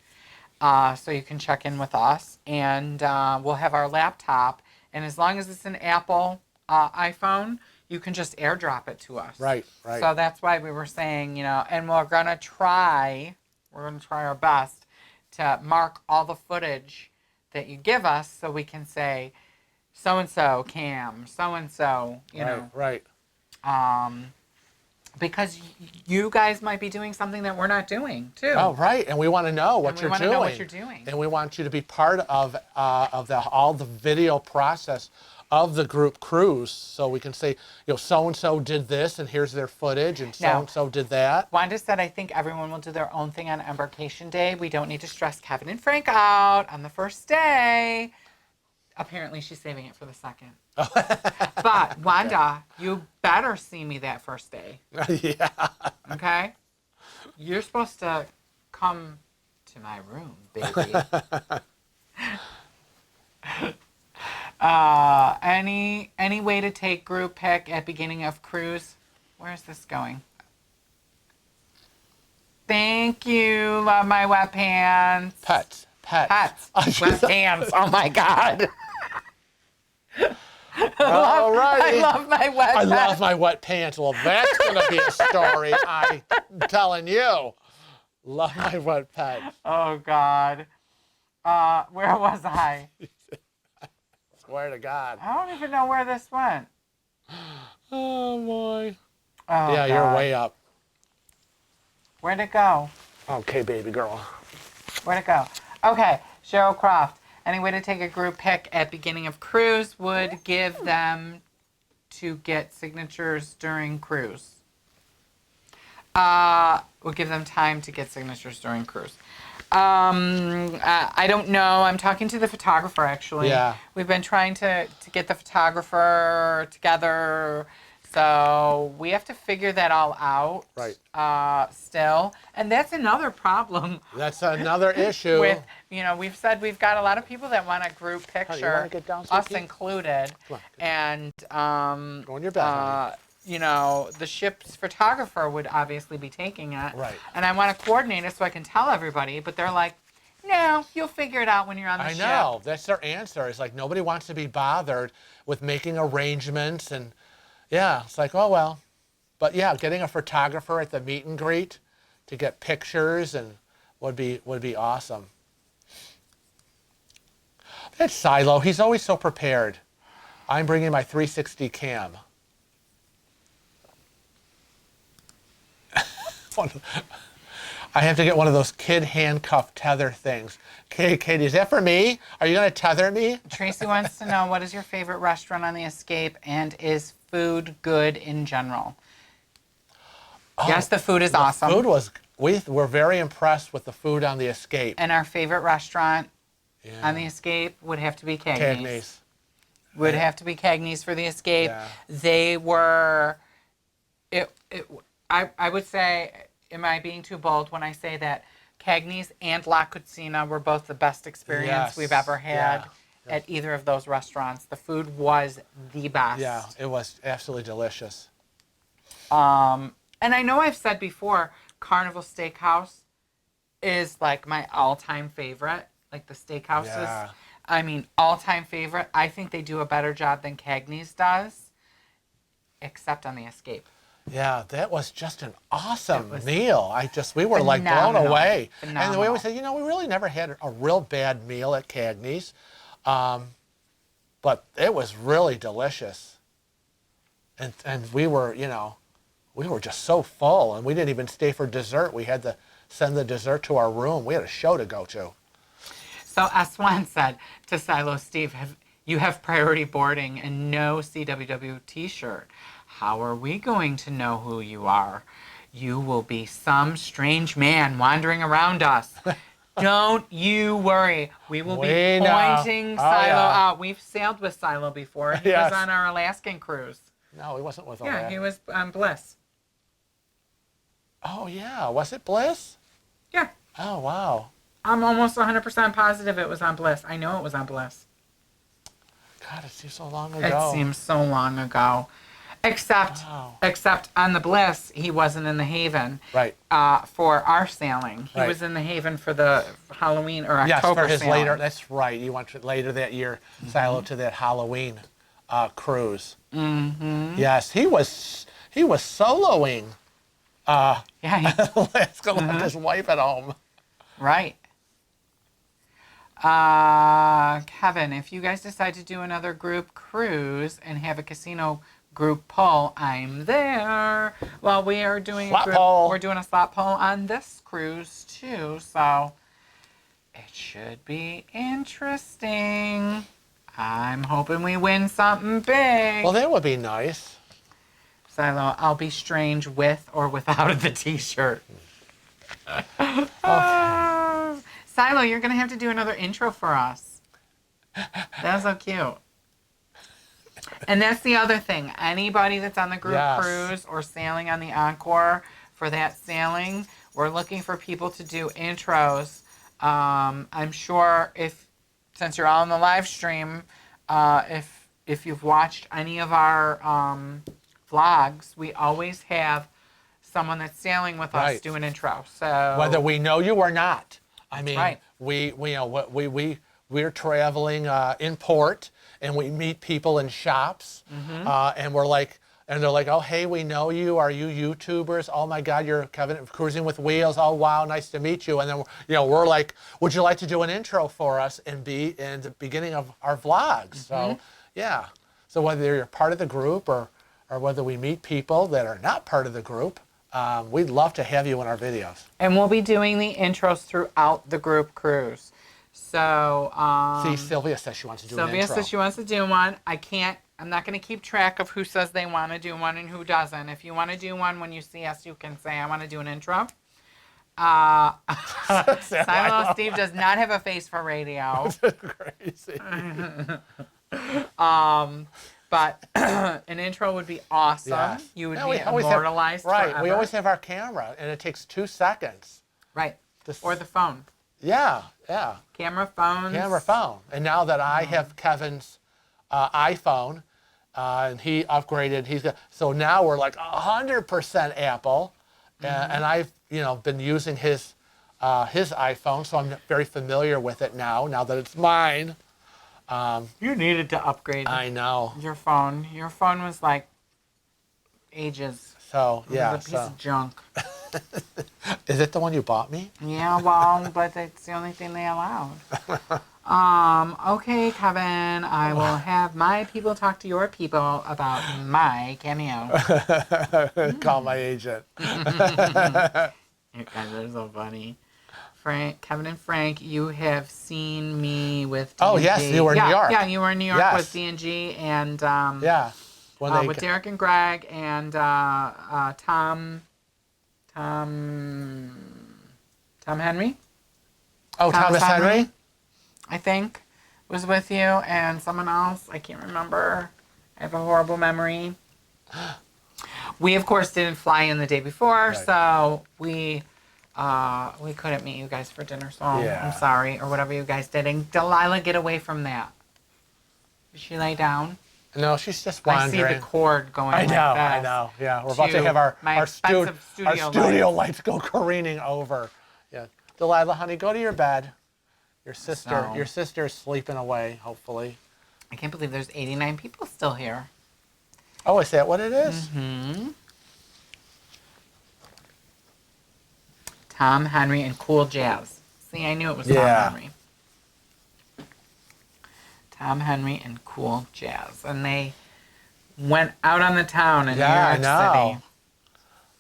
So you can check in with us, and we'll have our laptop. And as long as it's an Apple iPhone, you can just AirDrop it to us. Right. So that's why we were saying, and we're going to try our best to mark all the footage that you give us so we can say so-and-so cam, so-and-so, you know. Right. Because you guys might be doing something that we're not doing, too. Oh, right. And we want to know what you're doing. We want to know what you're doing. And we want you to be part of all the video process of the group cruise, so we can say, so-and-so did this, and here's their footage, and so-and-so did that. Wanda said, I think everyone will do their own thing on Embarkation Day. We don't need to stress Kevin and Frank out on the first day. Apparently, she's saving it for the second. But, Wanda, you better see me that first day. Yeah. Okay? You're supposed to come to my room, baby. Any way to take group pic at beginning of cruise? Where is this going? Thank you. Love my wet pants. Pets. Wet pants. Oh my God. All right. I love my wet pants. I love my wet pants. Well, that's going to be a story. I'm telling you. Love my wet pants. Oh God. Where was I? Swear to God. I don't even know where this went. Oh boy. Oh, yeah, God. you're way up. Where'd it go? Okay, baby girl. Where'd it go? Okay, Cheryl Croft. Any way to take a group pic at beginning of cruise would give them to get signatures during cruise. We'll give them time to get signatures during cruise. I don't know. I'm talking to the photographer, actually. Yeah. We've been trying to get the photographer together. So we have to figure that all out. Right. Still. And that's another problem. That's another issue. With, we've said we've got a lot of people that want a group picture, wanna get down so us deep? included. Come on. And, Go in your bed, honey. the ship's photographer would obviously be taking it. Right. And I want to coordinate it so I can tell everybody, but they're like, no, you'll figure it out when you're on the ship. I know. That's their answer. It's like nobody wants to be bothered with making arrangements. And yeah, it's like, oh, well. But yeah, getting a photographer at the meet and greet to get pictures and would be awesome. That's Silo. He's always so prepared. I'm bringing my 360 cam. I have to get one of those kid handcuff tether things. Katie, is that for me? Are you going to tether me? Tracy wants to know, what is your favorite restaurant on the Escape, and is food good in general? Oh, yes, the food is awesome. Food was, we were very impressed with the food on the Escape. And our favorite restaurant on the Escape would have to be Cagney's. Cagney's. Would have to be Cagney's for the Escape. Yeah. They were, I would say, am I being too bold when I say that Cagney's and La Cucina were both the best experience Yes. we've ever had Yeah. at either of those restaurants? The food was the best. Yeah, it was absolutely delicious. And I know I've said before, Carnival Steakhouse is like my all-time favorite. Like the steakhouses. Yeah. I mean, all-time favorite. I think they do a better job than Cagney's does, except on the Escape. Yeah, that was just an awesome meal. We were like blown phenomenal. away. Phenomenal. And we always said, we really never had a real bad meal at Cagney's. But it was really delicious. And we were, we were just so full, and we didn't even stay for dessert. We had to send the dessert to our room. We had a show to go to. So S1 said to Silo, Steve, you have priority boarding and no CWW t-shirt. How are we going to know who you are? You will be some strange man wandering around us. Don't you worry. We will be pointing Silo out. We've sailed with Silo before. He was on our Alaskan cruise. No, he wasn't with us. Yeah, he was on Bliss. Oh, yeah. Was it Bliss? Yeah. Oh, wow. I'm almost 100% positive it was on Bliss. I know it was on Bliss. God, it seems so long ago. It seems so long ago. Except on the Bliss, he wasn't in the Haven. Right. For our sailing. He was in the Haven for the Halloween or October for his sailing. later. That's right. He went later that year, Silo, to that Halloween cruise. Mm-hmm. Yes, he was soloing. Alaska left his wife at home. Right. Kevin, if you guys decide to do another group cruise and have a casino group pull, I'm there. Well, we are doing we're doing a slot pull on this cruise too, so it should be interesting. I'm hoping we win something big. Well, that would be nice. Silo, I'll be strange with or without the t-shirt. Okay. Silo, you're going to have to do another intro for us. That's so cute. And that's the other thing. Anybody that's on the group cruise or sailing on the Encore for that sailing, we're looking for people to do intros. I'm sure since you're all on the live stream, if you've watched any of our vlogs, we always have someone that's sailing with us do an intro. So whether we know you or not. I mean, we're traveling in port, and we meet people in shops, and we're like, and they're like, oh, hey, we know you. Are you YouTubers? Oh my God, you're Kevin Cruising with Wheels. Oh wow, nice to meet you. And then we're like, would you like to do an intro for us and be in the beginning of our vlogs? So yeah. So whether you're part of the group or whether we meet people that are not part of the group, we'd love to have you in our videos. And we'll be doing the intros throughout the group cruise. So see, Sylvia says she wants to do an intro. Sylvia says she wants to do one. I can't I'm not going to keep track of who says they want to do one and who doesn't. If you want to do one when you see us, you can say, I want to do an intro. Silo Steve does not have a face for radio. Crazy. But an intro would be awesome. Yes. You would No, be we always immortalized Right. forever. We always have our camera, and it takes 2 seconds. Right. Or the phone. Yeah, yeah. Camera, phones. Camera, phone. And now that I have Kevin's iPhone, and he upgraded, so now we're like 100% Apple, and I've been using his iPhone, so I'm very familiar with it now that it's mine. You needed to upgrade. I know. Your phone. Your phone was like ages. So yeah, It was a piece of junk. Is it the one you bought me? Yeah, well, but it's the only thing they allowed. Okay, Kevin, I will have my people talk to your people about my cameo. Call my agent. You guys are so funny. Kevin and Frank, you have seen me with D&G. Oh, yes, you were in New York. Yeah, you were in New York Yes. with D&G and Yeah. with Derek and Greg and Tom Henry. Oh, Thomas Henry? I think, was with you, and someone else. I can't remember. I have a horrible memory. We, of course, didn't fly in the day before, Right. so we couldn't meet you guys for dinner, so Yeah. I'm sorry, or whatever you guys did. And Delilah, get away from that. Did she lay down? No, she's just wandering. I see the cord going I like know, this. I know. Yeah, we're about to to have our my expensive studio lights go careening over. Yeah, Delilah, honey, go to your bed. Your sister is sleeping away, hopefully. I can't believe there's 89 people still here. Oh, is that what it is? Mm-hmm. Tom Henry and Cool Jazz. See, I knew it was Tom Henry. Tom Henry and Cool Jazz. And they went out on the town in New York City.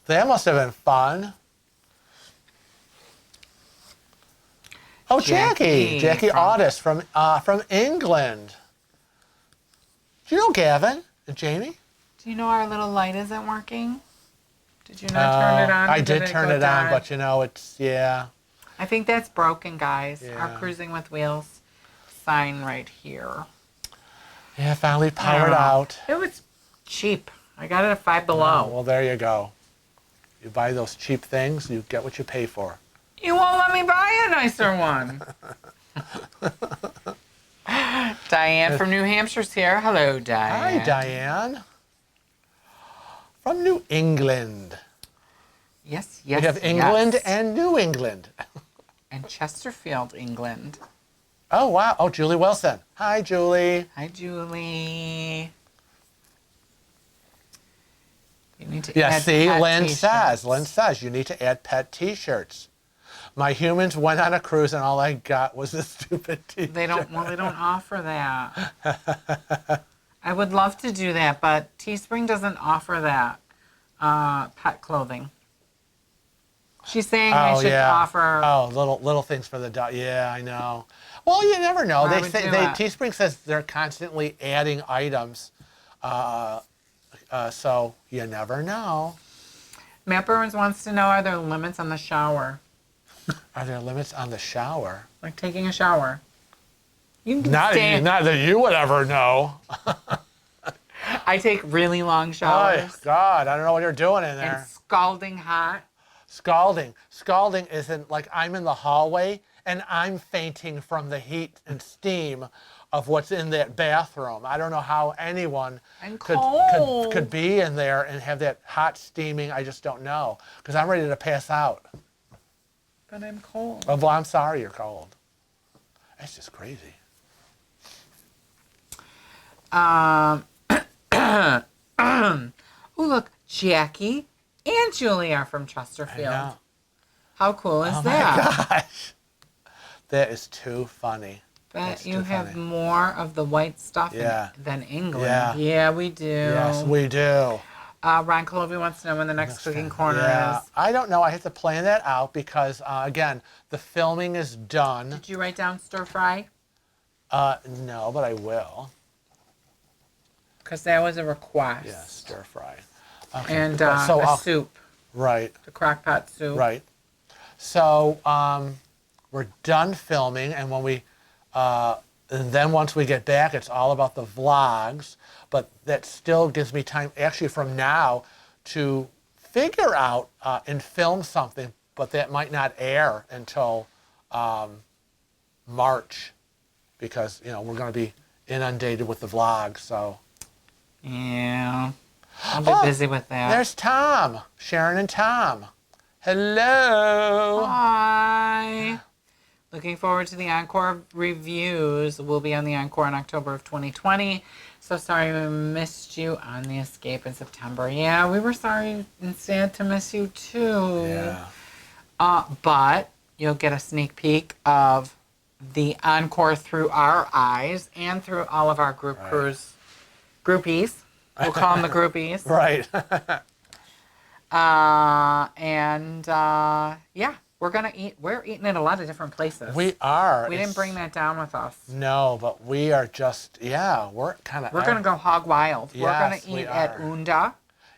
That must have been fun. Oh, Jackie Audis from England. Do you know Gavin and Jamie? Do you know our little light isn't working? Did you not turn it on? I did turn it on, but it's, yeah. I think that's broken, guys. Yeah. Our Cruising with Wheels sign right here. Yeah, finally powered out. It was cheap. I got it at Five Below. Oh, well, there you go. You buy those cheap things, you get what you pay for. You won't let me buy a nicer one. Diane from New Hampshire's here. Hello, Diane. Hi, Diane. From New England. Yes. We have England yes. and New England. And Chesterfield, England. Oh, wow. Oh, Julie Wilson. Hi, Julie. Hi, Julie. You need to Yeah, add see, pet Lynn t-shirts. says you need to add pet t-shirts. My humans went on a cruise and all I got was a stupid t-shirt. They don't offer that. I would love to do that, but Teespring doesn't offer that pet clothing. She's saying I should offer. Oh, little things for the dog. Yeah, I know. Well, you never know. I would do it. Teespring says they're constantly adding items, so you never know. Matt Burns wants to know: are there limits on the shower? Are there limits on the shower? Like taking a shower. You can Not that you would ever know. I take really long showers. Oh, God, I don't know what you're doing in there. And scalding hot. Scalding. Scalding isn't like I'm in the hallway and I'm fainting from the heat and steam of what's in that bathroom. I don't know how anyone could be in there and have that hot steaming. I just don't know because I'm ready to pass out. But I'm cold. Oh, well, I'm sorry you're cold. That's just crazy. Oh, look, Jackie and Julie are from Chesterfield. I know. How cool is Oh that? my gosh. That is too funny. But you have more of the white stuff than England. Yeah, we do. Yes, we do. Ron Colovi wants to know when the next cooking corner is. I don't know. I have to plan that out because, again, the filming is done. Did you write down stir fry? No, but I will. because that was a request. Yeah, stir fry. Okay. And so a soup, Right. the crock pot soup. Right. So we're done filming, and when we, and then once we get back, it's all about the vlogs. But that still gives me time, actually, from now to figure out and film something. But that might not air until March, because we're going to be inundated with the vlogs. So. Yeah, I'll be busy with that. There's Tom, Sharon and Tom. Hello. Hi. Looking forward to the Encore reviews. We'll be on the Encore in October of 2020. So sorry we missed you on the Escape in September. Yeah, we were sorry and sad to miss you too. Yeah. But you'll get a sneak peek of the Encore through our eyes and through all of our group cruise groupies. We'll call them the groupies. Right. Yeah, we're eating at a lot of different places. We are. We didn't bring that down with us. No, but we are just, we're kind of. We're going to go hog wild. Yes, we're going to we eat at are. Unda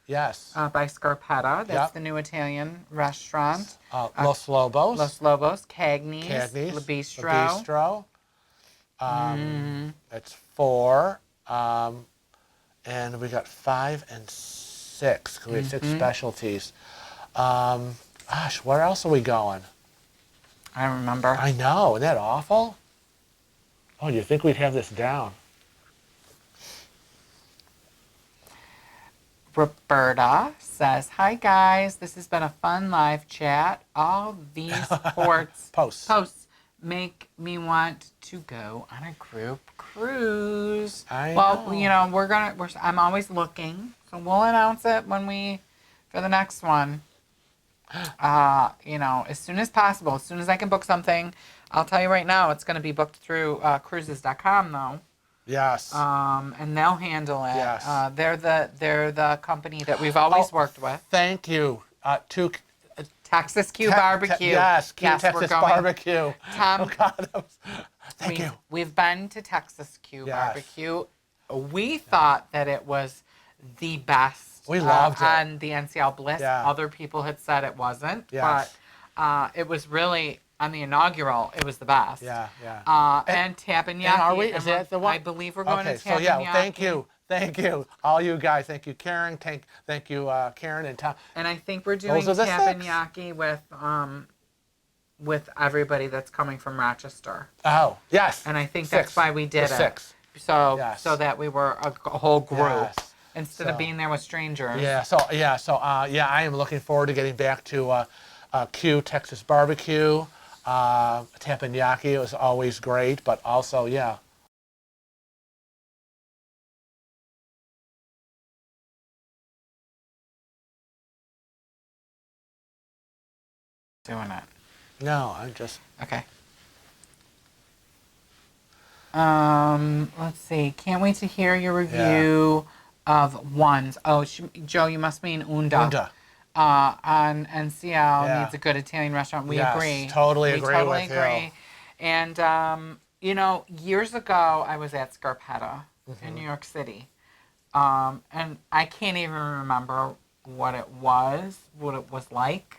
Yes. by Scarpetta. That's Yep. the new Italian restaurant. Los Lobos. Los Lobos, Cagney's, Cagney's. Le Bistro. That's 4. And we got 5 and 6. 'Cause we had 6 specialties. Gosh, where else are we going? I remember. I know. Isn't that awful? Oh, you think we'd have this down? Roberta says, "Hi guys, this has been a fun live chat. All these posts make me want to go on a group cruise." I well, know. I'm always looking, so we'll announce it for the next one. As soon as possible, as soon as I can book something. I'll tell you right now, it's going to be booked through cruises.com though. Yes. And they'll handle it. Yes. They're the company that we've always worked with. Thank you. To Texas Q Barbecue. Yes, Q Texas we're going. Barbecue. Tom, Oh God, thank you. We've been to Texas Q Yes. Barbecue. We thought that it was the best. We loved it. On the NCL Bliss. Yeah. Other people had said it wasn't. Yes. But it was really, on the inaugural, it was the best. Yeah, yeah. And Teppanyaki. And are we? Is that the one? I believe we're going Okay, to so Teppanyaki. thank you, all you guys. Thank you, Karen. Thank you, Karen and Tom. And I think we're doing Those are the 6. Teppanyaki with everybody that's coming from Rochester. Oh, yes. And I think 6. that's why we did The it. 6. So Yes. so that we were a whole group Yes. instead of So- being there with strangers. Yeah. I am looking forward to getting back to Q Texas Barbecue, Teppanyaki. It was always great, but also Doing it. No, I'm just. Okay. Let's see. Can't wait to hear your review of Ones. Oh, Joe, you must mean Unda. On NCL needs a good Italian restaurant. We agree. Totally agree totally with agree. you. And years ago I was at Scarpetta in New York City, and I can't even remember what it was like.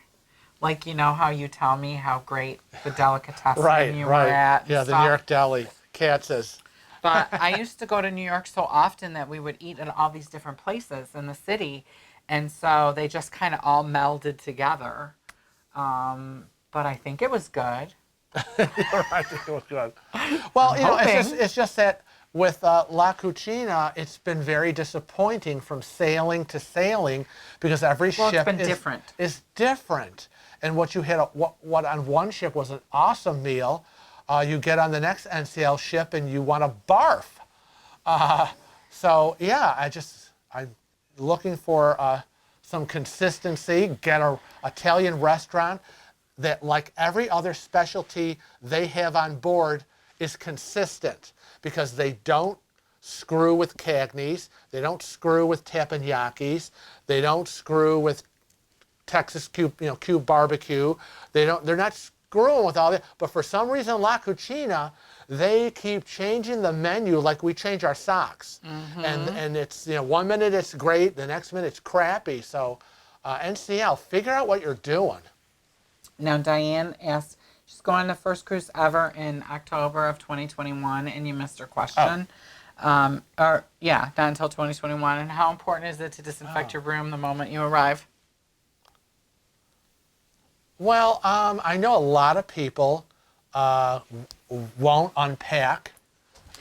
Like, how you tell me how great the delicatessen you were at. Yeah, the New York Deli. Katz's. But I used to go to New York so often that we would eat at all these different places in the city. And so they just kind of all melded together. But I think it was good. You're right, it was good. Well, it's just that with La Cucina, it's been very disappointing from sailing to sailing because every ship is different. And what you had, what on one ship was an awesome meal, you get on the next NCL ship and you want to barf. I'm looking for some consistency. Get an Italian restaurant that, like every other specialty they have on board, is consistent because they don't screw with Cagney's, they don't screw with Teppanyakis, they don't screw with Texas Q Barbecue. They're not screwing with all that. But for some reason, La Cucina, they keep changing the menu like we change our socks. And it's, 1 minute it's great, the next minute it's crappy. So NCL, figure out what you're doing. Now, Diane asked, she's going the first cruise ever in October of 2021, and you missed her question. Not until 2021. And how important is it to disinfect your room the moment you arrive? Well, I know a lot of people won't unpack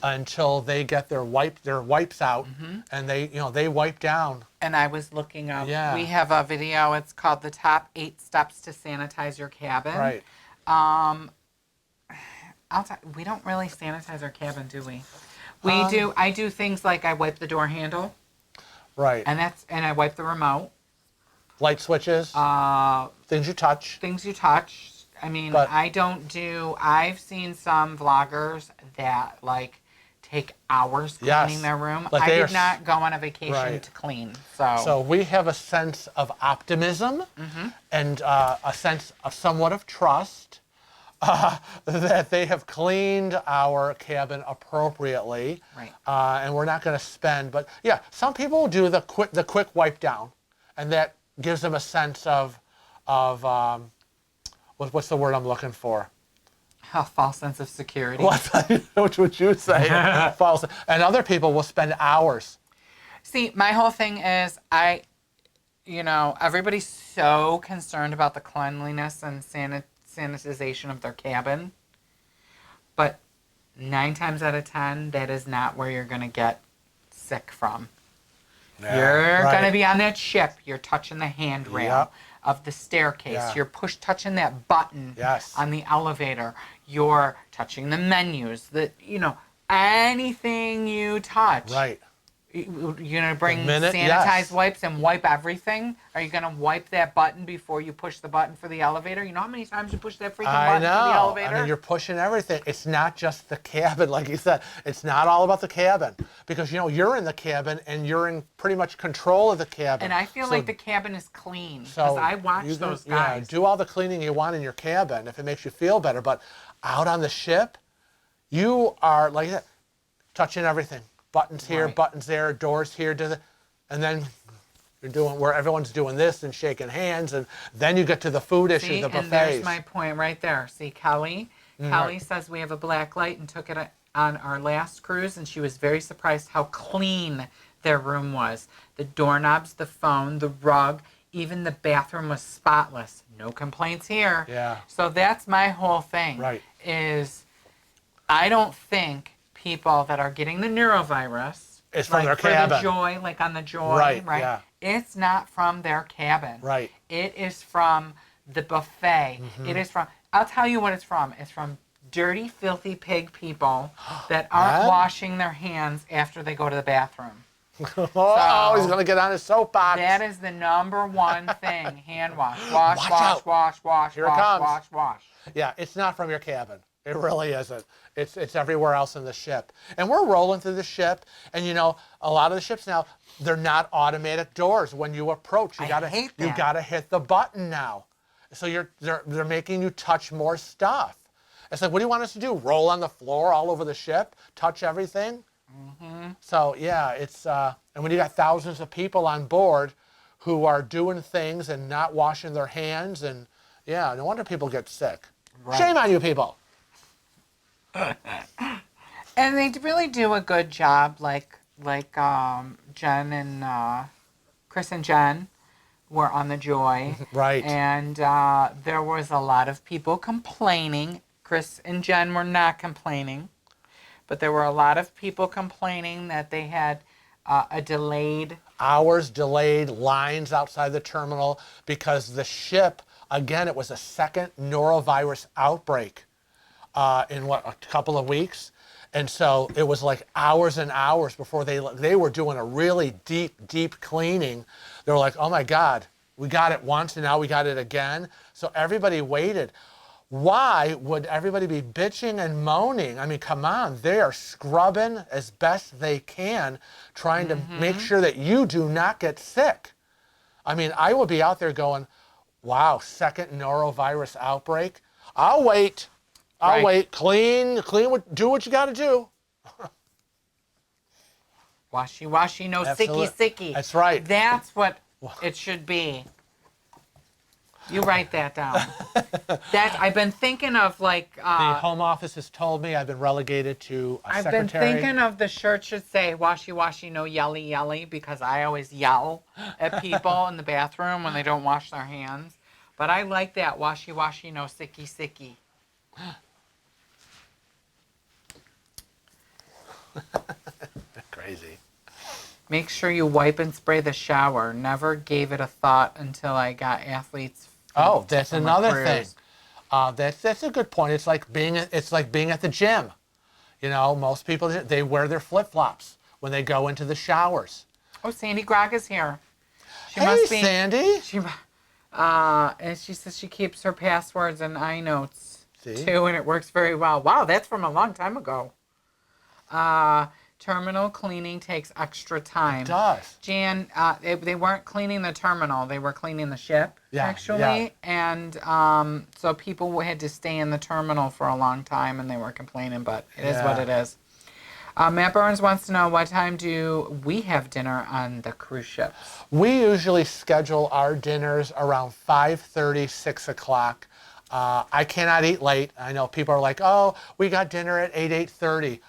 until they get their wipes out, and they wipe down. And I was looking up. Yeah. We have a video. It's called "The Top 8 Steps to Sanitize Your Cabin." Right. We don't really sanitize our cabin, do we? We do. I do things like I wipe the door handle. Right. And I wipe the remote. Light switches. Things you touch. Things you touch. I mean, I've seen some vloggers that take hours cleaning their room. Like I did not go on a vacation to clean. So we have a sense of optimism and a sense of somewhat of trust that they have cleaned our cabin appropriately. Right. And we're not going to spend, but yeah, some people do the quick wipe down, and that gives them a sense of what's the word I'm looking for? a false sense of security. Which would you say? False. And other people will spend hours. See, my whole thing is everybody's so concerned about the cleanliness and sanitization of their cabin. But 9 times out of 10, that is not where you're going to get sick from. Yeah, you're going to be on that ship. You're touching the handrail of the staircase. Yeah. You're touching that button on the elevator. You're touching the menus. Anything you touch. Right. You're going to bring sanitized wipes and wipe everything? Are you going to wipe that button before you push the button for the elevator? You know how many times you push that freaking button for the elevator? I mean, you're pushing everything. It's not just the cabin, like you said. It's not all about the cabin. Because, you're in the cabin and you're in pretty much control of the cabin. And I feel like the cabin is clean. Because I watch those guys. Yeah, do all the cleaning you want in your cabin if it makes you feel better. But out on the ship, you are like that, touching everything. Buttons here, buttons there, doors here, and then you're doing where everyone's doing this and shaking hands, and then you get to the food issue, the buffets. And there's my point right there. See, Kelly says we have a black light and took it on our last cruise, and she was very surprised how clean their room was. The doorknobs, the phone, the rug, even the bathroom was spotless. No complaints here. Yeah. So that's my whole thing. Right. Is I don't think people that are getting the neurovirus, it's from their cabin. The Joy, like on the Joy, right? Yeah. It's not from their cabin. Right. It is from the buffet. Mm-hmm. It is from. I'll tell you what it's from. It's from dirty, filthy pig people that aren't washing their hands after they go to the bathroom. Oh, he's gonna get on his soapbox. That is the number one thing. Hand wash. Wash. Here it comes. Wash. Yeah, it's not from your cabin. It really isn't. It's everywhere else in the ship. And we're rolling through the ship, and a lot of the ships now, they're not automatic doors. When you approach, you gotta hit the button now. So they're making you touch more stuff. It's like, what do you want us to do? Roll on the floor all over the ship? Touch everything? Mm-hmm. So yeah, it's and when you got thousands of people on board who are doing things and not washing their hands, and yeah, no wonder people get sick. Right. Shame on you people. And they really do a good job, like Jen and Chris and Jen were on the Joy. Right. And there was a lot of people complaining. Chris and Jen were not complaining, but there were a lot of people complaining that they had hours delayed lines outside the terminal because the ship, again, it was a second norovirus outbreak. In a couple of weeks, and so it was like hours and hours before they were doing a really deep cleaning. They were like, oh my God, we got it once and now we got it again. So everybody waited. Why would everybody be bitching and moaning? I mean, come on, they are scrubbing as best they can, trying to make sure that you do not get sick. I mean, I would be out there going, wow, second norovirus outbreak. I'll wait. I'll Right. wait. Clean. Do what you got to do. Washy, washy, no Absolutely. sicky, sicky. That's right. That's what it should be. You write that down. That I've been thinking of, like. The home office has told me I've been relegated to a I've secretary. been thinking of the shirt should say washy, washy, no yelly, yelly, because I always yell at people in the bathroom when they don't wash their hands. But I like that washy, washy, no sicky, sicky. Crazy. Make sure you wipe and spray the shower. Never gave it a thought until I got athletes. Oh, that's for my another thing. careers. That's a good point. It's like being at the gym. You know, most people, they wear their flip-flops when they go into the showers. Oh, Sandy Grog is here. She Hey, must be. Sandy. And she says she keeps her passwords and iNotes See? too, and it works very well. Wow, that's from a long time ago. Terminal cleaning takes extra time. It does. Jan, they weren't cleaning the terminal; they were cleaning the ship, Yeah, actually. yeah. And so people had to stay in the terminal for a long time, and they were complaining. But it is what Yeah. it is. Matt Burns wants to know, what time do we have dinner on the cruise ships? We usually schedule our dinners around 5:30, 6 o'clock. I cannot eat late. I know people are like, oh, we got dinner at 8:30.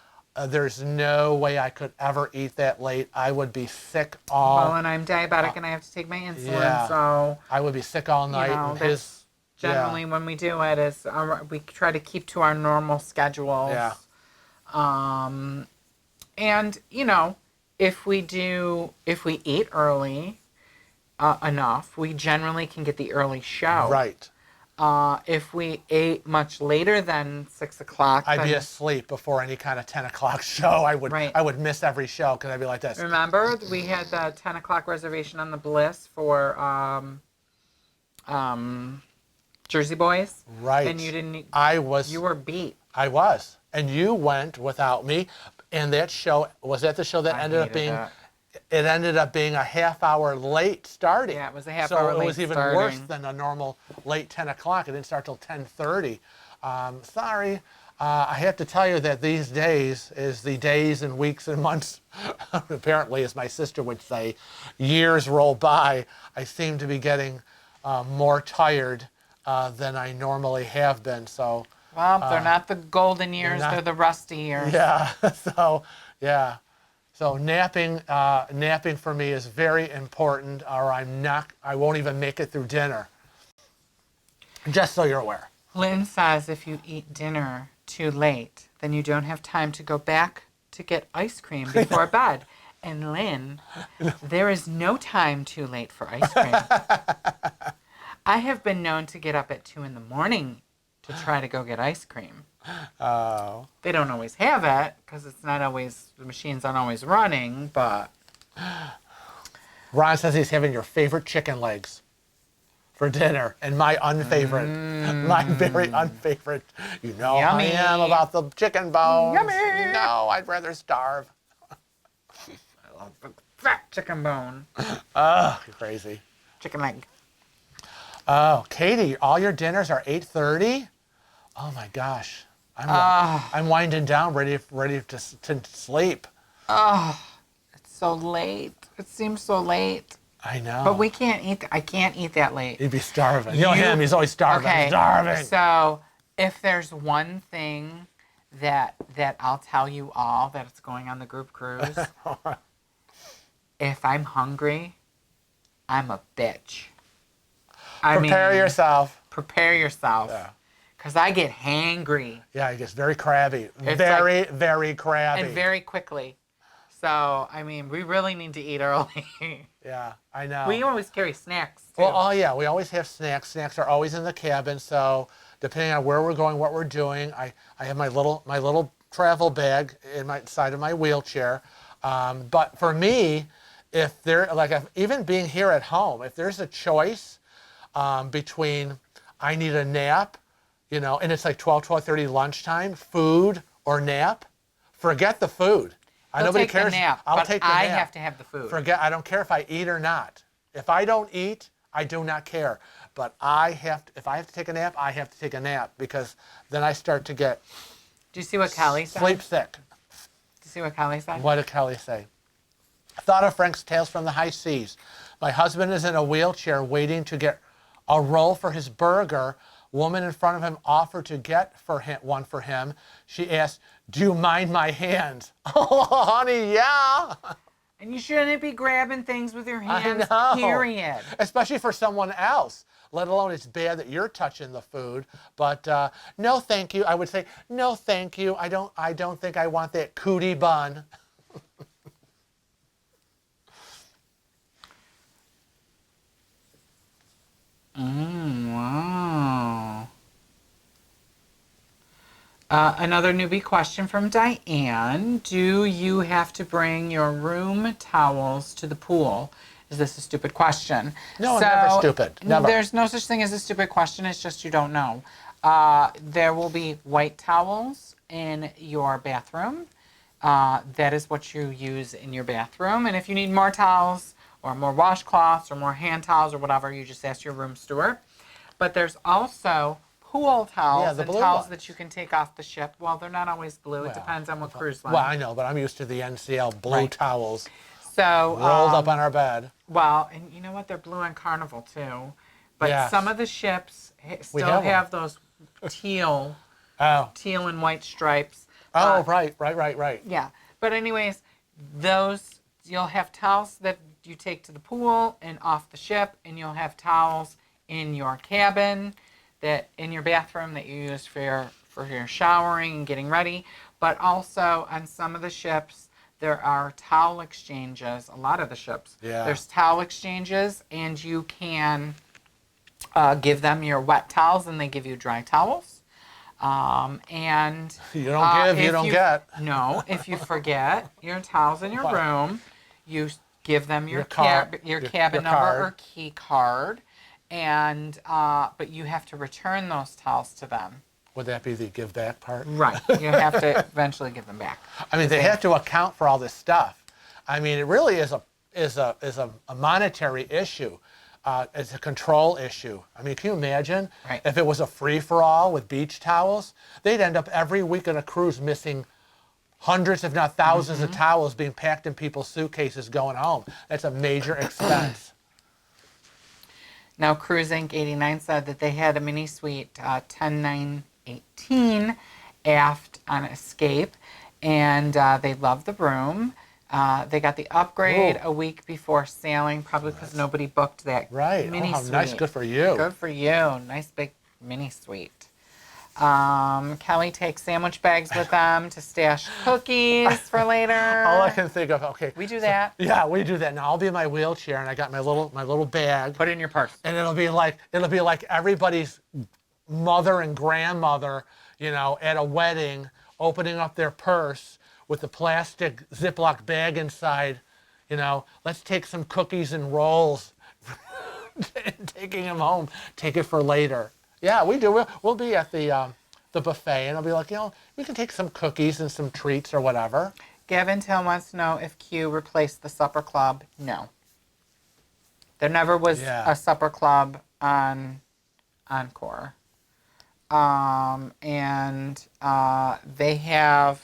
There's no way I could ever eat that late. I would be sick all. Well, and I'm diabetic and I have to take my insulin, Yeah. so I would be sick all night. know, and that's generally when we do it is we try to keep to our normal schedules. Yeah. And you know, if we eat early enough, we generally can get the early show. Right. If we ate much later than 6 o'clock, I'd be then- asleep before any kind of 10 o'clock show. I would miss every show because I'd be like this. Remember, we had the 10 o'clock reservation on the Bliss for Jersey Boys. Right. And you didn't. You were beat. I was. And you went without me. And that show, was that the show that I ended up hated being, that. it ended up being a half hour late starting. Yeah, it was a half so hour it late was even starting. worse than a normal late 10 o'clock. It didn't start till 10:30. Sorry. I have to tell you that these days is the days and weeks and months, apparently, as my sister would say, years roll by. I seem to be getting more tired than I normally have been. So, Well, they're not the golden years; they're the rusty years. yeah. So, yeah. So napping for me is very important, or I won't even make it through dinner. Just so you're aware. Lynn says if you eat dinner too late, then you don't have time to go back to get ice cream before bed. And Lynn, there is no time too late for ice cream. I have been known to get up at 2 a.m. to try to go get ice cream. Oh. They don't always have it because the machines aren't always running, but. Ron says he's having your favorite chicken legs for dinner, and my unfavorite, my very unfavorite. You know how I Yummy. am about the chicken bones. Yummy. No, I'd rather starve. I love the fat chicken bone. Oh, you're crazy. Chicken leg. Oh, Katie, all your dinners are 8:30? Oh my gosh. I'm winding down, ready to sleep. It's so late. It seems so late. I know. But we can't eat. I can't eat that late. He'd be starving. You know him, he's always starving. Okay. Starving. So if there's one thing that I'll tell you all that's going on the group cruise, if I'm hungry, I'm a bitch. Prepare yourself. Prepare yourself. Yeah. Because I get hangry. Yeah, he gets very crabby. It's very, very crabby. And very quickly. So, I mean, we really need to eat early. Yeah, I know. We always carry snacks, too. Well, oh yeah, we always have snacks. Snacks are always in the cabin. So depending on where we're going, what we're doing, I have my little travel bag in my side of my wheelchair. But for me, even being here at home, if there's a choice between I need a nap, and it's like 12:30 lunchtime, food or nap, forget the food. Nobody take cares. The nap, I'll but take the I nap. have to have the food. I don't care if I eat or not. If I don't eat, I do not care. but if I have to take a nap, I have to take a nap because then I start to get Do you see what Kelly said? sleep sick. Do you see what Kelly said? What did Kelly say? Thought of Frank's Tales from the High Seas. My husband is in a wheelchair waiting to get a roll for his burger. Woman in front of him offered to get one for him. She asked, "Do you mind my hands?" Oh, honey, yeah. And you shouldn't be grabbing things with your hands, I know. period. Especially for someone else, let alone it's bad that you're touching the food. But no, thank you. I would say, no, thank you. I don't think I want that cootie bun. Wow. Another newbie question from Diane. Do you have to bring your room towels to the pool? Is this a stupid question? No, never stupid. Never. There's no such thing as a stupid question. It's just you don't know. There will be white towels in your bathroom. That is what you use in your bathroom. And if you need more towels or more washcloths or more hand towels or whatever, you just ask your room steward. But there's also pool towels and towels ones that you can take off the ship. Well, they're not always blue. It depends on what cruise line. Well, I know, but I'm used to the NCL blue towels So rolled up on our bed. Well, and you know what? They're blue on Carnival too. But Yes. some of the ships still have those teal and white stripes. Oh, right. Yeah. But anyways, those you'll have towels that you take to the pool and off the ship, and you'll have towels in your cabin, that in your bathroom that you use for your showering and getting ready. But also on some of the ships, there are towel exchanges. A lot of the ships, there's towel exchanges, and you can give them your wet towels, and they give you dry towels. And you don't give, you don't get. No, if you forget your towels in your room, you give them your cabin number or key card, and but you have to return those towels to them. Would that be the give back part? Right. You have to eventually give them back. I mean, they have to account for all this stuff. I mean, it really is a monetary issue. It's a control issue. I mean, can you imagine if it was a free-for-all with beach towels? They'd end up every week on a cruise missing hundreds, if not thousands, of towels being packed in people's suitcases going home. That's a major expense. Now, Cruise Inc. 89 said that they had a mini suite 10918 aft on Escape, and they loved the room. They got the upgrade a week before sailing, probably because nobody booked that mini suite. Nice. Good for you. Good for you. Nice big mini suite. Kelly takes sandwich bags with them to stash cookies for later. All I can think of, we do that. Yeah, we do that. Now I'll be in my wheelchair, and I got my little bag. Put it in your purse. And it'll be like everybody's mother and grandmother, at a wedding, opening up their purse with the plastic Ziploc bag inside. Let's take some cookies and rolls, taking them home. Take it for later. Yeah, we do. We'll be at the buffet, and I'll be like, we can take some cookies and some treats or whatever. Gavin Till wants to know if Q replaced the supper club. No. There never was a supper club on Encore. And they have...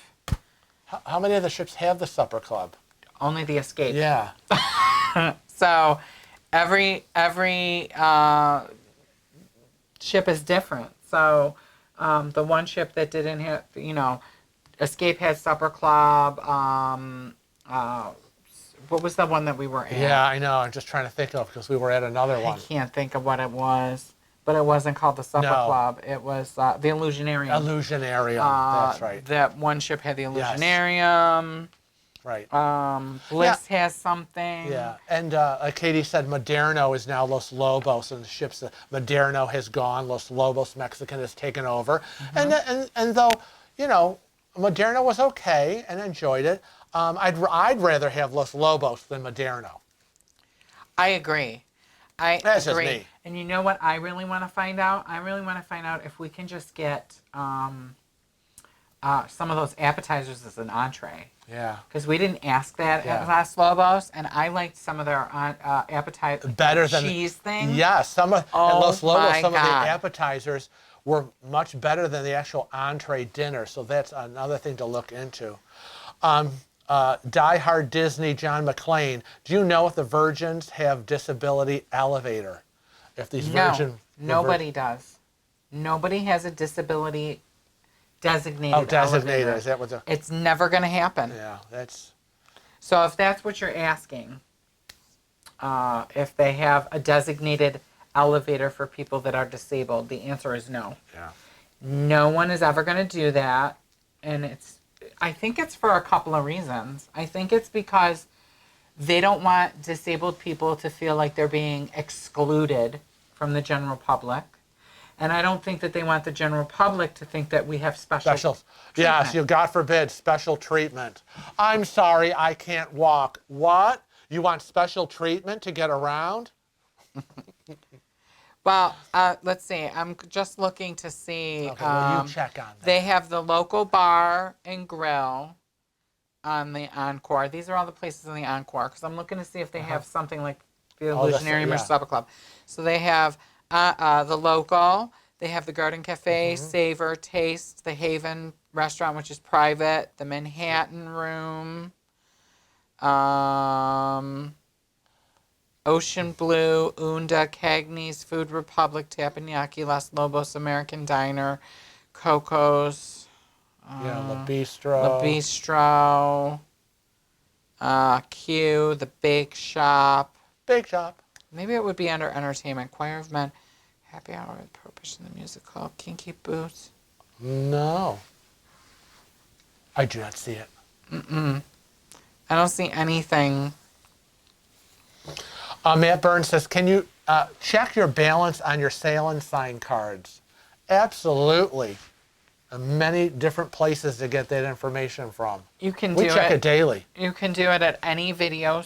How many of the ships have the supper club? Only the Escape. Yeah. So every ship is different. So the one ship that didn't have, Escape had supper club. What was the one that we were at? Yeah, I know. I'm just trying to think of because we were at another one. I can't think of what it was, but it wasn't called the supper club. It was the Illusionarium. That's right. That one ship had the Illusionarium. Right. Bliss has something. Yeah, and like Katie said, Moderno is now Los Lobos, and the ships, Moderno has gone, Los Lobos Mexican has taken over. And though, Moderno was okay and enjoyed it, I'd rather have Los Lobos than Moderno. I agree. That's just me. And you know what I really want to find out? I really want to find out if we can just get some of those appetizers as an entree. Yeah. Because we didn't ask that Yeah. at Los Lobos, and I liked some of their appetizer Better than cheese thing. Yeah, some of Oh at Los Lobos, my some of the God. appetizers were much better than the actual entree dinner. So that's another thing to look into. Die Hard Disney John McClane. Do you know if the Virgins have disability elevator? If these No, nobody does. Nobody has a disability designated. Oh, designated. elevator. Is that what the? It's never going to happen. Yeah, that's. So if that's what you're asking, if they have a designated elevator for people that are disabled, the answer is no. Yeah. No one is ever going to do that, and I think it's for a couple of reasons. I think it's because they don't want disabled people to feel like they're being excluded from the general public. And I don't think that they want the general public to think that we have special Yes, treatment. you God forbid special treatment. I'm sorry, I can't walk. What? You want special treatment to get around? Well, let's see. I'm just looking to see. Okay, well, you check on that. They have the local bar and grill on the Encore. These are all the places in the Encore because I'm looking to see if they have something like the Illusionarium or Supper Club. So they have the local. They have the Garden Cafe, Savor, Taste, the Haven Restaurant, which is private, the Manhattan Room, Ocean Blue, Unda, Cagney's, Food Republic, Teppanyaki, Los Lobos, American Diner, Coco's, Yeah, La Bistro. La Bistro, Q, The Bake Shop. Bake Shop. Maybe it would be under entertainment. Choir of Men, Happy Hour with Purpose in the Music Hall, Kinky Boots. No. I do not see it. I don't see anything. Matt Burns says, can you check your balance on your sale and sign cards? Absolutely. Many different places to get that information from. You can We do check it daily. You can do it at any video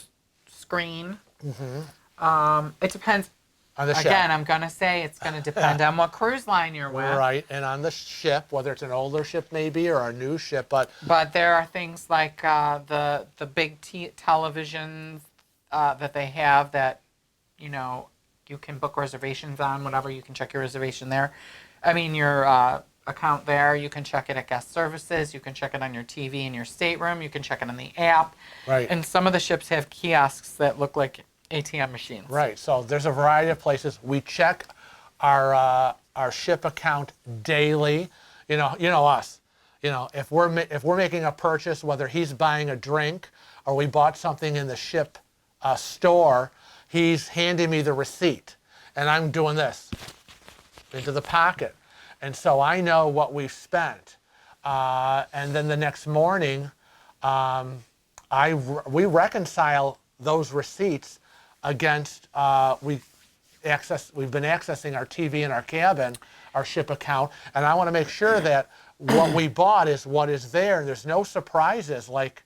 screen. It depends. On the ship. Again, I'm going to say it's going to depend on what cruise line you're with. Right, and on the ship, whether it's an older ship maybe or a new ship, but there are things like the big televisions that they have that, you know, you can book reservations on, whatever. You can check your reservation there. I mean, your account there. You can check it at guest services. You can check it on your TV in your stateroom. You can check it on the app. right. And some of the ships have kiosks that look like ATM machines. Right. So there's a variety of places. We check our ship account daily. You know us. You know, if we're making a purchase, whether he's buying a drink or we bought something in the ship store, he's handing me the receipt, and I'm doing this into the pocket, and so I know what we've spent. And then the next morning, we reconcile those receipts against we've been accessing our TV in our cabin, our ship account, and I want to make sure that what we bought is what is there, and there's no surprises like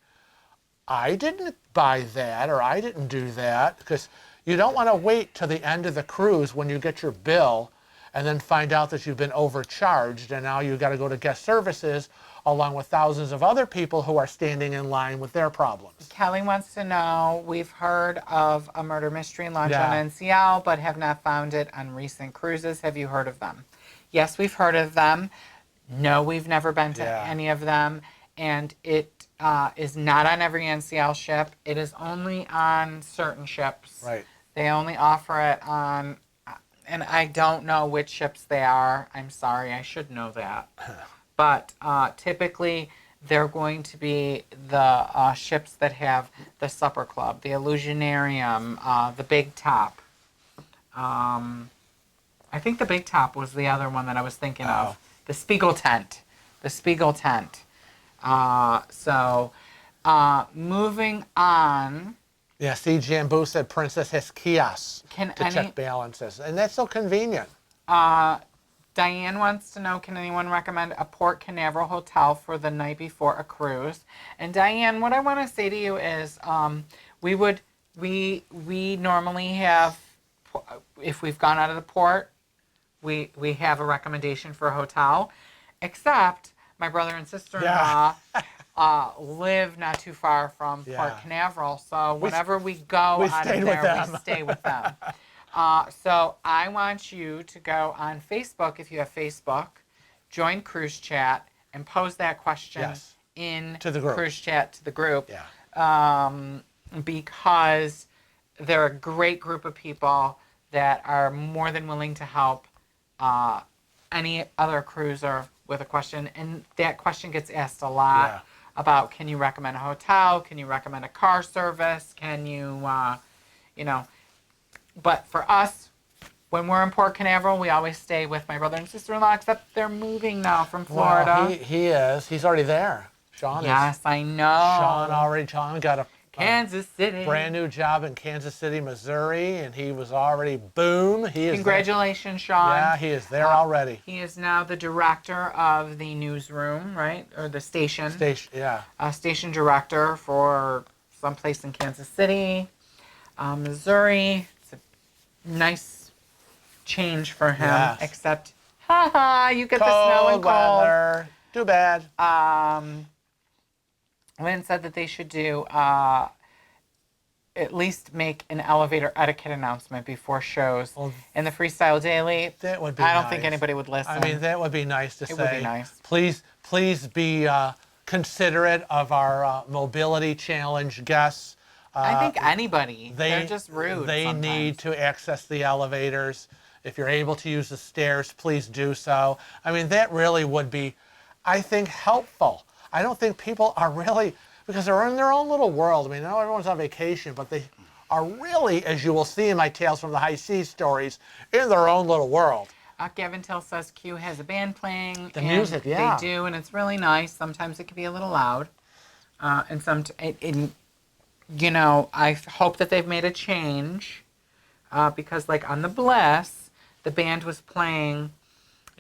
I didn't buy that or I didn't do that, because you don't want to wait till the end of the cruise when you get your bill and then find out that you've been overcharged and now you've got to go to guest services along with thousands of other people who are standing in line with their problems. Kelly wants to know, we've heard of a murder mystery launch Yeah. on NCL, but have not found it on recent cruises. Have you heard of them? Yes, we've heard of them. No, we've never been to Yeah. any of them. And it is not on every NCL ship. It is only on certain ships. Right. They only offer it on, and I don't know which ships they are. I'm sorry, I should know that. But typically, they're going to be the ships that have the Supper Club, the Illusionarium, the Big Top. I think the Big Top was the other one that I was thinking of. The Spiegel Tent. The Spiegel Tent. Moving on. Yeah, see, Jambu said Princess has kiosks Can to check balances, and that's so convenient. Diane wants to know, can anyone recommend a Port Canaveral hotel for the night before a cruise? And Diane, what I want to say to you is, we normally have, if we've gone out of the port, we have a recommendation for a hotel, except my brother and sister-in-law live not too far from Port Yeah. Canaveral. So whenever we go we out stayed of with there, them. we stay with them. So I want you to go on Facebook, if you have Facebook, join Cruise Chat, and pose that question Yes. in To the group. Cruise Chat to the group. Yeah. Because they're a great group of people that are more than willing to help any other cruiser with a question. And that question gets asked a lot Yeah. about, can you recommend a hotel? Can you recommend a car service? Can you, but for us, when we're in Port Canaveral, we always stay with my brother and sister-in-law, except they're moving now from Florida. Well, he is. He's already there. Sean Yes, I know. Sean got a Kansas City. brand new job in Kansas City, Missouri, and he was already boom. He is Congratulations, Sean. there. Yeah, he is there already. He is now the director of the newsroom, right? Or the station. Yeah. Station director for someplace in Kansas City, Missouri. It's a nice change for him, Yes. except, you get the snow and cold. Weather. Too bad. Lynn said that they should do at least make an elevator etiquette announcement before shows in the Freestyle Daily. That would be I don't nice. think anybody would listen. I mean, that would be nice to say. It would be nice. Please be considerate of our mobility challenge guests. I think anybody. They're just rude. They sometimes. need to access the elevators. If you're able to use the stairs, please do so. I mean, that really would be, I think, helpful. I don't think people are really, because they're in their own little world. I mean, I know everyone's on vacation, but they are really, as you will see in my Tales from the High Seas stories, in their own little world. Gavin Till says Q has a band playing. The music, yeah. They do, and it's really nice. Sometimes it can be a little loud. I hope that they've made a change because, like, on the Bliss, the band was playing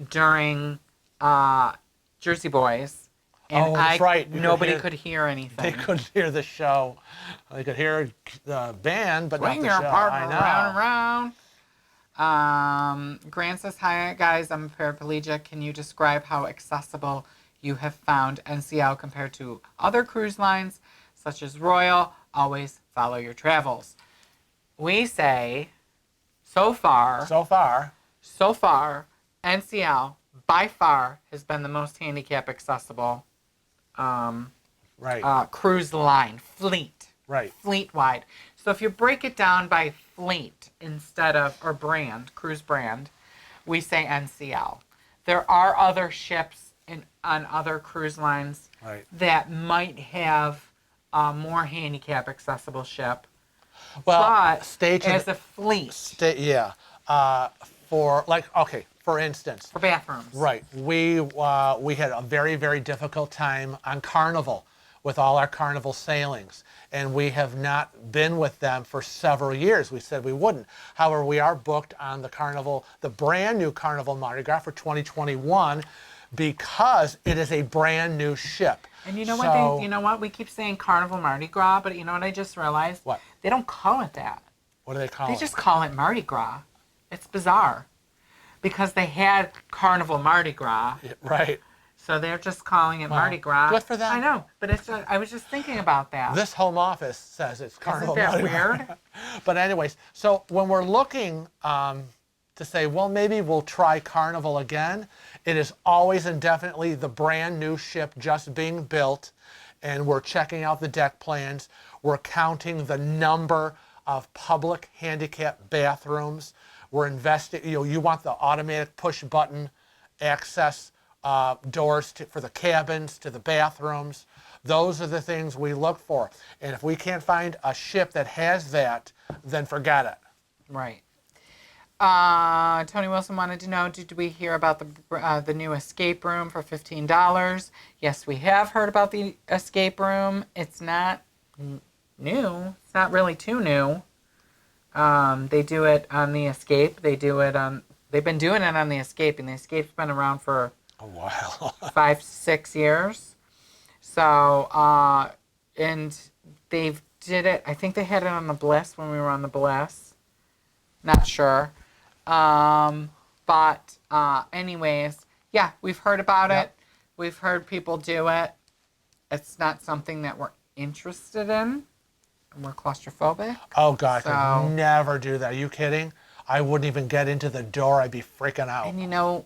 during Jersey Boys. And that's right. Nobody could hear anything. They couldn't hear the show. They could hear the band, but Bring not the your show. partner I know. around. Grant says, hi, guys. I'm a paraplegic. Can you describe how accessible you have found NCL compared to other cruise lines, such as Royal? Always follow your travels. We say, so far, NCL, by far, has been the most handicap accessible cruise line, fleet. Right. Fleet-wide. So if you break it down by fleet instead of, or brand, cruise brand, we say NCL. There are other ships on other cruise lines that might have a more handicap accessible ship. Well, but as a fleet. For instance. For bathrooms. Right. We had a very, very difficult time on Carnival with all our Carnival sailings. And we have not been with them for several years. We said we wouldn't. However, we are booked on the Carnival, the brand new Carnival Mardi Gras for 2021 because it is a brand new ship. And you know what? You know what? We keep saying Carnival Mardi Gras, but you know what I just realized? What? They don't call it that. What do they call it? They just call it Mardi Gras. It's bizarre. Because they had Carnival Mardi Gras. Right. So they're just calling it Mardi Gras. Good for them. I know, but it's. I was just thinking about that. This home office says it's Carnival Isn't that Mardi Gras. weird? But anyways, so when we're looking to say, well, maybe we'll try Carnival again, it is always and definitely the brand new ship just being built, and we're checking out the deck plans. We're counting the number of public handicap bathrooms. We're investing, you want the automatic push button access doors for the cabins, to the bathrooms. Those are the things we look for. And if we can't find a ship that has that, then forget it. Right. Tony Wilson wanted to know, did we hear about the new escape room for $15? Yes, we have heard about the escape room. It's not new. It's not really too new. They do it on the Escape. They've been doing it on the Escape, and the Escape's been around for a while. 5-6 years. So, and they've did it, I think they had it on the Bliss when we were on the Bliss. Not sure. But anyways, yeah, we've heard about it. We've heard people do it. It's not something that we're interested in. We're claustrophobic. Oh, God, I So- could never do that. Are you kidding? I wouldn't even get into the door. I'd be freaking out. And you know,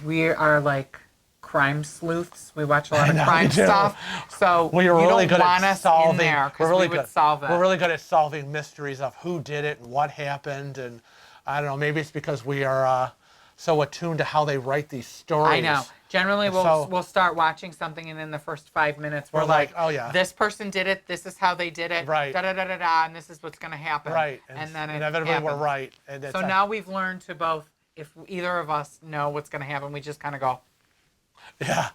we are like crime sleuths. We watch a lot of know, crime we do. stuff. So We are you really don't good want at us solving. in there because We're really we would good. solve it. We're really good at solving mysteries of who did it and what happened. And I don't know. Maybe it's because we are so attuned to how they write these stories. I know. Generally, So- we'll start watching something, and in the first 5 minutes, we're We're like, oh, yeah. this person did it. This is how they did it. Right. Da da da da da. And this is what's going to happen. Right. And then it inevitably we're happens. right. And it's So now we've learned to both. If either of us know what's going to happen, we just kind of go. Yeah,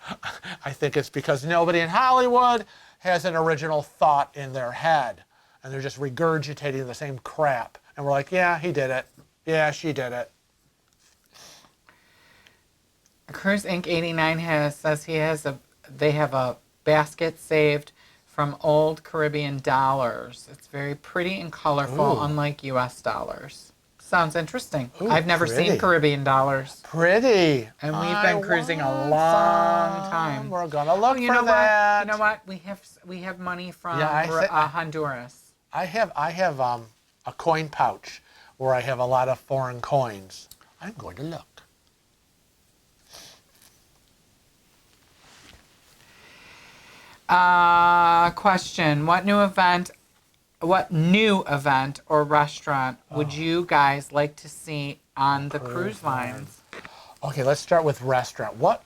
I think it's because nobody in Hollywood has an original thought in their head, and they're just regurgitating the same crap. And we're like, yeah, he did it. Yeah, she did it. Cruise Inc. 89 says they have a basket saved from old Caribbean dollars. It's very pretty and colorful, Ooh. unlike U.S. dollars. Sounds interesting. Ooh, I've never pretty. seen Caribbean dollars. Pretty. And we've I been cruising a want long some. time. We're gonna look Oh, you for know that. what? You know what? We have money from Yeah, Honduras. I have a coin pouch where I have a lot of foreign coins. I'm going to look. Question: What new event or restaurant would you guys like to see on the cruise lines? Okay, let's start with restaurant. What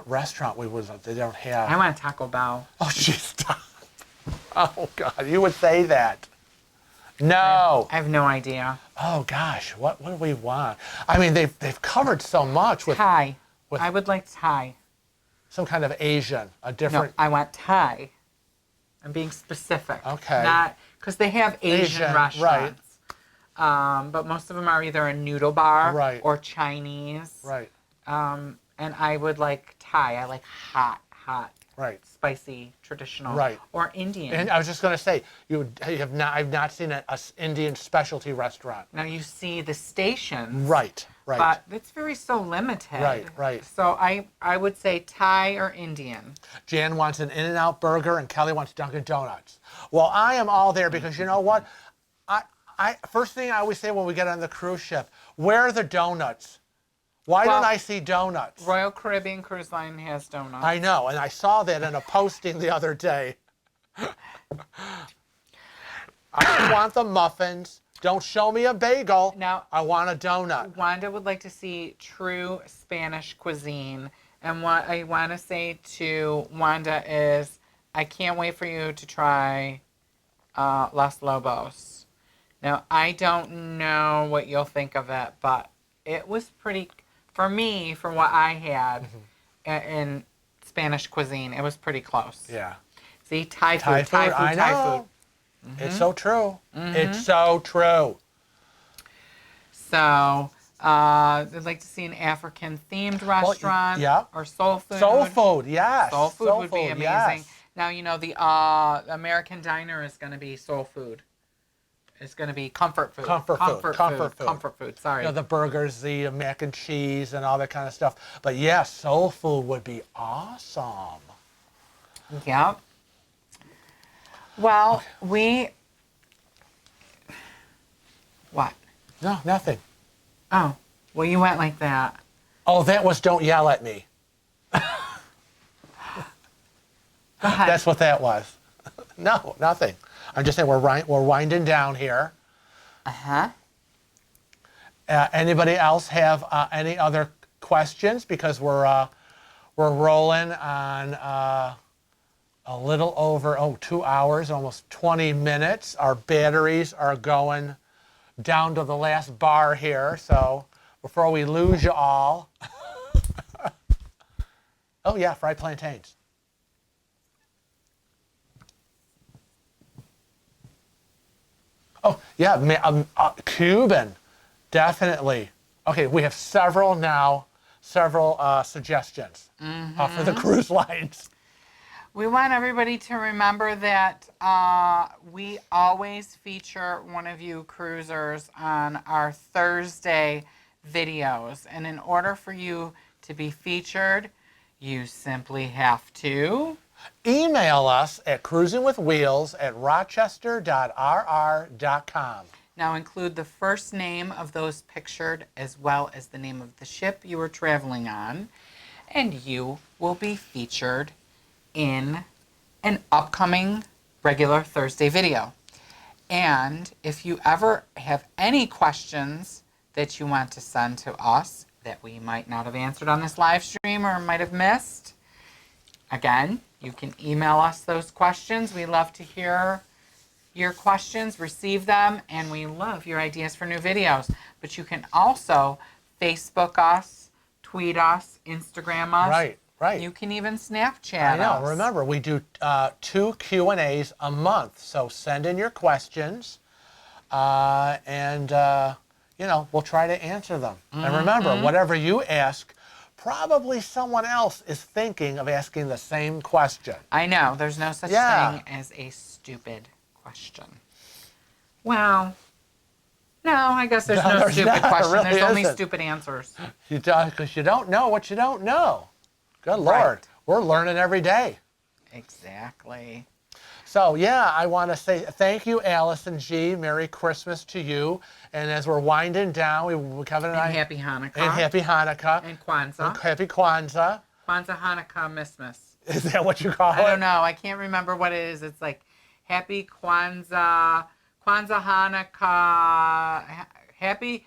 restaurant they don't have? I want a Taco Bell. Oh, jeez, stop. Oh, God, you would say that. No. I have no idea. Oh, gosh, what do we want? I mean, they've covered so much with Thai. with- I would like Thai. some kind of Asian, a No, different. I want Thai. I'm being specific. Okay. Not because they have Asian Asian, restaurants. But most of them are either a noodle bar Right. or Chinese. Right, And I would like Thai. I like hot, right. spicy, traditional. Right. Or Indian. And I was just going to say, I've not seen an Indian specialty restaurant. Now you see the stations. Right, right. But it's very so limited. Right. So I would say Thai or Indian. Jan wants an In-N-Out burger and Kelly wants Dunkin' Donuts. Well, I am all there because you know what? First thing I always say when we get on the cruise ship, where are the donuts? Why Well, don't I see donuts? Royal Caribbean Cruise Line has donuts. I know, and I saw that in a posting the other day. I want the muffins. Don't show me a bagel. Now- I want a donut. Wanda would like to see true Spanish cuisine. And what I want to say to Wanda is, I can't wait for you to try Los Lobos. Now, I don't know what you'll think of it, but it was pretty, for me, for what I had in Spanish cuisine, it was pretty close. Yeah. See, Thai Thai food, food, I Thai know. food. It's so true. It's so true. So, I'd like to see an African-themed restaurant yeah. or soul food. Soul food, yes. Soul food would be amazing. yes. Now, you know, the American Diner is going to be soul food. It's going to be comfort food. Comfort food. Comfort food, sorry. You know, the burgers, the mac and cheese, and all that kind of stuff. But yeah, soul food would be awesome. Yep. Well, What? No, nothing. Oh, well, you went like that. Oh, that was don't yell at me. Go ahead. That's what that was. No, nothing. I'm just saying we're winding down here. Uh-huh. Anybody else have any other questions? Because we're rolling on a little over 2 hours, almost 20 minutes. Our batteries are going down to the last bar here. So before we lose you all, oh yeah, fried plantains. Oh, yeah, Cuban, definitely. Okay, we have several suggestions for the cruise lines. We want everybody to remember that we always feature one of you cruisers on our Thursday videos. And in order for you to be featured, you simply have to email us at cruisingwithwheels@rochester.rr.com. now include the first name of those pictured as well as the name of the ship you were traveling on, and you will be featured in an upcoming regular Thursday video. And if you ever have any questions that you want to send to us that we might not have answered on this live stream or might have missed, again, you can email us those questions. We love to hear your questions, receive them, and we love your ideas for new videos. But you can also Facebook us, tweet us, Instagram us. Right. You can even Snapchat I know. us. Remember, we do 2 Q&As a month. So send in your questions, and we'll try to answer them. And remember, whatever you ask, probably someone else is thinking of asking the same question. I know. There's no such thing as a stupid question. Well, no, I guess there's no there's stupid not. question. There really There's only isn't. stupid answers. Because you don't know what you don't know. Good Lord. Right. We're learning every day. Exactly. So, yeah, I want to say thank you, Allison G. Merry Christmas to you. And as we're winding down, Kevin and I... Happy Hanukkah. And Happy Hanukkah. And Kwanzaa. And Happy Kwanzaa. Kwanzaa, Hanukkah, Missmas. Is that what you call it? I don't know. I can't remember what it is. It's like Happy Kwanzaa, Hanukkah, Happy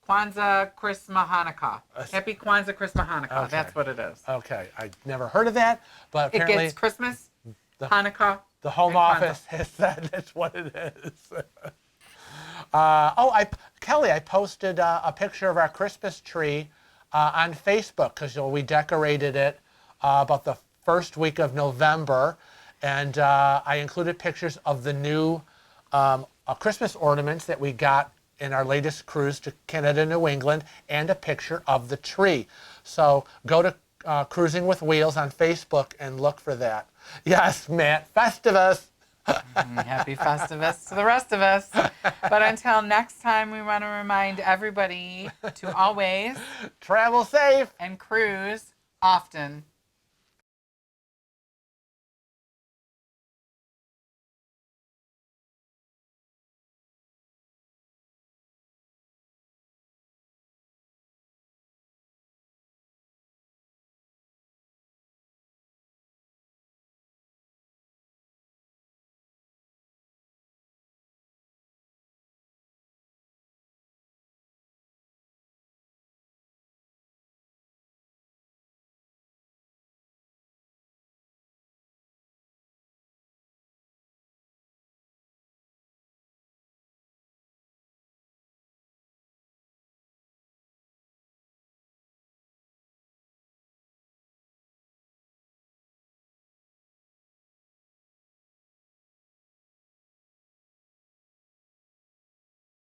Kwanzaa, Christmas, Hanukkah. Happy Kwanzaa, Christmas, Hanukkah. Okay. That's what it is. Okay. I never heard of that, but It apparently gets Christmas, Hanukkah, the Home and Office has said that's what it is. Kelly, I posted a picture of our Christmas tree on Facebook because we decorated it about the first week of November, and I included pictures of the new Christmas ornaments that we got in our latest cruise to Canada, New England, and a picture of the tree. So go to Cruising with Wheels on Facebook and look for that. Yes, Matt, Festivus. Happy Festivus to the rest of us. But until next time, we want to remind everybody to always travel safe and cruise often.